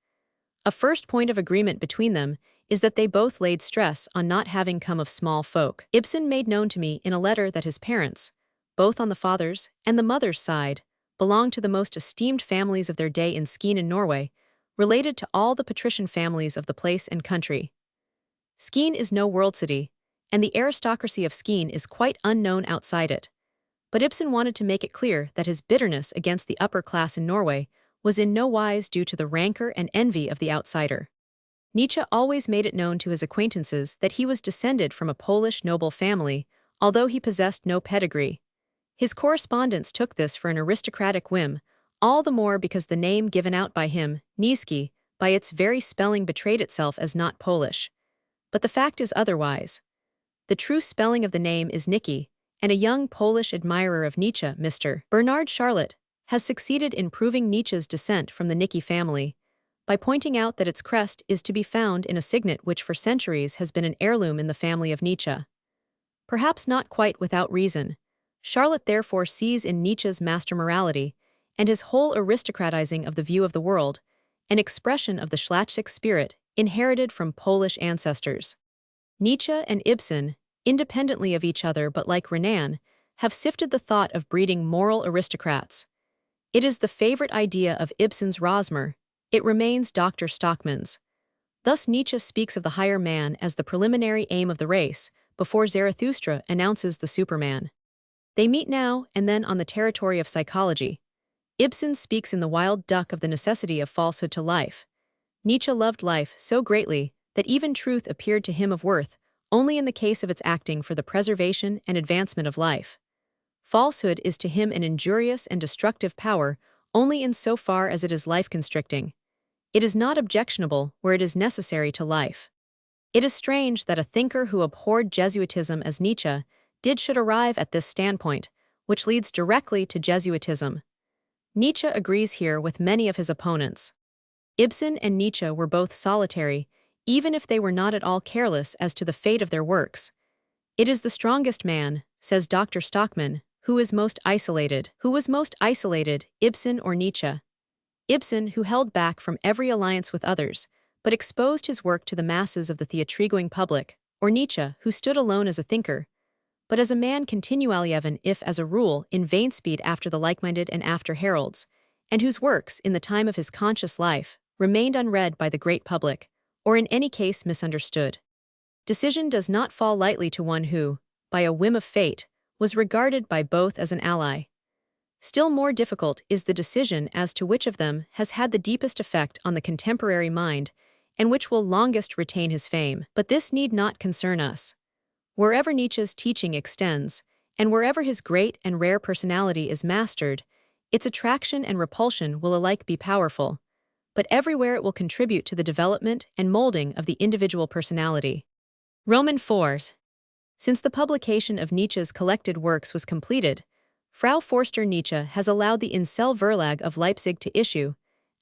A first point of agreement between them is that they both laid stress on not having come of small folk. Ibsen made known to me in a letter that his parents, both on the father's and the mother's side, belonged to the most esteemed families of their day in Skien in Norway, related to all the patrician families of the place and country. Skien is no world city, and the aristocracy of Skien is quite unknown outside it. But Ibsen wanted to make it clear that his bitterness against the upper class in Norway was in no wise due to the rancor and envy of the outsider. Nietzsche always made it known to his acquaintances that he was descended from a Polish noble family, although he possessed no pedigree. His correspondents took this for an aristocratic whim, all the more because the name given out by him, Niski, by its very spelling betrayed itself as not Polish. But the fact is otherwise. The true spelling of the name is Nicky, and a young Polish admirer of Nietzsche, Mr. Bernard Charlotte, has succeeded in proving Nietzsche's descent from the Nicky family, by pointing out that its crest is to be found in a signet which for centuries has been an heirloom in the family of Nietzsche. Perhaps not quite without reason, Charlotte therefore sees in Nietzsche's master morality, and his whole aristocratizing of the view of the world, an expression of the Schlachtic spirit inherited from Polish ancestors. Nietzsche and Ibsen, independently of each other but like Renan, have sifted the thought of breeding moral aristocrats. It is the favorite idea of Ibsen's Rosmer, it remains Dr. Stockman's. Thus Nietzsche speaks of the higher man as the preliminary aim of the race, before Zarathustra announces the Superman. They meet now and then on the territory of psychology. Ibsen speaks in The Wild Duck of the necessity of falsehood to life. Nietzsche loved life so greatly that even truth appeared to him of worth only in the case of its acting for the preservation and advancement of life. Falsehood is to him an injurious and destructive power only in so far as it is life-constricting. It is not objectionable where it is necessary to life. It is strange that a thinker who abhorred Jesuitism as Nietzsche did should arrive at this standpoint, which leads directly to Jesuitism. Nietzsche agrees here with many of his opponents. Ibsen and Nietzsche were both solitary, even if they were not at all careless as to the fate of their works. It is the strongest man, says Dr. Stockman, who is most isolated. Who was most isolated, Ibsen or Nietzsche? Ibsen, who held back from every alliance with others, but exposed his work to the masses of the theatrigoing public, or Nietzsche, who stood alone as a thinker, but as a man continually even if as a rule in vain speed after the like-minded and after heralds, and whose works, in the time of his conscious life, remained unread by the great public, or in any case misunderstood. Decision does not fall lightly to one who, by a whim of fate, was regarded by both as an ally. Still more difficult is the decision as to which of them has had the deepest effect on the contemporary mind, and which will longest retain his fame. But this need not concern us. Wherever Nietzsche's teaching extends, and wherever his great and rare personality is mastered, its attraction and repulsion will alike be powerful, but everywhere it will contribute to the development and molding of the individual personality. Roman 4. Since the publication of Nietzsche's collected works was completed, Frau Forster Nietzsche has allowed the Incel Verlag of Leipzig to issue,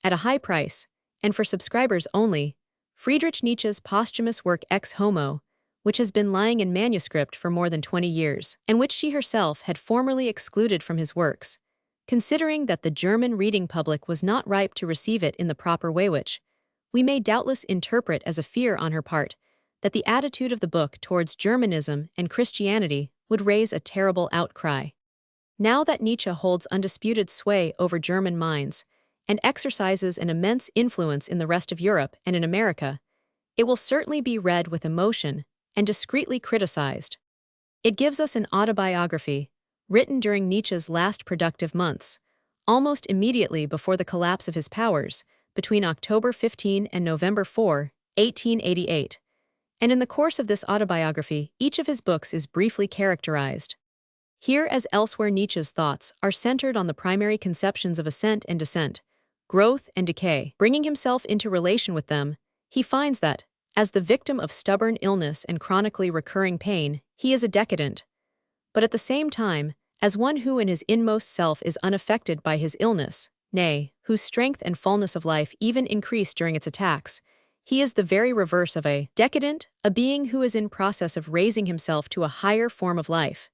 at a high price, and for subscribers only, Friedrich Nietzsche's posthumous work Ex Homo, which has been lying in manuscript for more than 20 years, and which she herself had formerly excluded from his works, considering that the German reading public was not ripe to receive it in the proper way, which we may doubtless interpret as a fear on her part that the attitude of the book towards Germanism and Christianity would raise a terrible outcry. Now that Nietzsche holds undisputed sway over German minds and exercises an immense influence in the rest of Europe and in America, it will certainly be read with emotion and discreetly criticized. It gives us an autobiography, written during Nietzsche's last productive months, almost immediately before the collapse of his powers, between October 15 and November 4, 1888. And in the course of this autobiography, each of his books is briefly characterized. Here as elsewhere Nietzsche's thoughts are centered on the primary conceptions of ascent and descent, growth and decay. Bringing himself into relation with them, he finds that, as the victim of stubborn illness and chronically recurring pain, he is a decadent. But at the same time, as one who in his inmost self is unaffected by his illness, nay, whose strength and fullness of life even increase during its attacks, he is the very reverse of a decadent, a being who is in process of raising himself to a higher form of life.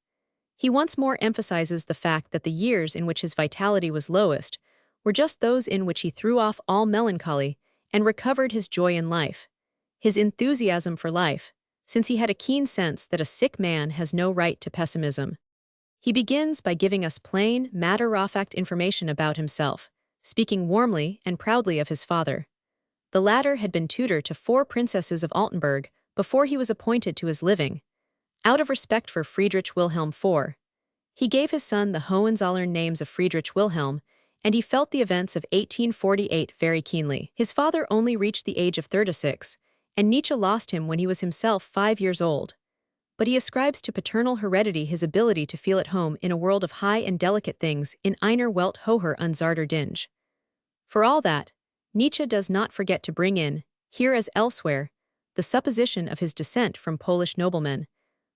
He once more emphasizes the fact that the years in which his vitality was lowest were just those in which he threw off all melancholy and recovered his joy in life, his enthusiasm for life, since he had a keen sense that a sick man has no right to pessimism. He begins by giving us plain, matter-of-fact information about himself, speaking warmly and proudly of his father. The latter had been tutor to 4 princesses of Altenburg before he was appointed to his living. Out of respect for Friedrich Wilhelm IV, he gave his son the Hohenzollern names of Friedrich Wilhelm, and he felt the events of 1848 very keenly. His father only reached the age of 36, and Nietzsche lost him when he was himself 5 years old. But he ascribes to paternal heredity his ability to feel at home in a world of high and delicate things in einer Welt höher und zarter Dinge. For all that, Nietzsche does not forget to bring in, here as elsewhere, the supposition of his descent from Polish noblemen,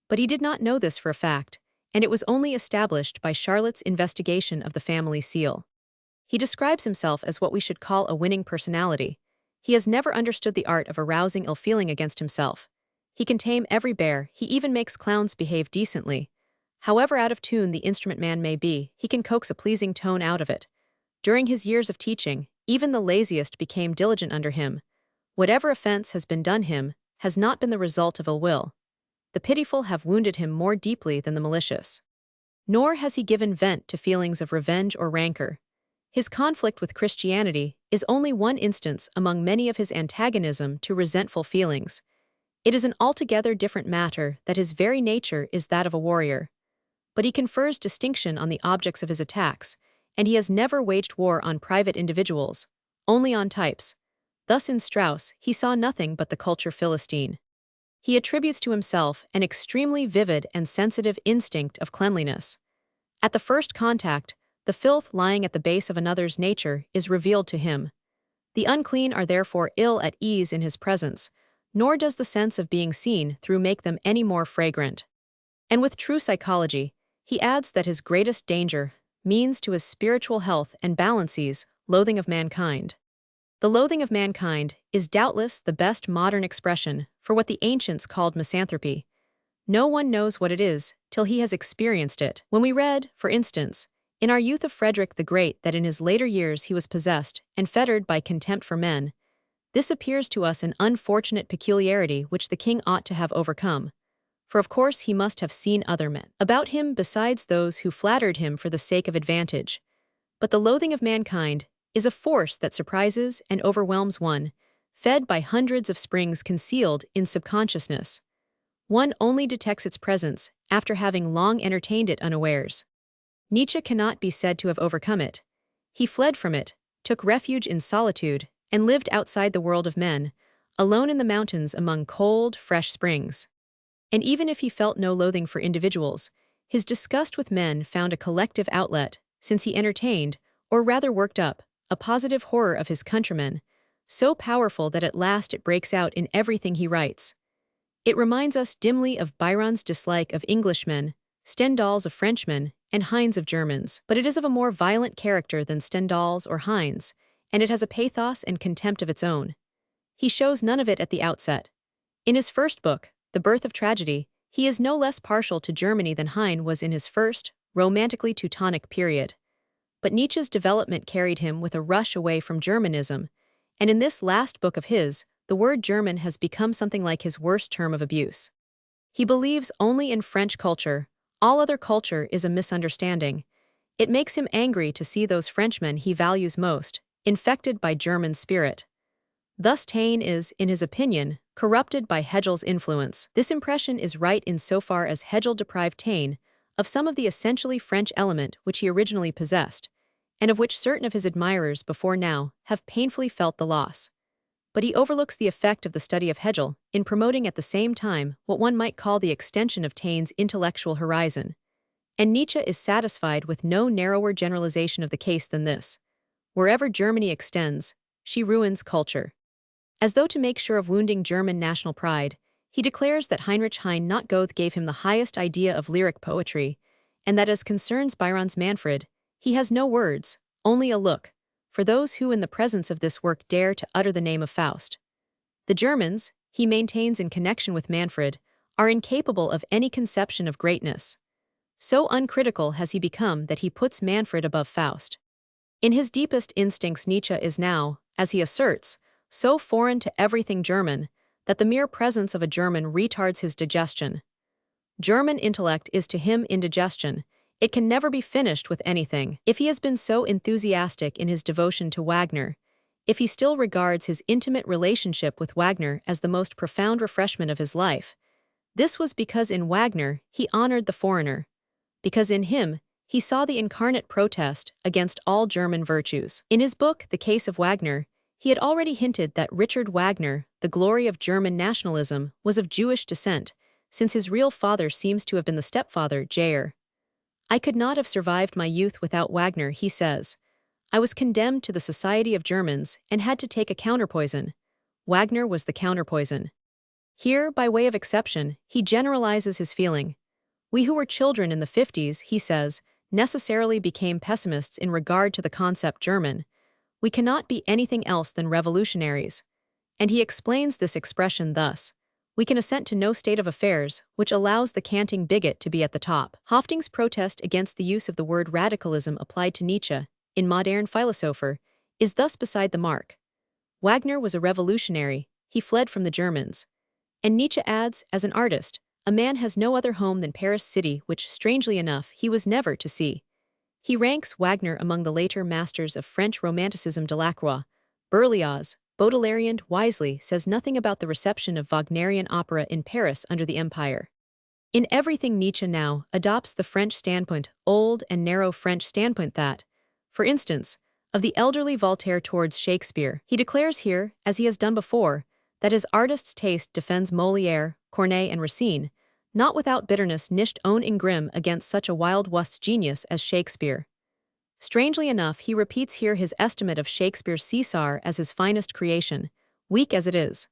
but he did not know this for a fact, and it was only established by Charlotte's investigation of the family seal. He describes himself as what we should call a winning personality. He has never understood the art of arousing ill feeling against himself. He can tame every bear, he even makes clowns behave decently. However out of tune the instrument man may be, he can coax a pleasing tone out of it. During his years of teaching, even the laziest became diligent under him. Whatever offense has been done him has not been the result of ill will. The pitiful have wounded him more deeply than the malicious. Nor has he given vent to feelings of revenge or rancor. His conflict with Christianity is only one instance among many of his antagonism to resentful feelings. It is an altogether different matter that his very nature is that of a warrior. But he confers distinction on the objects of his attacks, and he has never waged war on private individuals, only on types. Thus in Strauss, he saw nothing but the culture Philistine. He attributes to himself an extremely vivid and sensitive instinct of cleanliness. At the first contact, the filth lying at the base of another's nature is revealed to him. The unclean are therefore ill at ease in his presence, nor does the sense of being seen through make them any more fragrant. And with true psychology, he adds that his greatest danger means to his spiritual health and balances loathing of mankind. The loathing of mankind is doubtless the best modern expression for what the ancients called misanthropy. No one knows what it is till he has experienced it. When we read, for instance, in our youth of Frederick the Great that in his later years he was possessed and fettered by contempt for men, this appears to us an unfortunate peculiarity which the king ought to have overcome. For of course he must have seen other men about him besides those who flattered him for the sake of advantage. But the loathing of mankind is a force that surprises and overwhelms one, fed by hundreds of springs concealed in subconsciousness. One only detects its presence after having long entertained it unawares. Nietzsche cannot be said to have overcome it. He fled from it, took refuge in solitude, and lived outside the world of men, alone in the mountains among cold, fresh springs. And even if he felt no loathing for individuals, his disgust with men found a collective outlet, since he entertained, or rather worked up, a positive horror of his countrymen, so powerful that at last it breaks out in everything he writes. It reminds us dimly of Byron's dislike of Englishmen, Stendhal's of Frenchmen, and Heine's of Germans, but it is of a more violent character than Stendhal's or Heine's, and it has a pathos and contempt of its own. He shows none of it at the outset. In his first book, The Birth of Tragedy, he is no less partial to Germany than Heine was in his first, romantically Teutonic period. But Nietzsche's development carried him with a rush away from Germanism, and in this last book of his, the word German has become something like his worst term of abuse. He believes only in French culture. All other culture is a misunderstanding. It makes him angry to see those Frenchmen he values most infected by German spirit. Thus Taine is, in his opinion, corrupted by Hegel's influence. This impression is right insofar as Hegel deprived Taine of some of the essentially French element which he originally possessed, and of which certain of his admirers before now have painfully felt the loss. But he overlooks the effect of the study of Hegel in promoting at the same time what one might call the extension of Taine's intellectual horizon. And Nietzsche is satisfied with no narrower generalization of the case than this. Wherever Germany extends, she ruins culture. As though to make sure of wounding German national pride, he declares that Heinrich Heine not Goethe gave him the highest idea of lyric poetry, and that as concerns Byron's Manfred, he has no words, only a look, for those who in the presence of this work dare to utter the name of Faust. The Germans, he maintains in connection with Manfred, are incapable of any conception of greatness. So uncritical has he become that he puts Manfred above Faust. In his deepest instincts, Nietzsche is now, as he asserts, so foreign to everything German that the mere presence of a German retards his digestion. German intellect is to him indigestion. It can never be finished with anything. If he has been so enthusiastic in his devotion to Wagner, if he still regards his intimate relationship with Wagner as the most profound refreshment of his life, this was because in Wagner he honored the foreigner, because in him he saw the incarnate protest against all German virtues. In his book, The Case of Wagner, he had already hinted that Richard Wagner, the glory of German nationalism, was of Jewish descent, since his real father seems to have been the stepfather, Jair. I could not have survived my youth without Wagner, he says. I was condemned to the society of Germans and had to take a counterpoison. Wagner was the counterpoison. Here, by way of exception, he generalizes his feeling. We who were children in the 50s, he says, necessarily became pessimists in regard to the concept German. We cannot be anything else than revolutionaries. And he explains this expression thus: we can assent to no state of affairs which allows the canting bigot to be at the top. Höffding's protest against the use of the word radicalism applied to Nietzsche, in Modern Philosopher, is thus beside the mark. Wagner was a revolutionary, he fled from the Germans. And Nietzsche adds, as an artist, a man has no other home than Paris city, which, strangely enough, he was never to see. He ranks Wagner among the later masters of French Romanticism. Delacroix, Berlioz, Baudelaire wisely says nothing about the reception of Wagnerian opera in Paris under the Empire. In everything, Nietzsche now adopts the French standpoint, old and narrow French standpoint that, for instance, of the elderly Voltaire towards Shakespeare. He declares here, as he has done before, that his artist's taste defends Molière, Corneille and Racine, not without bitterness nicht ohne Ingrim against such a wild Wust genius as Shakespeare. Strangely enough, he repeats here his estimate of Shakespeare's Caesar as his finest creation, weak as it is.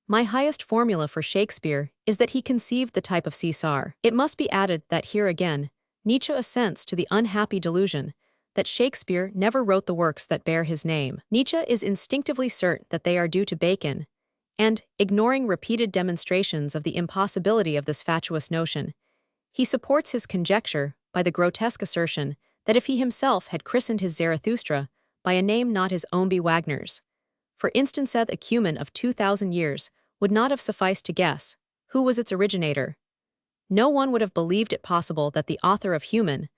My highest formula for Shakespeare is that he conceived the type of Caesar. It must be added that here again, Nietzsche assents to the unhappy delusion that Shakespeare never wrote the works that bear his name. Nietzsche is instinctively certain that they are due to Bacon, and, ignoring repeated demonstrations of the impossibility of this fatuous notion, he supports his conjecture by the grotesque assertion that if he himself had christened his Zarathustra by a name not his own, be Wagner's, for instance, a cumen of 2,000 years would not have sufficed to guess who was its originator. No one would have believed it possible that the author of Human,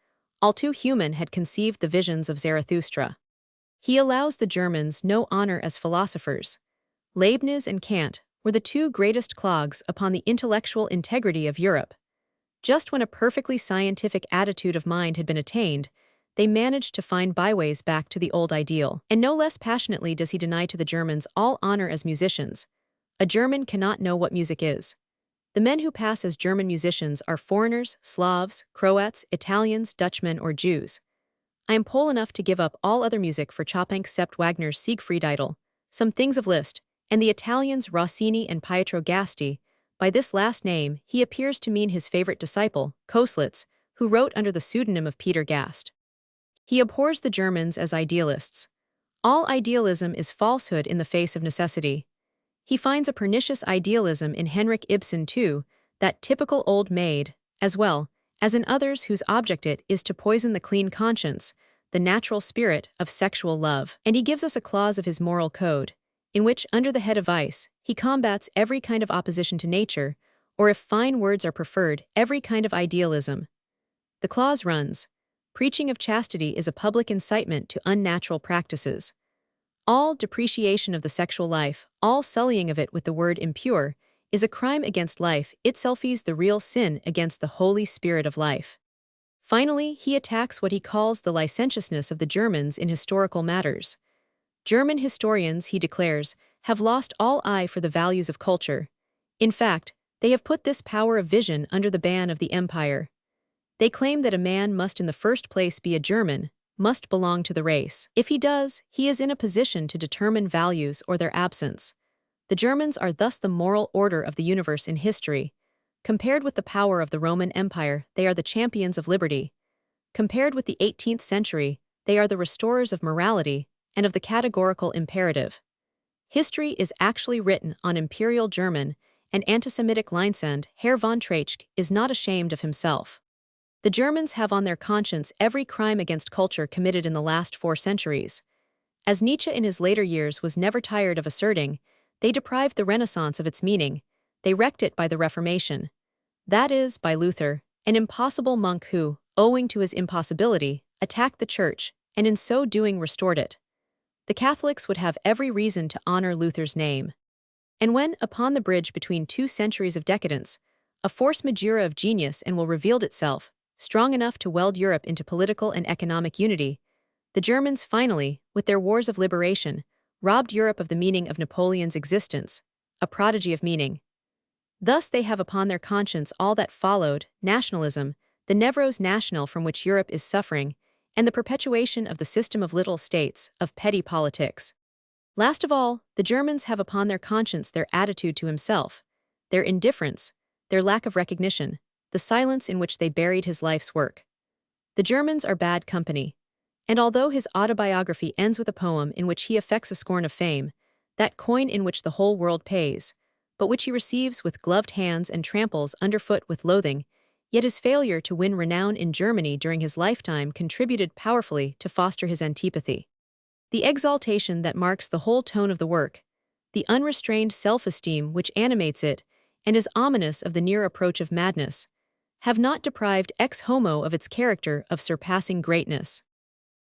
all too human, had conceived the visions of Zarathustra. He allows the Germans no honor as philosophers. Leibniz and Kant were the two greatest clogs upon the intellectual integrity of Europe. Just when a perfectly scientific attitude of mind had been attained, they managed to find byways back to the old ideal. And no less passionately does he deny to the Germans all honor as musicians. A German cannot know what music is. The men who pass as German musicians are foreigners, Slavs, Croats, Italians, Dutchmen, or Jews. I am Pole enough to give up all other music for Chopin except Wagner's Siegfried Idyll, some things of Liszt, and the Italians Rossini and Pietro Gasti. By this last name, he appears to mean his favorite disciple, Koslitz, who wrote under the pseudonym of Peter Gast. He abhors the Germans as idealists. All idealism is falsehood in the face of necessity. He finds a pernicious idealism in Henrik Ibsen too, that typical old maid, as well as in others whose object it is to poison the clean conscience, the natural spirit of sexual love. And he gives us a clause of his moral code, in which, under the head of vice, he combats every kind of opposition to nature, or if fine words are preferred, every kind of idealism. The clause runs, preaching of chastity is a public incitement to unnatural practices. All depreciation of the sexual life, all sullying of it with the word impure, is a crime against life itself, is the real sin against the Holy Spirit of life. Finally, he attacks what he calls the licentiousness of the Germans in historical matters. German historians, he declares, have lost all eye for the values of culture. In fact, they have put this power of vision under the ban of the empire. They claim that a man must in the first place be a German, must belong to the race. If he does, he is in a position to determine values or their absence. The Germans are thus the moral order of the universe in history. Compared with the power of the Roman Empire, they are the champions of liberty. Compared with the 18th century, they are the restorers of morality and of the categorical imperative. History is actually written on Imperial German, and anti-Semitic Linesand Herr von Treitschke is not ashamed of himself. The Germans have on their conscience every crime against culture committed in the last 4 centuries. As Nietzsche in his later years was never tired of asserting, they deprived the Renaissance of its meaning, they wrecked it by the Reformation. That is, by Luther, an impossible monk who, owing to his impossibility, attacked the Church, and in so doing restored it. The Catholics would have every reason to honor Luther's name. And when, upon the bridge between 2 centuries of decadence, a force majeure of genius and will revealed itself, strong enough to weld Europe into political and economic unity, the Germans finally, with their wars of liberation, robbed Europe of the meaning of Napoleon's existence, a prodigy of meaning. Thus they have upon their conscience all that followed, nationalism, the Nevros national from which Europe is suffering, and the perpetuation of the system of little states, of petty politics. Last of all, the Germans have upon their conscience their attitude to himself, their indifference, their lack of recognition, the silence in which they buried his life's work. The Germans are bad company, and although his autobiography ends with a poem in which he affects a scorn of fame, that coin in which the whole world pays, but which he receives with gloved hands and tramples underfoot with loathing, yet his failure to win renown in Germany during his lifetime contributed powerfully to foster his antipathy. The exaltation that marks the whole tone of the work, the unrestrained self-esteem which animates it, and is ominous of the near approach of madness, have not deprived ex homo of its character of surpassing greatness.